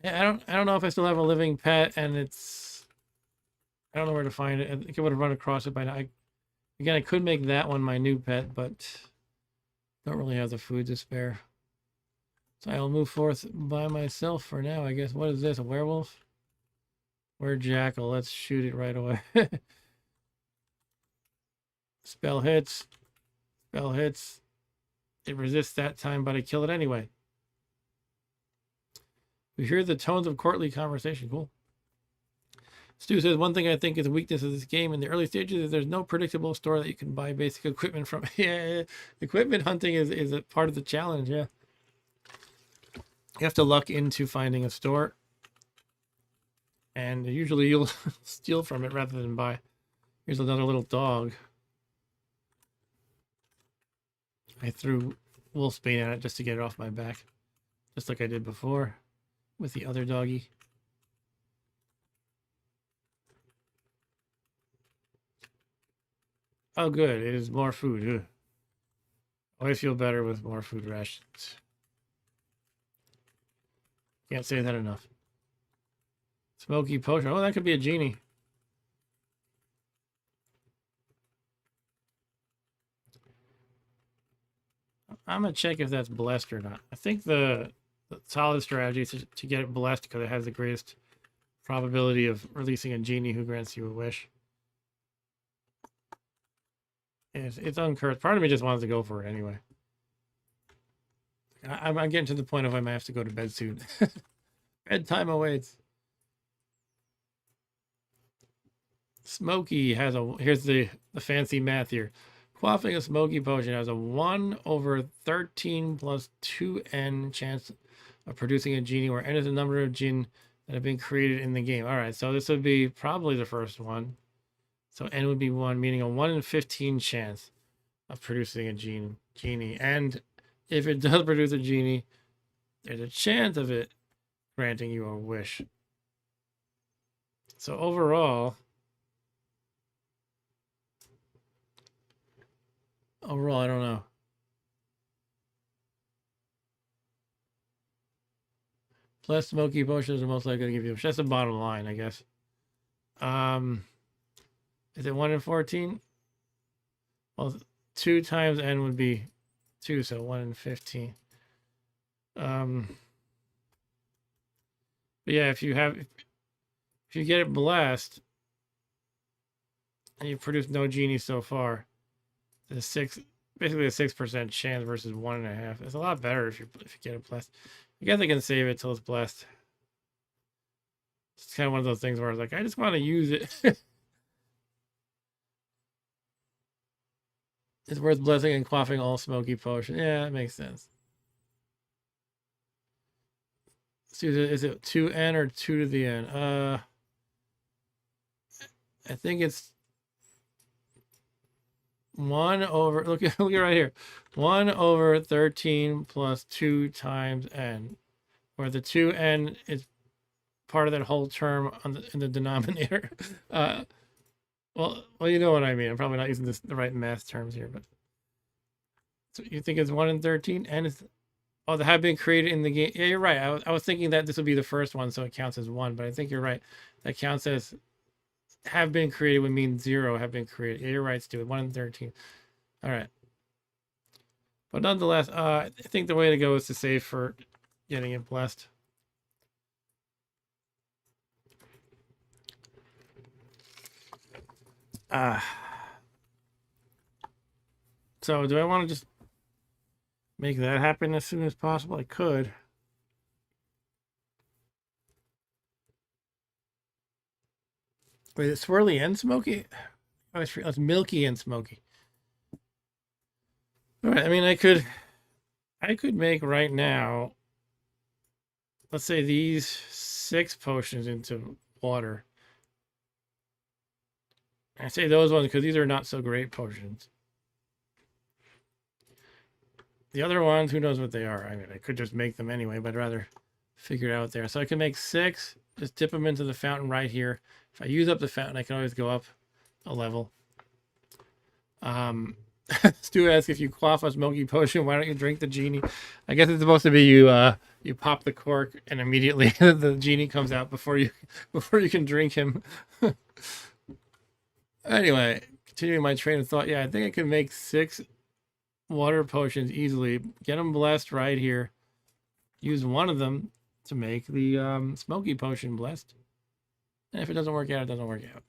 Yeah, I don't know if I still have a living pet, and I don't know where to find it. I think I would have run across it by now. Again, I could make that one my new pet, but don't really have the food to spare. So I'll move forth by myself for now, I guess. What is this? A werewolf? Where jackal? Let's shoot it right away. Spell hits. Spell hits. It resists that time, but I kill it anyway. We hear the tones of courtly conversation. Cool. Stu says, one thing I think is a weakness of this game in the early stages is there's no predictable store that you can buy basic equipment from. Yeah, equipment hunting is a part of the challenge, yeah. You have to luck into finding a store. And usually you'll steal from it rather than buy. Here's another little dog. I threw wolfsbane at it just to get it off my back. Just like I did before with the other doggy. Oh, good. It is more food. Ugh. Always feel better with more food rations. Can't say that enough. Smoky potion. Oh, that could be a genie. I'm going to check if that's blessed or not. I think the solid strategy is to get it blessed because it has the greatest probability of releasing a genie who grants you a wish. It's uncursed. Part of me just wants to go for it anyway. I'm getting to the point of I might have to go to bed soon. Bedtime awaits. Smoky has a... Here's the fancy math here. Quaffing a smoky potion has a 1/13 plus 2n chance of producing a genie, where n is the number of jinn that have been created in the game. All right, so this would be probably the first one. So n would be 1, meaning a 1 in 15 chance of producing a genie. And if it does produce a genie, there's a chance of it granting you a wish. So overall, I don't know. Plus, smoky potions are most likely to give you a wish. That's the bottom line, I guess. Is it 1 in 14? Well, 2 times n would be 2, so 1 in 15. But yeah, if you get it blessed and you've produced no genie so far, basically a 6% chance versus 1.5. It's a lot better if you get it blessed. I guess I can save it till it's blessed. It's kind of one of those things where I was like, I just want to use it. It's worth blessing and quaffing all smoky potion. Yeah, that makes sense. So is it 2n or 2 to the n? I think it's 1 over, look at right here. 1/13 plus 2 times n, where the 2n is part of that whole term in the denominator. Well, you know what I mean. I'm probably not using the right math terms here, but So you think it's 1 in 13? And it's, oh, they have been created in the game. Yeah, you're right. I was thinking that this would be the first one, so it counts as 1, but I think you're right. That counts as have been created would mean 0 have been created. Yeah, you're right, Stu. 1 in 13. All right. But nonetheless, I think the way to go is to save for getting it blessed. So do I want to just make that happen as soon as possible? I could. Wait, it's swirly and smoky? Oh, it's milky and smoky. All right, I mean, I could make right now, let's say these 6 potions into water. I say those ones because these are not so great potions. The other ones, who knows what they are? I mean, I could just make them anyway, but I'd rather figure it out there. So I can make 6, just dip them into the fountain right here. If I use up the fountain, I can always go up a level. Stu asks, if you quaff a smoky potion, why don't you drink the genie? I guess it's supposed to be you pop the cork and immediately the genie comes out before you can drink him. Anyway, continuing my train of thought, yeah, I think I can make 6 water potions easily. Get them blessed right here. Use one of them to make the smoky potion blessed. And if it doesn't work out, it doesn't work out.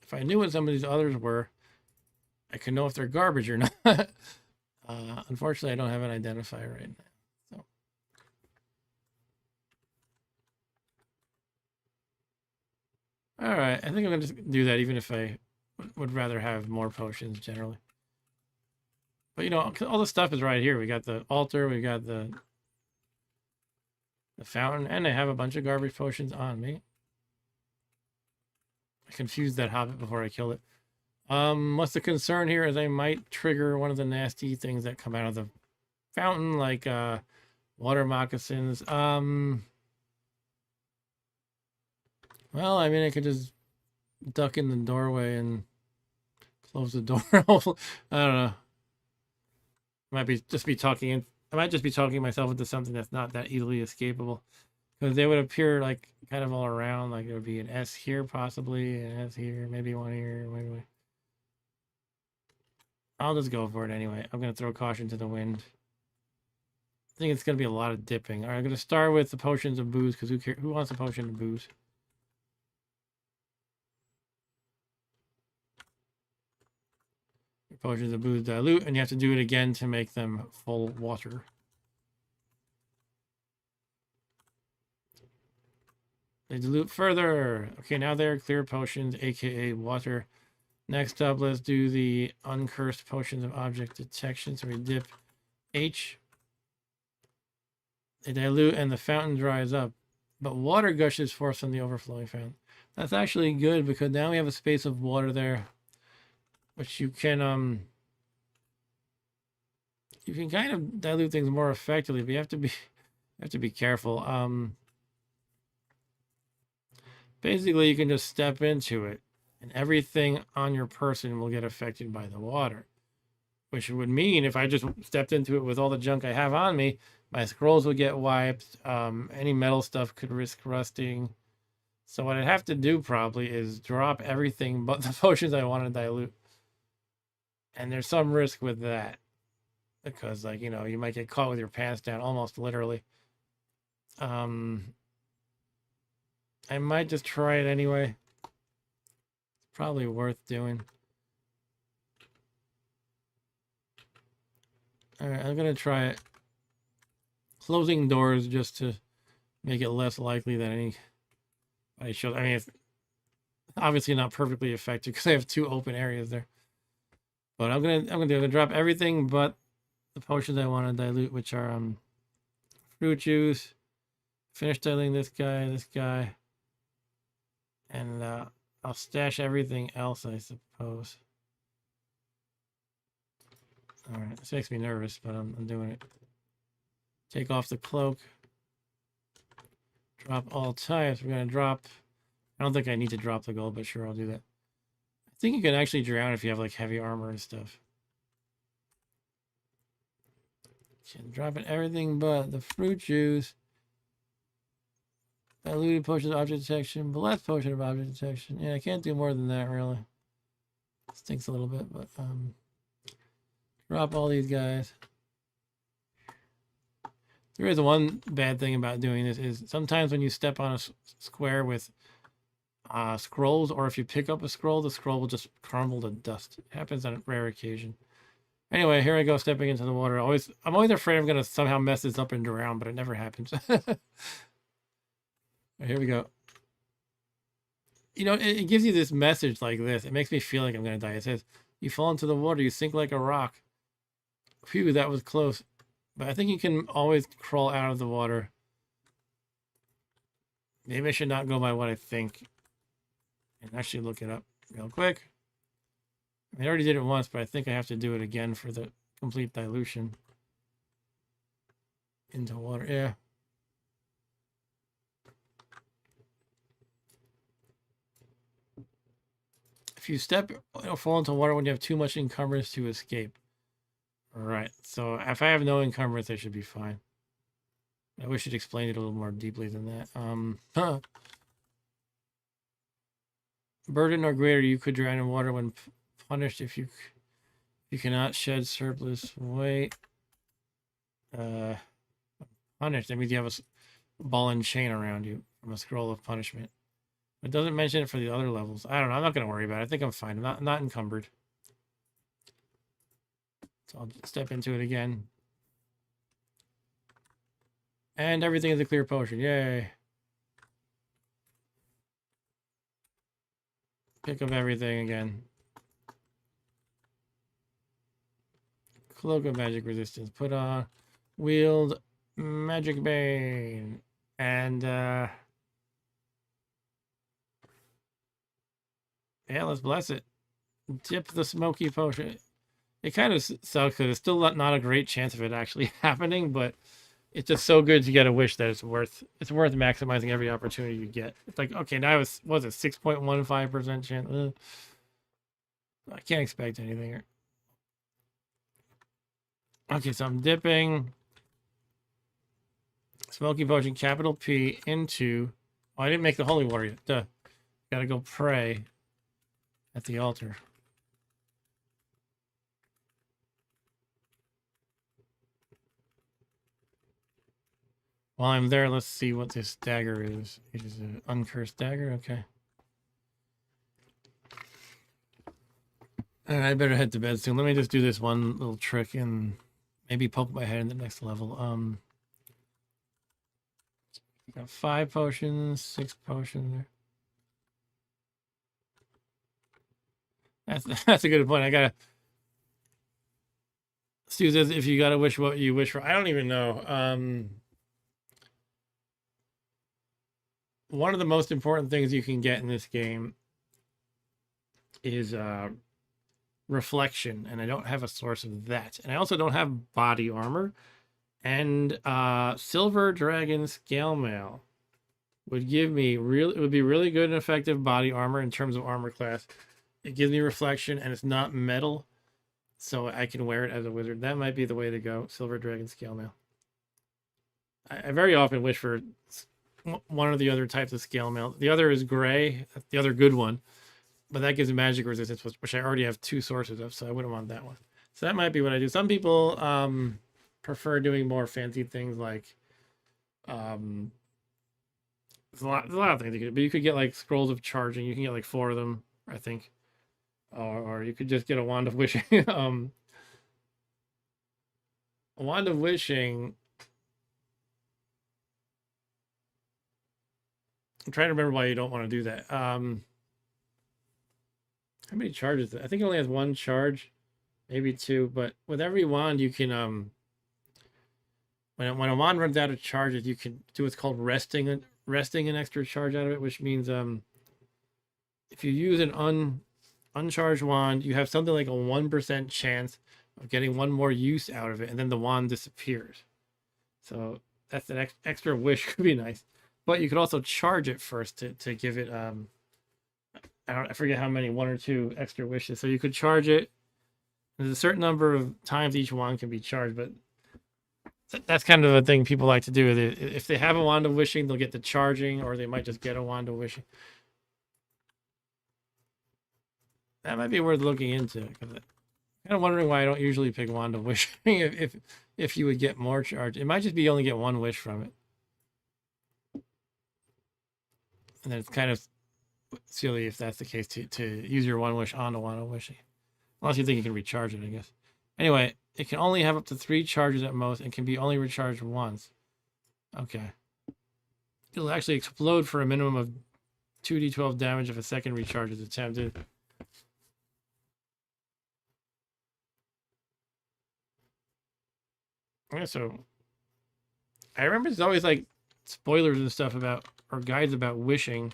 If I knew what some of these others were, I could know if they're garbage or not. Unfortunately, I don't have an identifier right now. So. All right, I think I'm going to just do that even if I would rather have more potions generally. But, you know, all the stuff is right here. We got the altar, we got the fountain, and I have a bunch of garbage potions on me. I confused that hobbit before I killed it. What's the concern here is I might trigger one of the nasty things that come out of the fountain, like water moccasins. Well, I mean, I could just duck in the doorway and close the door. I don't know. I might just be talking myself into something that's not that easily escapable, because they would appear like kind of all around. Like there would be an S here, possibly an S here, maybe one here. Maybe. I'll just go for it anyway. I'm gonna throw caution to the wind. I think it's gonna be a lot of dipping. All right, I'm gonna start with the potions of booze, because who wants a potion of booze? Potions of booze dilute, and you have to do it again to make them full water. They dilute further. Okay, now they're clear potions, aka water. Next up, let's do the uncursed potions of object detection. So we dip H. They dilute and the fountain dries up. But water gushes forth from the overflowing fountain. That's actually good, because now we have a space of water there, which you can kind of dilute things more effectively, but you have to be careful. Basically you can just step into it and everything on your person will get affected by the water, which would mean if I just stepped into it with all the junk I have on me, my scrolls would get wiped. Any metal stuff could risk rusting. So what I'd have to do probably is drop everything but the potions I want to dilute. And there's some risk with that, because, like, you know, you might get caught with your pants down, almost literally. I might just try it anyway. It's probably worth doing. All right, I'm gonna try it. Closing doors just to make it less likely that anybody shows. I mean, it's obviously not perfectly effective because I have 2 open areas there. But I'm gonna drop everything but the potions I want to dilute, which are fruit juice. Finish diluting this guy, and I'll stash everything else, I suppose. All right, this makes me nervous, but I'm doing it. Take off the cloak. Drop all types. We're gonna drop. I don't think I need to drop the gold, but sure, I'll do that. I think you can actually drown if you have like heavy armor and stuff. Dropping everything but the fruit juice. Diluted potion of object detection, but less potion of object detection. Yeah, I can't do more than that, really. Stinks a little bit, but drop all these guys. There is one bad thing about doing this is sometimes when you step on a square with scrolls, or if you pick up a scroll, the scroll will just crumble to dust. It happens on a rare occasion. Anyway, here I go stepping into the water. I'm always afraid I'm gonna somehow mess this up and drown, but it never happens. Here we go. You know, it gives you this message like this. It makes me feel like I'm going to die. It says, you fall into the water, you sink like a rock. Phew, that was close. But I think you can always crawl out of the water. Maybe I should not go by what I think. And actually look it up real quick. I already did it once, but I think I have to do it again for the complete dilution. Into water, yeah. If you step or fall into water when you have too much encumbrance to escape. All right, so if I have no encumbrance, I should be fine. I wish it explained it a little more deeply than that. Burden or greater, you could drown in water when punished if you cannot shed surplus weight. Punished, that means you have a ball and chain around you from a scroll of punishment. It doesn't mention it for the other levels. I don't know. I'm not going to worry about it. I think I'm fine. I'm not encumbered. So I'll step into it again. And everything is a clear potion. Yay. Pick up everything again. Cloak of magic resistance. Put on. Wield magic bane. And yeah, let's bless it. Dip the smoky potion. It kind of sucks because it's still not a great chance of it actually happening, but it's just so good to get a wish that it's worth maximizing every opportunity you get. It's like, okay, now was it 6.15% chance? I can't expect anything here. Okay, so I'm dipping smoky potion, capital P, into. Oh, I didn't make the holy water yet. Duh. Gotta go pray at the altar. While I'm there, let's see what this dagger is. It is an uncursed dagger. Okay. All right, I better head to bed soon. Let me just do this one little trick and maybe poke my head in the next level. Got 5 potions, 6 potions there. That's a good point. I gotta. Stu says if you gotta wish what you wish for. I don't even know. One of the most important things you can get in this game is reflection, and I don't have a source of that. And I also don't have body armor. And silver dragon scale mail would give me it would be really good and effective body armor in terms of armor class. It gives me reflection and it's not metal, so I can wear it as a wizard. That might be the way to go. Silver dragon scale mail. I very often wish for one or the other types of scale mail. The other is gray, the other good one, but that gives magic resistance, which I already have 2 sources of, so I wouldn't want that one. So that might be what I do. Some people prefer doing more fancy things like there's a lot of things you could do, but you could get like scrolls of charging. You can get like 4 of them, I think, or you could just get a wand of wishing. A wand of wishing. I'm trying to remember why you don't want to do that. How many charges? I think it only has 1 charge, maybe 2. But with every wand, you can when a wand runs out of charges, you can do what's called resting an extra charge out of it, which means if you use an uncharged wand, you have something like a 1% chance of getting 1 more use out of it, and then the wand disappears. So that's an extra wish. Could be nice. But you could also charge it first to give it I forget how many, 1 or 2 extra wishes. So you could charge it. There's a certain number of times each wand can be charged, but That's kind of a thing people like to do. If they have a wand of wishing, they'll get the charging, or they might just get a wand of wishing. That might be worth looking into. I'm kind of wondering why I don't usually pick wand of wishing if you would get more charge. It might just be you only get one wish from it, and then it's kind of silly if that's the case to use your one wish on the wand of wishing, unless you think you can recharge it, I guess. Anyway, it can only have up to 3 charges at most and can be only recharged once. Okay. It'll actually explode for a minimum of 2d12 damage if a second recharge is attempted. Yeah, so I remember there's always like spoilers and stuff about, or guides about wishing.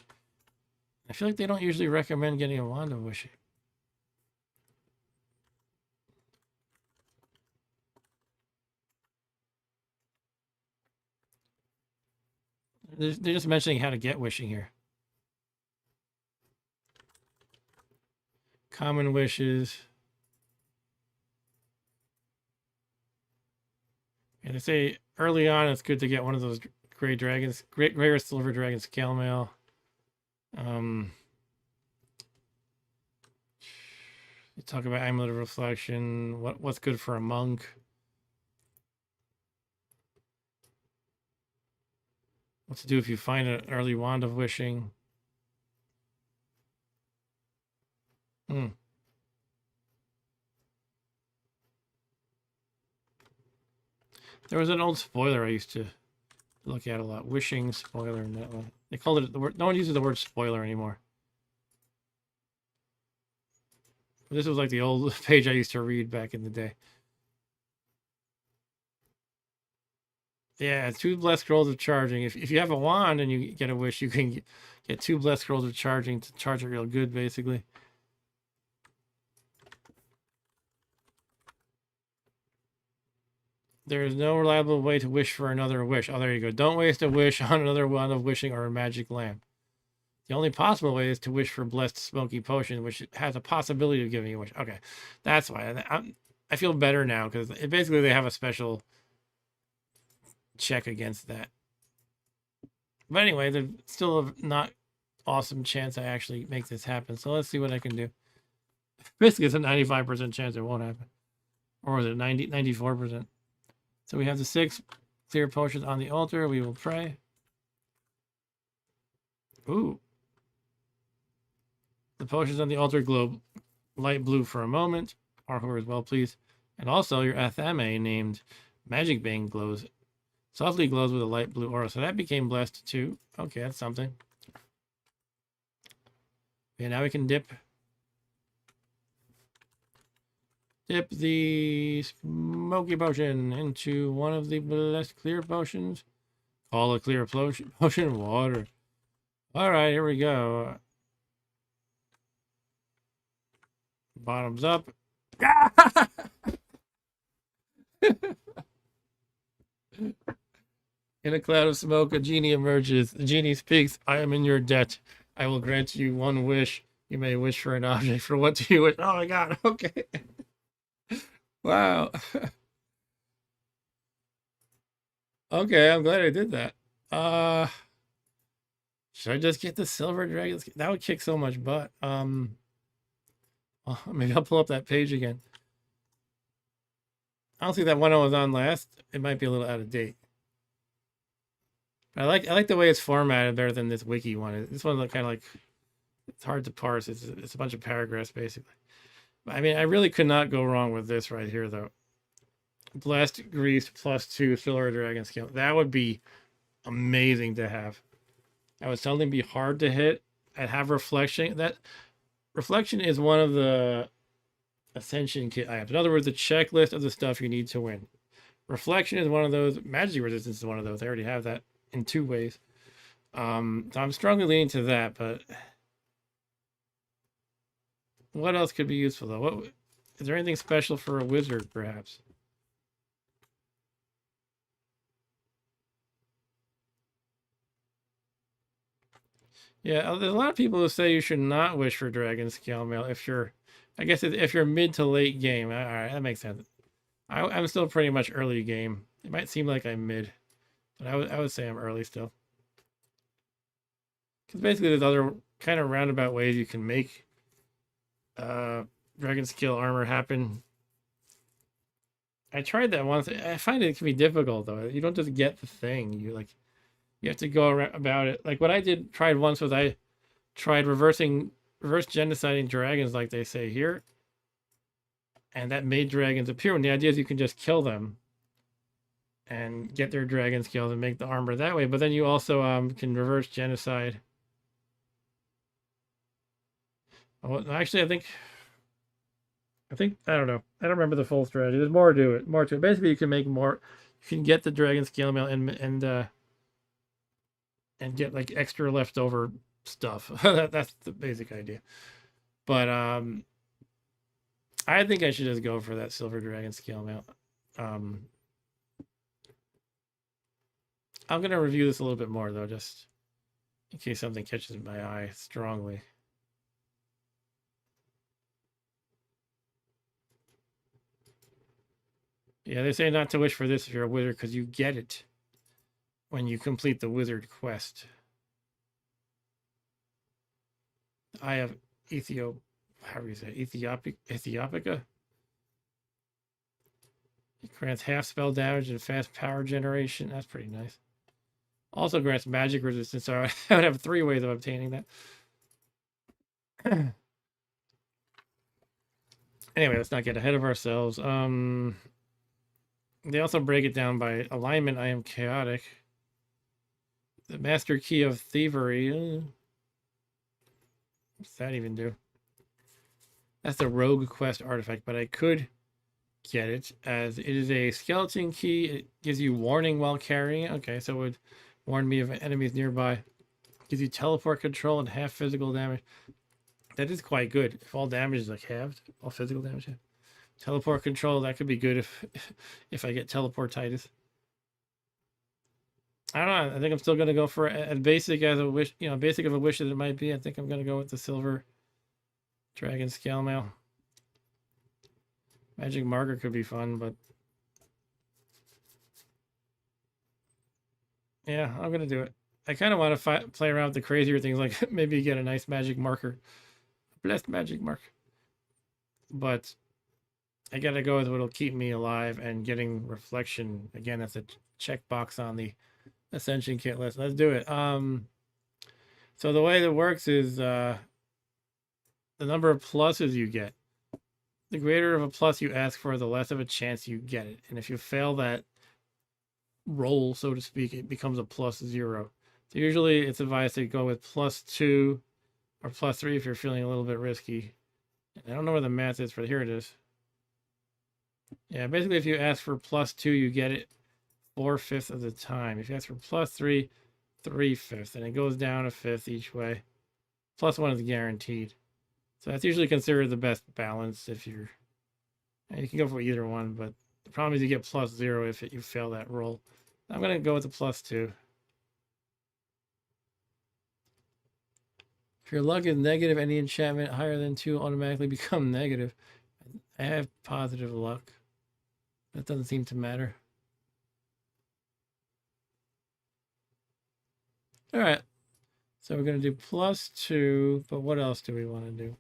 I feel like they don't usually recommend getting a wand of wishing. They're just mentioning how to get wishing here. Common wishes. And they say early on it's good to get one of those gray dragons, gray or silver dragon scale mail. You talk about amulet of reflection. What's good for a monk? What to do if you find an early wand of wishing? There was an old spoiler I used to look at a lot. Wishing spoiler. They called it the word. No one uses the word spoiler anymore. This was like the old page I used to read back in the day. Yeah, 2 blessed scrolls of charging. If you have a wand and you get a wish, you can get 2 blessed scrolls of charging to charge it real good, basically. There is no reliable way to wish for another wish. Oh, there you go. Don't waste a wish on another wand of wishing or a magic lamp. The only possible way is to wish for blessed smoky potion, which has a possibility of giving you a wish. Okay, that's why. I feel better now because basically they have a special check against that. But anyway, there's still a not awesome chance I actually make this happen. So let's see what I can do. Basically, it's a 95% chance it won't happen. Or is it 94%? So we have the 6 clear potions on the altar. We will pray. Ooh. The potions on the altar glow light blue for a moment. Arthur is well pleased. And also your Athame named Magic Bane softly glows with a light blue aura. So that became blessed too. Okay, that's something. Okay, now we can dip the smoky potion into one of the blessed clear potions. Call a clear potion water. All right, here we go. Bottoms up. In a cloud of smoke, a genie emerges. The genie speaks, I am in your debt. I will grant you 1 wish. You may wish for an object. For what do you wish? Oh my god, okay. Wow. Okay, I'm glad I did that. Should I just get the silver dragons? That would kick so much butt. Well, maybe I'll pull up that page again. I don't think that one I was on last. It might be a little out of date. But I like the way it's formatted better than this wiki one. This one's kind of like, it's hard to parse. It's a bunch of paragraphs basically. I mean, I really could not go wrong with this right here though. Blessed Grease +2 Silver Dragon Scale. That would be amazing to have. That would suddenly be hard to hit. I'd have Reflection. That Reflection is one of the Ascension kit items. In other words, the checklist of the stuff you need to win. Reflection is one of those. Magic Resistance is one of those. I already have that in 2 ways. So I'm strongly leaning to that, but what else could be useful though? Is there anything special for a wizard, perhaps? Yeah, there's a lot of people who say you should not wish for dragon scale mail if you're, if you're mid to late game. All right, that makes sense. I'm still pretty much early game. It might seem like I'm mid, but I would say I'm early still. Because basically there's other kind of roundabout ways you can make dragon scale armor happen. I tried that once. I find it can be difficult though. You don't just get the thing. You have to go around about it. Like what I tried once was I tried reverse genociding dragons, like they say here, and that made dragons appear. And the idea is you can just kill them and get their dragon scales and make the armor that way. But then you also can reverse genocide. Well, actually, I think I don't know. I don't remember the full strategy. There's more to it. More to it. Basically, you can make more. You can get the dragon scale mail and get like extra leftover stuff. That's the basic idea. But I think I should just go for that silver dragon scale mail. I'm gonna review this a little bit more though, just in case something catches my eye strongly. Yeah, they say not to wish for this if you're a wizard because you get it when you complete the wizard quest. I have how do you say Ethiopica? It grants half spell damage and fast power generation. That's pretty nice. Also grants magic resistance, so I would have 3 ways of obtaining that. Anyway, let's not get ahead of ourselves. They also break it down by alignment. I am chaotic. The master key of thievery. What's that even do? That's the rogue quest artifact, but I could get it as it is a skeleton key. It gives you warning while carrying it. Okay, so it would warn me of enemies nearby. Gives you teleport control and half physical damage. That is quite good. If all damage is like halved, all physical damage. Teleport control, that could be good if I get teleportitis. I don't know. I think I'm still gonna go for as basic as a wish, basic of a wish as it might be. I think I'm gonna go with the silver dragon scale mail. Magic marker could be fun, but yeah, I'm gonna do it. I kind of want to play around with the crazier things, like maybe get a nice magic marker, blessed magic mark. But I gotta go with what'll keep me alive and getting reflection again. That's a checkbox on the Ascension kit list. Let's do it. So the way that works is the number of pluses you get. The greater of a plus you ask for, the less of a chance you get it. And if you fail that roll, so to speak, it becomes a +0. So usually it's advised to go with +2 or +3 if you're feeling a little bit risky. I don't know where the math is, but here it is. Yeah, basically if you ask for +2, you get it 4/5 of the time. If you ask for +3, 3/5, and it goes down a fifth each way. +1 is guaranteed. So that's usually considered the best balance if you can go for either one, but the problem is you get +0 if you fail that roll. I'm going to go with the +2. If your luck is negative, any enchantment higher than 2 automatically become negative. I have positive luck. That doesn't seem to matter. All right. So we're going to do +2, but what else do we want to do?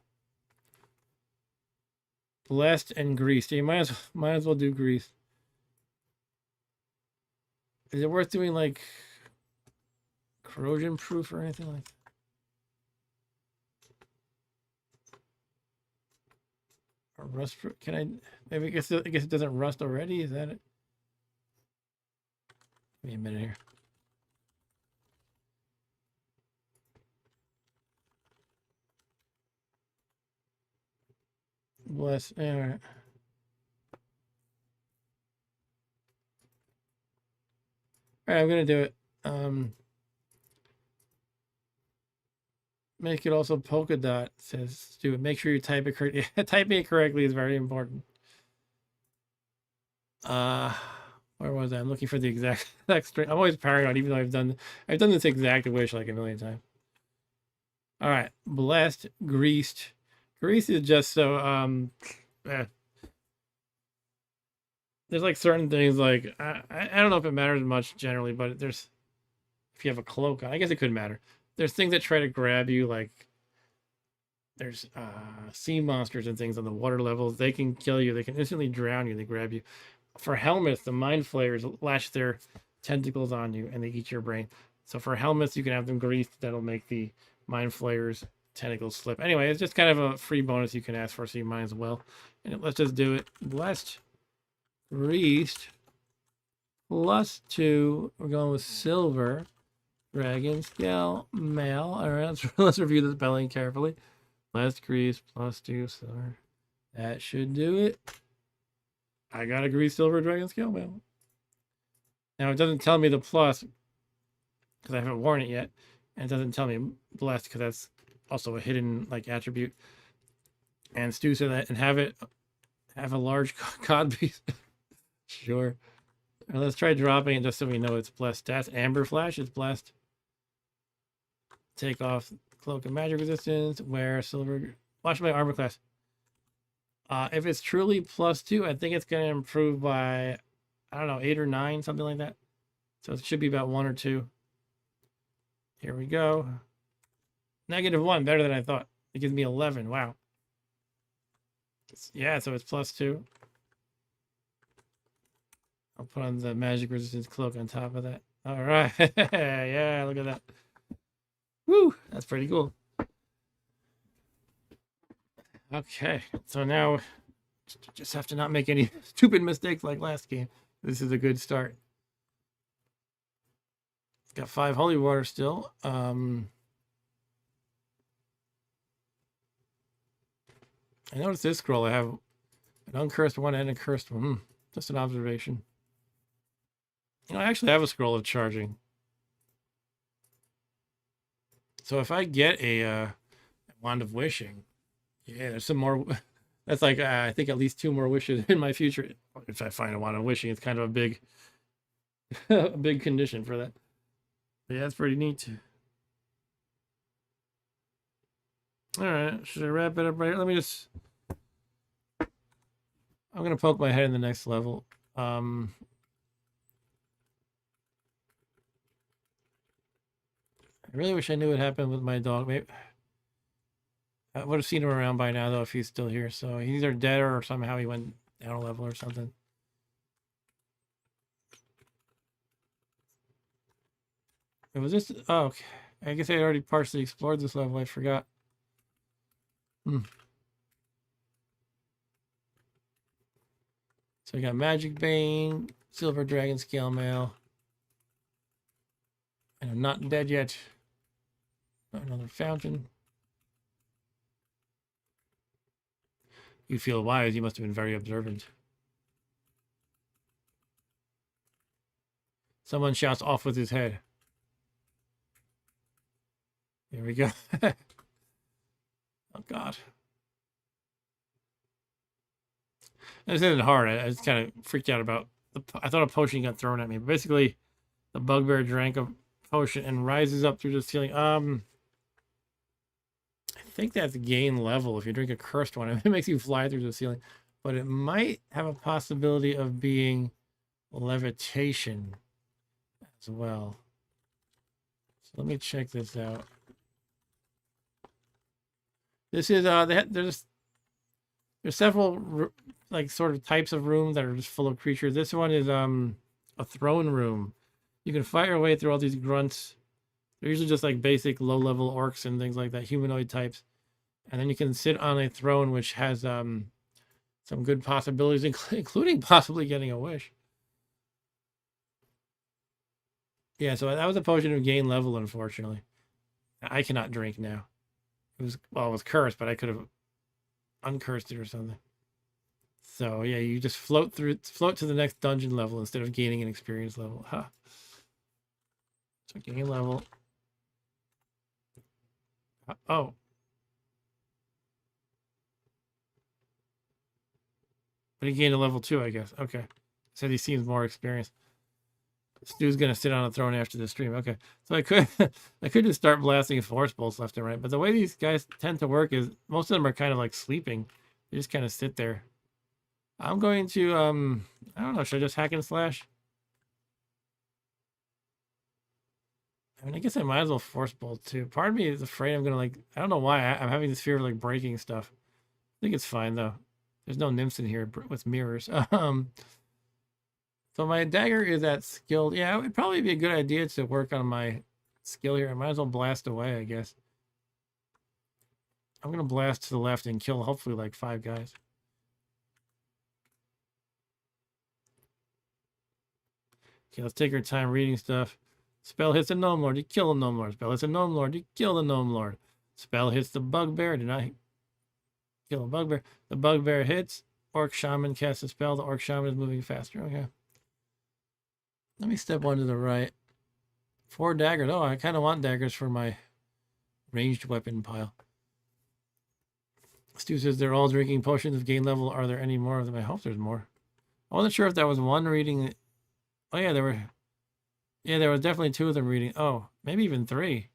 Blessed and greased. You might as well do greased. Is it worth doing like corrosion proof or anything like that? Or rust proof? Can I? Maybe I guess it doesn't rust already. Is that it? Give me a minute here. Bless. All right. All right, I'm gonna do it. Make it also polka dot. Says do it. Make sure you type it correctly. Typing it correctly is very important. Where was I? I'm looking for the exact string. I'm always paranoid, even though I've done this exact wish like a million times. All right, blessed, greased. Grease is just so there's like certain things like I don't know if it matters much generally, but there's if you have a cloak on, I guess it could matter. There's things that try to grab you, like there's sea monsters and things on the water levels. They can kill you. They can instantly drown you. They grab you. For helmets, the mind flayers lash their tentacles on you and they eat your brain. So for helmets, you can have them greased. That'll make the mind flayers tentacles slip. Anyway, it's just kind of a free bonus you can ask for, so you might as well. And let's just do it. Blessed, greased, +2. We're going with silver, dragon scale, male. All right, let's review the spelling carefully. Blessed, greased, +2, silver. That should do it. I got a greased silver dragon scale male. Now it doesn't tell me the plus because I haven't worn it yet, and it doesn't tell me blessed because that's also a hidden like attribute. And Stu said that, and have a large cod piece. Sure. Well, let's try dropping it just so we know it's blessed. Stats amber flash is blessed. Take off cloak of magic resistance. Wear silver. Watch my armor class. If it's truly +2, I think it's going to improve by, I don't know, 8 or 9, something like that. So it should be about 1 or 2. Here we go. -1, better than I thought. It gives me 11. Wow. Yeah, so it's +2. I'll put on the magic resistance cloak on top of that. All right. Yeah, look at that. Woo, that's pretty cool. Okay, so now just have to not make any stupid mistakes like last game. This is a good start. Got 5 holy water still. I noticed this scroll. I have an uncursed one and a cursed one. Just an observation. You know, I actually have a scroll of charging. So if I get a wand of wishing, yeah, there's some more. That's like I think at least 2 more wishes in my future. If I find a wand of wishing, it's kind of a big, a big condition for that. But yeah, that's pretty neat. All right, should I wrap it up right here? Let me just. I'm gonna poke my head in the next level. I really wish I knew what happened with my dog. Maybe I would have seen him around by now, though, if he's still here. So he's either dead or somehow he went down a level or something. It was just, oh, okay. I guess I already partially explored this level. I forgot. So we got Magic Bane, Silver Dragon Scale Mail. And I'm not dead yet. Another fountain. You feel wise. You must have been very observant. Someone shouts off with his head. Here we go. Oh, God. This isn't hard. I just kind of freaked out about I thought a potion got thrown at me. But basically, the bugbear drank a potion and rises up through the ceiling. I think that's gain level. If you drink a cursed one, it makes you fly through the ceiling. But it might have a possibility of being levitation as well. So let me check this out. This is there's several like sort of types of rooms that are just full of creatures. This one is a throne room. You can fight your way through all these grunts. They're usually just like basic low-level orcs and things like that, humanoid types. And then you can sit on a throne which has some good possibilities, including possibly getting a wish. Yeah, so that was a potion of gain level, unfortunately. I cannot drink now. It was cursed, but I could have uncursed it or something. So yeah, you just float to the next dungeon level instead of gaining an experience level. Huh. So gain level. Oh. But he gained a level 2, I guess. Okay. Said he seems more experienced. Stu's gonna sit on a throne after the stream. Okay. So I could just start blasting force bolts left and right. But the way these guys tend to work is most of them are kind of like sleeping. They just kind of sit there. I'm going to, I don't know, should I just hack and slash? I mean, I guess I might as well force bolt too. Part of me is afraid I'm gonna like, I don't know why, I'm having this fear of like breaking stuff. I think it's fine though. There's no nymphs in here with mirrors. So my dagger is at skill. Yeah, it would probably be a good idea to work on my skill here. I might as well blast away, I guess. I'm gonna blast to the left and kill hopefully like 5 guys. Okay, let's take our time reading stuff. Spell hits a gnome lord, you kill a gnome lord. Spell hits a gnome lord, you kill the gnome lord. Spell hits the bugbear, do not kill a bugbear. The bugbear hits. Orc shaman casts a spell. The orc shaman is moving faster. Okay. Let me step one to the right. 4 daggers. Oh, I kind of want daggers for my ranged weapon pile. Stu says they're all drinking potions of gain level. Are there any more of them? I hope there's more. I wasn't sure if that was one reading. Oh yeah, there were. Yeah, there was definitely 2 of them reading. Oh, maybe even 3.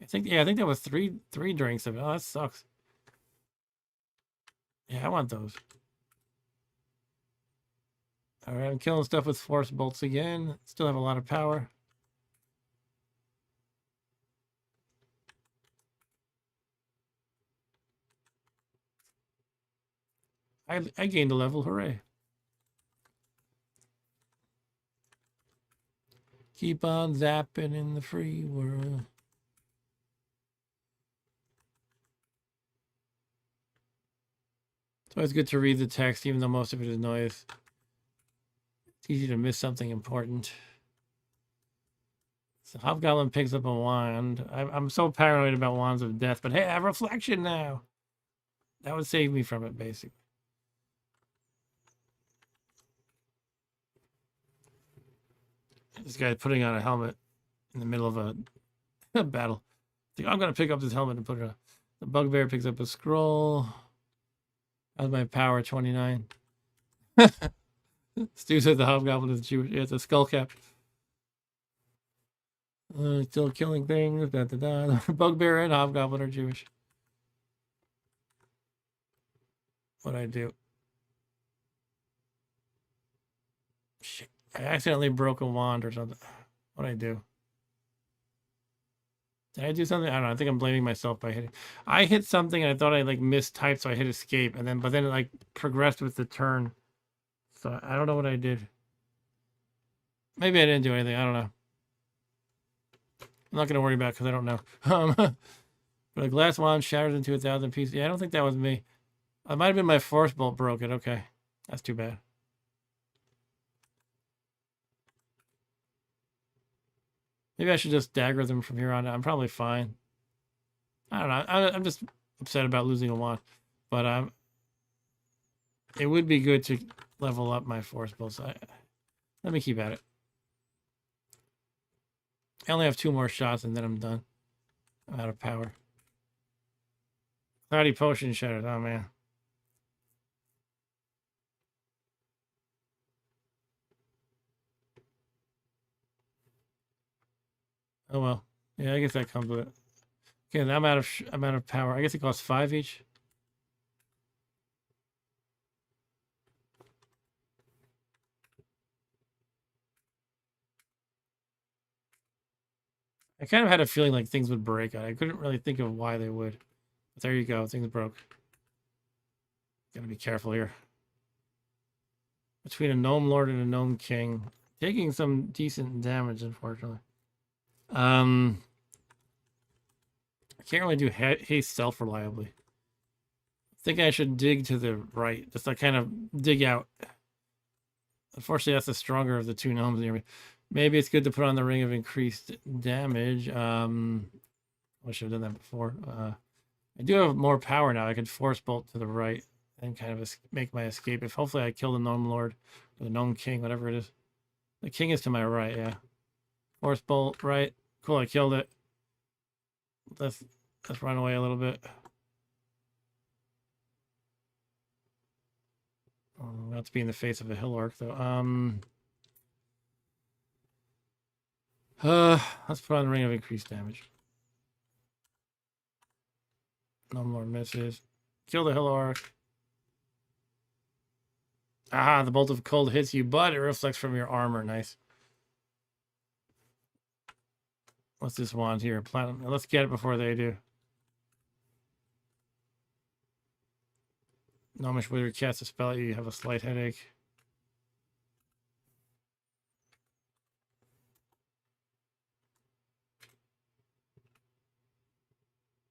I think that was three drinks of it. Oh, that sucks. Yeah, I want those. All right, I'm killing stuff with force bolts again. Still have a lot of power. I gained a level. Hooray. Keep on zapping in the free world. It's always good to read the text, even though most of it is noise. It's easy to miss something important. So Hobgoblin picks up a wand. I'm so paranoid about wands of death, but hey, I have reflection now. That would save me from it, basically. This guy's putting on a helmet in the middle of a battle. I'm going to pick up this helmet and put it on. The bugbear picks up a scroll. How's my power? 29. Stu said the hobgoblin is Jewish. Yeah, it's a skull cap. Still killing things. Da, da, da. Bugbear and hobgoblin are Jewish. What'd I do? Shit. I accidentally broke a wand or something. What'd I do? Did I do something? I don't know. I think I'm blaming myself by hitting. I hit something and I thought I like mistyped, so I hit escape, and then but then it like progressed with the turn. So I don't know what I did. Maybe I didn't do anything. I don't know. I'm not gonna worry about it because I don't know. But a glass wand shattered into 1,000 pieces. Yeah, I don't think that was me. It might have been my force bolt broke it. Okay, that's too bad. Maybe I should just dagger them from here on out. I'm probably fine. I don't know. I'm just upset about losing a wand, but it would be good to level up my force bolts. Let me keep at it. I only have 2 more shots and then I'm done. I'm out of power. Cloudy potion shattered. Oh man. Oh well. Yeah, I guess that comes with it. Okay, now I'm out of power. I guess it costs 5 each. I kind of had a feeling like things would break. I couldn't really think of why they would. But there you go. Things broke. Gotta be careful here. Between a gnome lord and a gnome king, taking some decent damage, unfortunately. I can't really do haste self-reliably. I think I should dig to the right, just like kind of dig out. Unfortunately, that's the stronger of the 2 gnomes near me. Maybe it's good to put on the ring of increased damage. I should have done that before. I do have more power now. I can force bolt to the right and kind of make my escape. If hopefully I kill the gnome lord or the gnome king, whatever it is. The king is to my right, yeah. Force bolt right. Cool, I killed it. Let's run away a little bit. Not to be in the face of a hill orc though. Let's put on the ring of increased damage. No more misses. Kill the hill orc. Ah, the bolt of cold hits you, but it reflects from your armor. Nice. What's this wand here? Platinum. Let's get it before they do. Gnomish Wither casts a spell at you. You have a slight headache.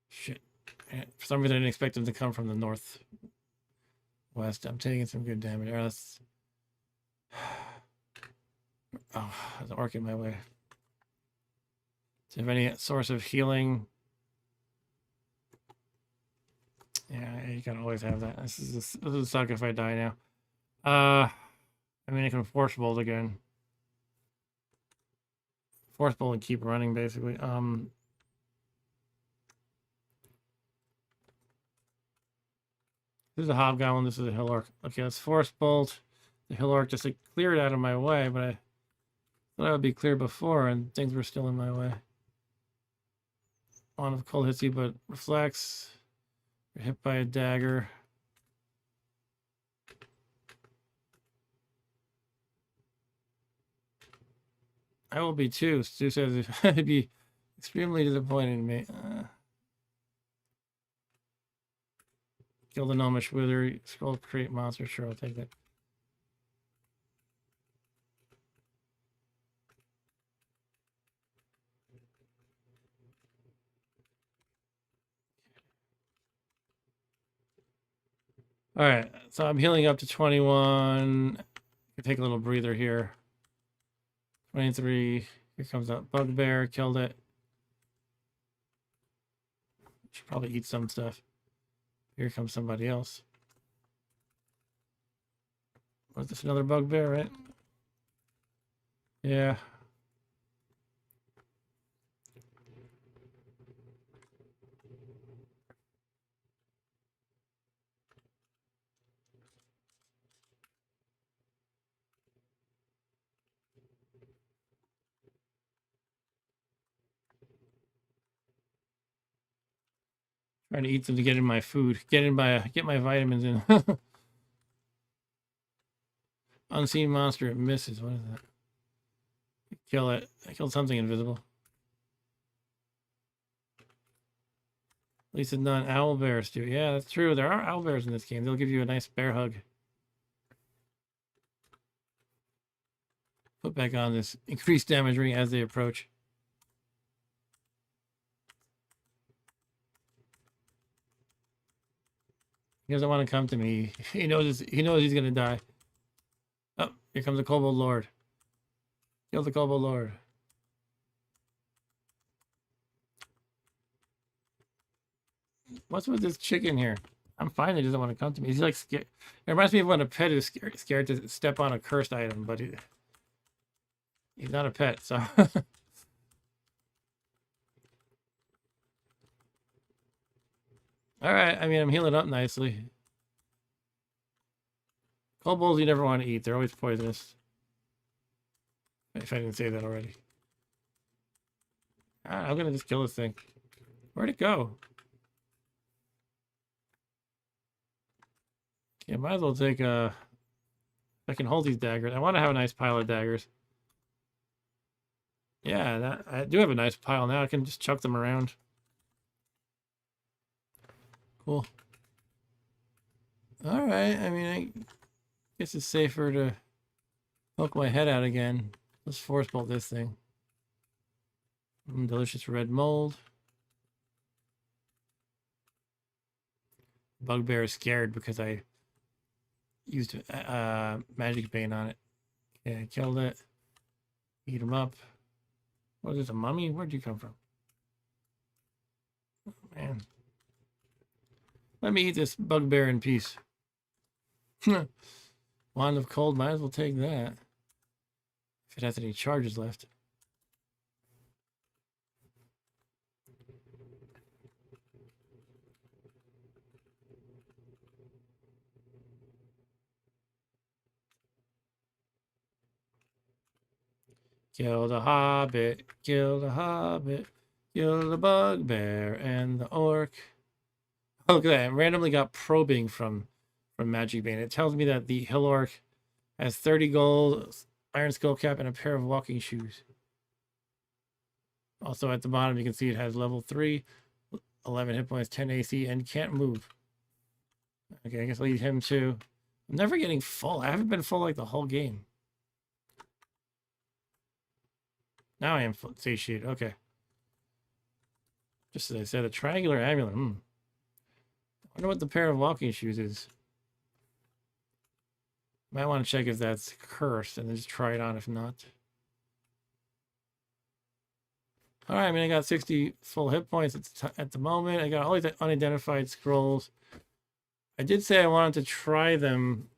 Shit. For some reason, I didn't expect them to come from the north west. I'm taking some good damage. All right, let's... Oh, there's an orc in my way. Do you have any source of healing? Yeah, you can always have that. This is suck if I die now. I mean, I can force bolt again. Force bolt and keep running, basically. This is a hobgoblin. This is a hill orc. Okay, let's force bolt the hill orc just to clear it out of my way, but I thought I would be clear before, and things were still in my way. Wand of cold hits you, but reflects. You're hit by a dagger. I will be too. Stu says I'd be extremely disappointed in me. Kill the Gnomish Wither. Scroll create monster. Sure, I'll take that. All right, so I'm healing up to 21. I take a little breather here. 23. Here comes that bugbear. Killed it. Should probably eat some stuff. Here comes somebody else. Was this another bugbear, right? Yeah. Trying to eat them to get in my food. Get my vitamins in. Unseen monster, it misses. What is that? Kill it. I killed something invisible. At least it's not owl bears too. Yeah, that's true. There are owl bears in this game. They'll give you a nice bear hug. Put back on this increased damage ring as they approach. He doesn't want to come to me. He knows he's gonna die. Oh, here comes the Kobold Lord. Kill the Kobold Lord. What's with this chicken here? I'm fine. He doesn't want to come to me. He's like scared. It reminds me of when a pet is scared to step on a cursed item, but he's not a pet, so. All right. I mean, I'm healing up nicely. Kobolds you never want to eat. They're always poisonous. If I didn't say that already. I'm going to just kill this thing. Where'd it go? Yeah, might as well take a... I can hold these daggers. I want to have a nice pile of daggers. Yeah, I do have a nice pile now. I can just chuck them around. Cool. All right. I mean, I guess it's safer to poke my head out again. Let's force bolt this thing. Delicious red mold. Bugbear is scared because I used magic bane on it. Yeah, I killed it. Eat him up. What is this, a mummy? Where'd you come from? Oh, man. Let me eat this bugbear in peace. Wand of cold, might as well take that. If it has any charges left. Kill the hobbit, kill the hobbit, kill the bugbear and the orc. Oh, look at that. I randomly got probing from Magic Bane. It tells me that the hill orc Has 30 gold, iron skull cap, and a pair of walking shoes. Also at the bottom, you can see it has level 3, 11 hit points, 10 AC, and can't move. Okay, I guess I'll leave him too. I'm never getting full. I haven't been full like the whole game. Now I am satiated. Okay. Just as I said, a triangular amulet. I wonder what the pair of walking shoes is. Might want to check if that's cursed and then just try it on if not. Alright, I mean, I got 60 full hit points at the moment. I got all these unidentified scrolls. I did say I wanted to try them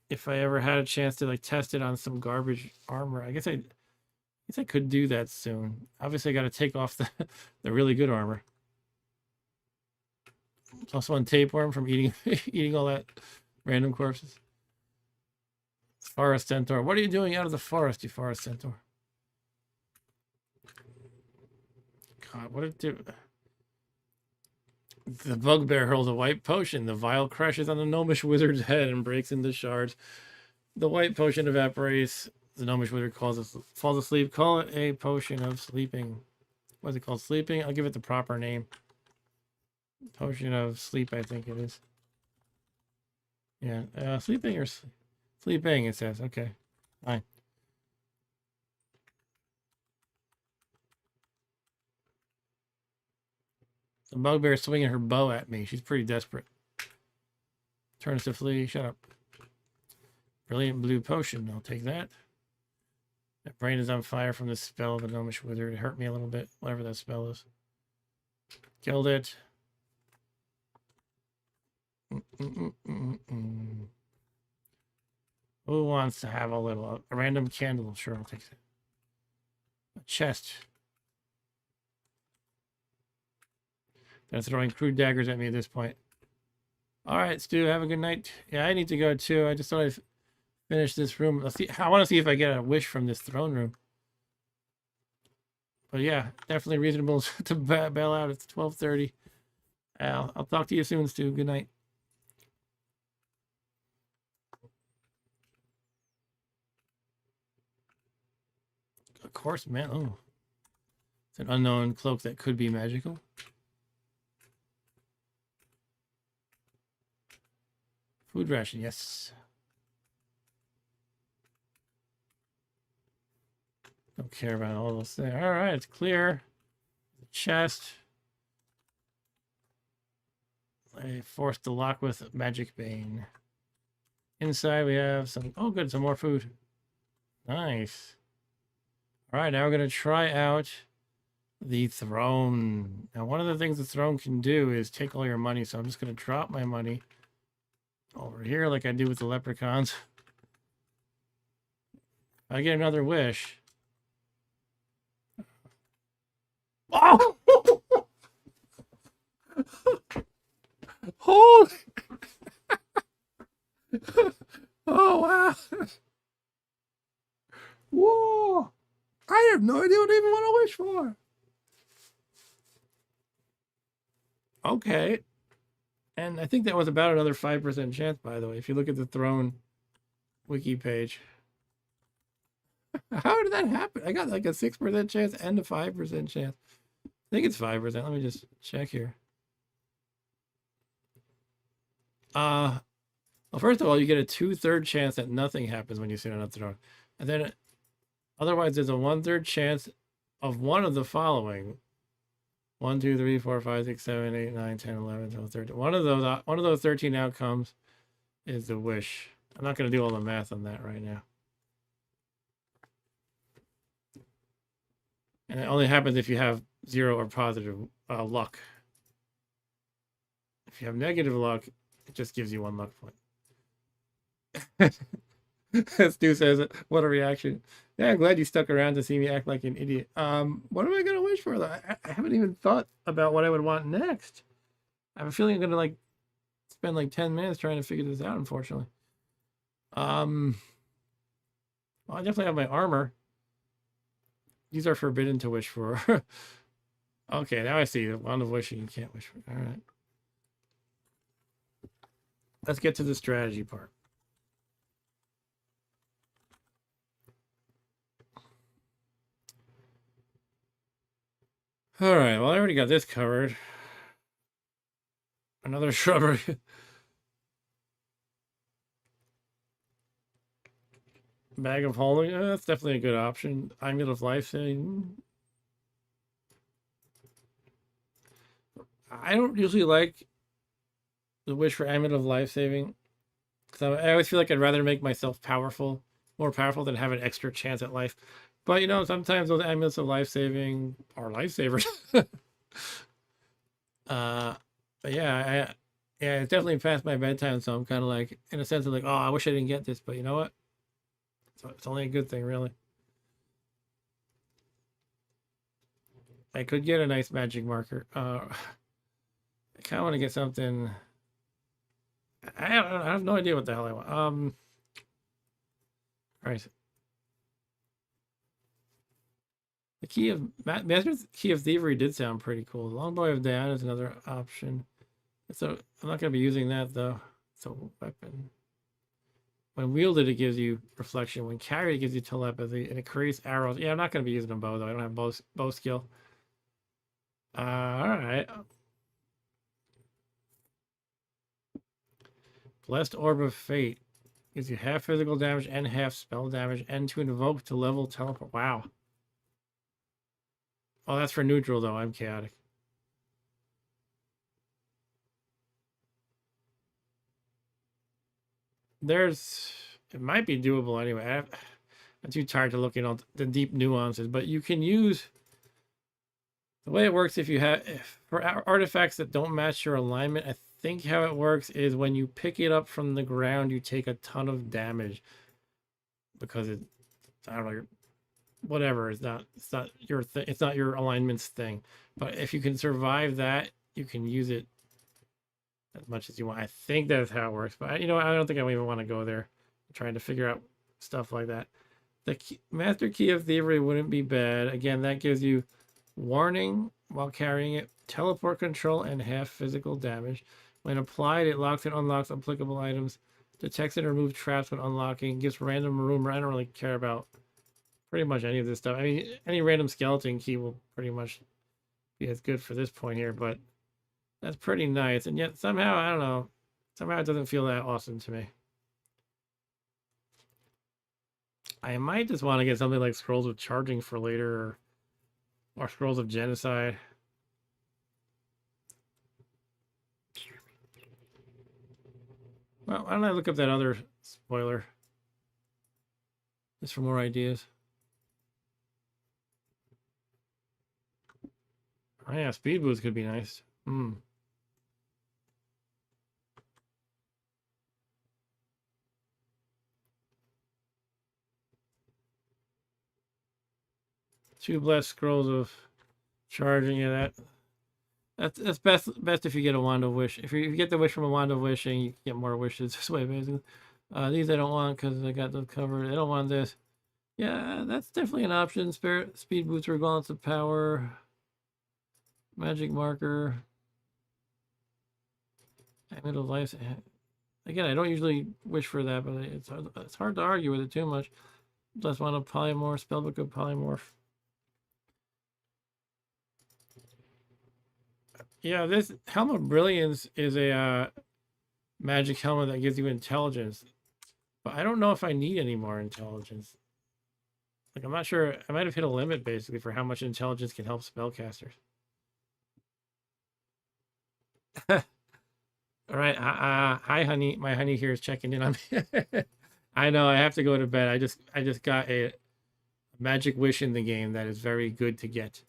if I ever had a chance to like test it on some garbage armor. I guess I could do that soon. Obviously, I got to take off the really good armor. Plus one tapeworm from eating eating all that random corpses. Forest centaur. What are you doing out of the forest, you forest centaur? God, what did it do? The bugbear hurls a white potion. The vial crashes on the gnomish wizard's head and breaks into shards. The white potion evaporates. The gnomish wizard falls asleep. Call it a potion of sleeping. What's it called? Sleeping? I'll give it the proper name. Potion of sleep, I think it is. Yeah, sleeping or sleeping, it says. Okay, fine. The bugbear is swinging her bow at me. She's pretty desperate. Turns to flee. Shut up. Brilliant blue potion. I'll take that. My brain is on fire from the spell of the gnomish wizard. It hurt me a little bit, whatever that spell is. Killed it. Who wants to have a random candle? Sure, I'll take it. A chest. They're throwing crude daggers at me at this point. All right, Stu, have a good night. Yeah, I need to go too. I just thought I'd finish this room. Let's see. I want to see if I get a wish from this throne room. But yeah, definitely reasonable to bail out. It's 12:30. I'll talk to you soon, Stu. Good night. Of course, man. Oh, it's an unknown cloak that could be magical. Food ration, yes. Don't care about all those things. All right, it's clear. The chest. I forced the lock with magic bane. Inside we have some. Oh, good, some more food. Nice. All right, now we're gonna try out the throne. Now, one of the things the throne can do is take all your money. So I'm just gonna drop my money over here like I do with the leprechauns. If I get another wish. Oh! Holy! Oh, wow. Whoa! I have no idea what I even want to wish for. Okay. And I think that was about another 5% chance, by the way, if you look at the throne wiki page. How did that happen? I got like a 6% chance and a 5% chance. I think it's 5%. Let me just check here. Well, first of all, you get a 2/3 chance that nothing happens when you sit on a throne. And then otherwise, there's a 1/3 chance of one of the following. 1, 2, 3, 4, 5, 6, 7, 8, 9, 10, 11, 12, 13. One of those 13 outcomes is the wish. I'm not going to do all the math on that right now. And it only happens if you have 0 or positive luck. If you have negative luck, it just gives you 1 luck point. Stu says, what a reaction. Yeah, I'm glad you stuck around to see me act like an idiot. What am I going to wish for, though? I haven't even thought about what I would want next. I have a feeling I'm going to, like, spend, like, 10 minutes trying to figure this out, unfortunately. Well, I definitely have my armor. These are forbidden to wish for. Okay, now I see. The wand of wishing you can't wish for. All right. Let's get to the strategy part. All right, well, I already got this covered. Another shrubbery. Bag of holding. That's definitely a good option. Amulet of life saving. I don't usually like the wish for amulet of life saving because I always feel like I'd rather make myself powerful, more powerful than have an extra chance at life. But you know, sometimes those amulets of life saving are lifesavers. uh, but yeah, it's definitely past my bedtime, so I'm kind of like, in a sense of like, oh, I wish I didn't get this, but you know what? So it's only a good thing, really. I could get a nice magic marker. I kind of want to get something. I have no idea what the hell I want. Right. The key of Master's Key of Thievery did sound pretty cool. Longbow of Diana is another option. So I'm not going to be using that though. It's a weapon. When wielded, it gives you reflection. When carried, it gives you telepathy, and it creates arrows. Yeah, I'm not going to be using a bow though. I don't have bow skill. All right. Blessed Orb of Fate gives you half physical damage and half spell damage, and to invoke to level teleport. Wow. Oh, that's for neutral though. I'm chaotic. It might be doable anyway. I'm too tired to look at all the deep nuances, but you can use the way it works if you have for artifacts that don't match your alignment. I think how it works is when you pick it up from the ground, you take a ton of damage because I don't know, whatever. It's not it's not your alignment's thing. But if you can survive that, you can use it as much as you want. I think that's how it works. But you know, I don't think I even want to go there, trying to figure out stuff like that. The Master Key of Thievery wouldn't be bad. Again, that gives you warning while carrying it, teleport control, and half physical damage. When applied, it locks and unlocks applicable items, detects and removes traps when unlocking, gives random room. I don't really care about pretty much any of this stuff. I mean, any random skeleton key will pretty much be as good for this point here, but that's pretty nice. And yet somehow, I don't know, somehow it doesn't feel that awesome to me. I might just want to get something like Scrolls of Charging for later, or Scrolls of Genocide. Well, why don't I look up that other spoiler? Just for more ideas. Oh yeah, speed boost could be nice. Hmm. Two blessed scrolls of charging. Yeah, that's best if you get a wand of wish. If you get the wish from a wand of wishing, you get more wishes this way, basically. These I don't want because I got those covered. I don't want this. Yeah, that's definitely an option. Spirit speed booster, balance of power, magic marker, middle life. Again, I don't usually wish for that, but it's hard to argue with it too much. Just want a polymorph, spellbook of polymorph. Yeah, this Helm of Brilliance is a magic helmet that gives you intelligence, but I don't know if I need any more intelligence. Like, I'm not sure. I might have hit a limit basically for how much intelligence can help spellcasters. All right. Hi, honey. My honey here is checking in on me. I know I have to go to bed. I just got a magic wish in the game that is very good to get.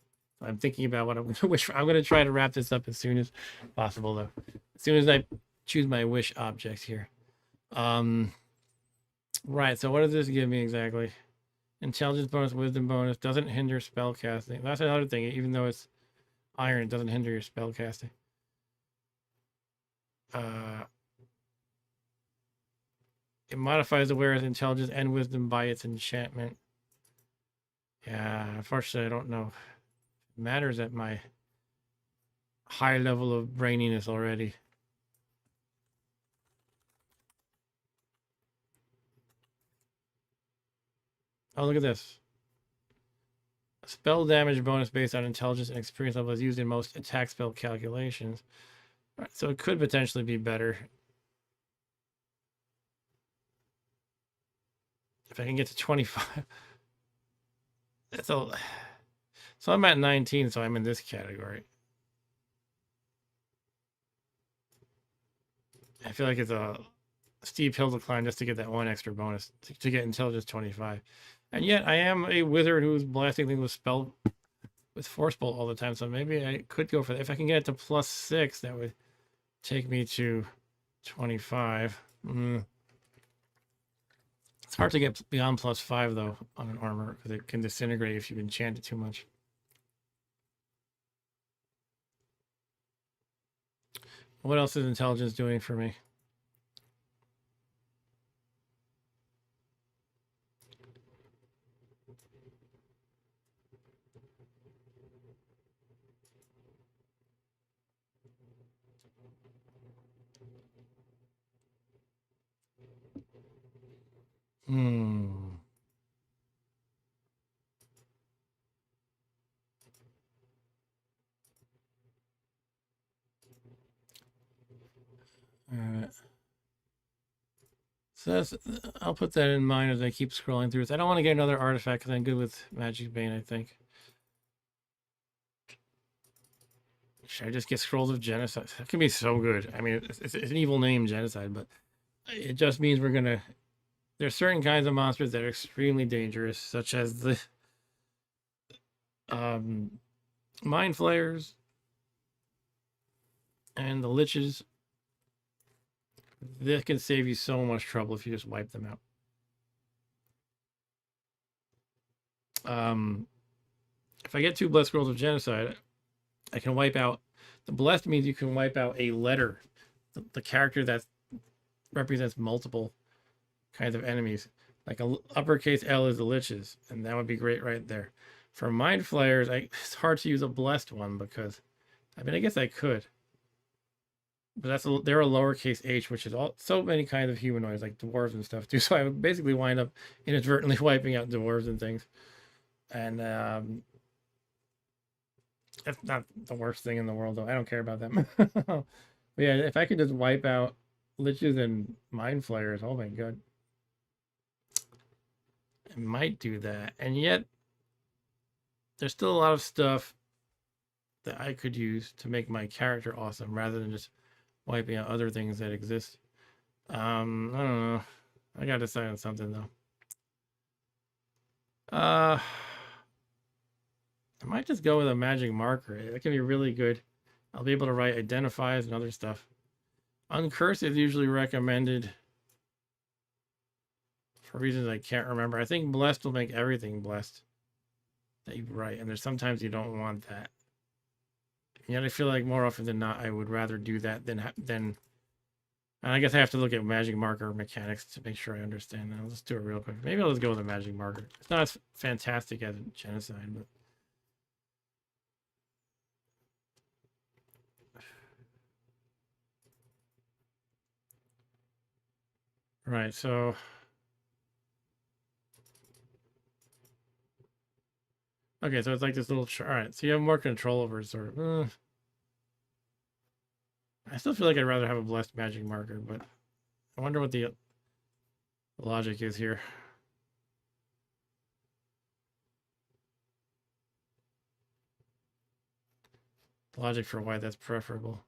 I'm thinking about what I'm going to wish for. I'm going to try to wrap this up as soon as possible, though. As soon as I choose my wish object here. Right. So what does this give me exactly? Intelligence bonus, wisdom bonus, doesn't hinder spell casting. That's another thing. Even though it's iron, it doesn't hinder your spell casting. Uh, it modifies the wearer's intelligence and wisdom by its enchantment. Yeah, unfortunately, I don't know. It matters at my high level of braininess already. Oh, look at this. Spell damage bonus based on intelligence and experience level is used in most attack spell calculations. All right, so it could potentially be better. If I can get to 25. That's a... So I'm at 19, so I'm in this category. I feel like it's a steep hill to climb just to get that one extra bonus to get intelligence 25. And yet I am a wizard who's blasting things with force bolt all the time, so maybe I could go for that. If I can get it to +6, that would take me to 25. It's hard to get beyond +5 though on an armor because it can disintegrate if you enchant it too much. What else is intelligence doing for me? Alright. So I'll put that in mind as I keep scrolling through. I don't want to get another artifact because I'm good with Magic Bane, I think. Should I just get Scrolls of Genocide? That can be so good. I mean, it's an evil name, Genocide, but it just means we're going to... There's certain kinds of monsters that are extremely dangerous, such as the Mind Flayers and the Liches. This can save you so much trouble if you just wipe them out. If I get 2 Blessed Scrolls of Genocide, I can wipe out... The Blessed means you can wipe out a letter. The character that represents multiple kinds of enemies. Like a uppercase L is the Liches, and that would be great right there. For Mind Flayers, it's hard to use a Blessed one because... I mean, I guess I could. But they're a lowercase h, which is so many kinds of humanoids, like dwarves and stuff too. So I would basically wind up inadvertently wiping out dwarves and things. And that's not the worst thing in the world, though. I don't care about them. But yeah, if I could just wipe out Liches and Mind Flayers, oh my god. I might do that. And yet, there's still a lot of stuff that I could use to make my character awesome rather than just wiping out other things that exist. I don't know. I gotta decide on something though. I might just go with a magic marker. It can be really good. I'll be able to write identifies and other stuff. Uncursed is usually recommended for reasons I can't remember. I think blessed will make everything blessed that you write, and there's sometimes you don't want that. And yet I feel like more often than not, I would rather do that than and I guess I have to look at magic marker mechanics to make sure I understand that. Let's do it real quick. Maybe I'll just go with a magic marker. It's not as fantastic as Genocide, but... Right, so... Okay, so it's like this little... Alright, so you have more control over it, sort of. I still feel like I'd rather have a blessed magic marker, but I wonder what the logic is here. The logic for why that's preferable.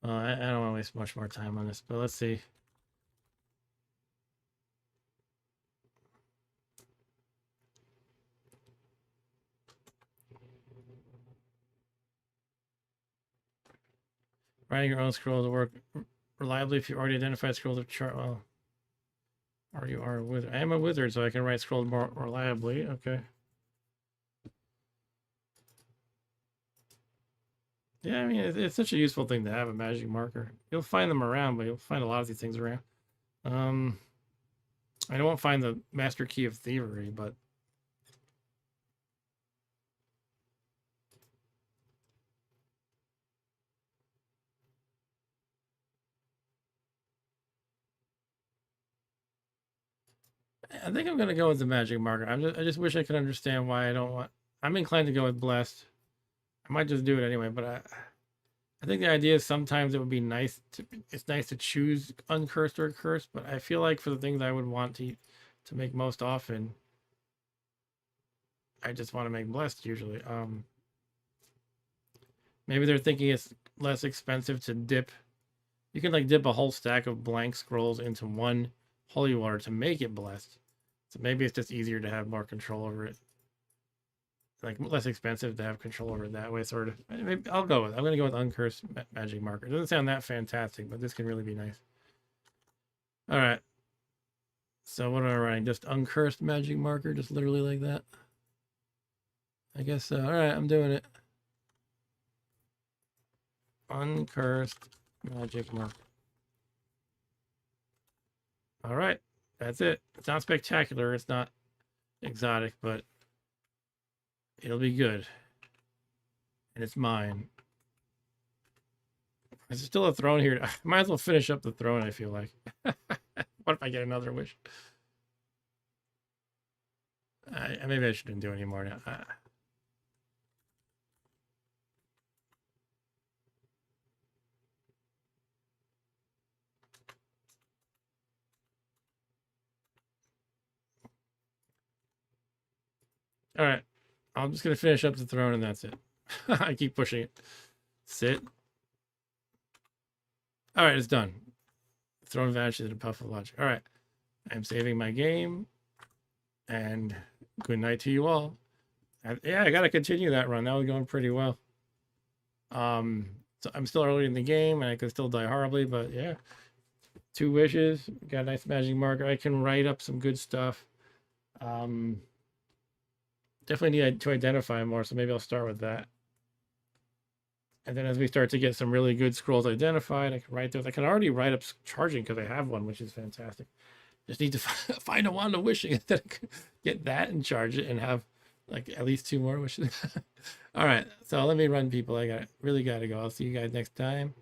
I don't want to waste much more time on this, but let's see. Writing your own scrolls will work reliably if you already identified scrolls of chart. Well, or you are a wizard. I am a wizard, so I can write scrolls more reliably. Okay. Yeah, I mean, it's such a useful thing to have a magic marker. You'll find them around, but you'll find a lot of these things around. I won't find the Master Key of Thievery, but... I think I'm gonna go with the magic marker. I just wish I could understand why I don't want. I'm inclined to go with blessed. I might just do it anyway, but I think the idea is sometimes it would be nice to. It's nice to choose uncursed or cursed, but I feel like for the things I would want to make most often, I just want to make blessed usually. Maybe they're thinking it's less expensive to dip. You can like dip a whole stack of blank scrolls into one holy water to make it blessed. So maybe it's just easier to have more control over it. Like less expensive to have control over it that way, sort of. Maybe I'll go with. I'm gonna go with uncursed magic marker. It doesn't sound that fantastic, but this can really be nice. All right. So what am I writing? Just uncursed magic marker, just literally like that. I guess so. All right, I'm doing it. Uncursed magic marker. All right, that's it. It's not spectacular. It's not exotic, but it'll be good. And it's mine. There's still a throne here. I might as well finish up the throne, I feel like. What if I get another wish? Maybe I shouldn't do any more now. All right. I'm just going to finish up the throne and that's it. I keep pushing it. Sit. All right, it's done. Throne vanishes in a puff of logic. All right. I'm saving my game. And good night to you all. Yeah, I got to continue that run. That was going pretty well. So I'm still early in the game and I could still die horribly, but yeah. 2 wishes. Got a nice magic marker. I can write up some good stuff. Definitely need to identify more, so maybe I'll start with that. And then as we start to get some really good scrolls identified, I can write those. I can already write up charging because I have one, which is fantastic. Just need to find a wand of wishing and then get that and charge it and have like at least 2 more wishes. All right, so let me run, people. I really got to go. I'll see you guys next time.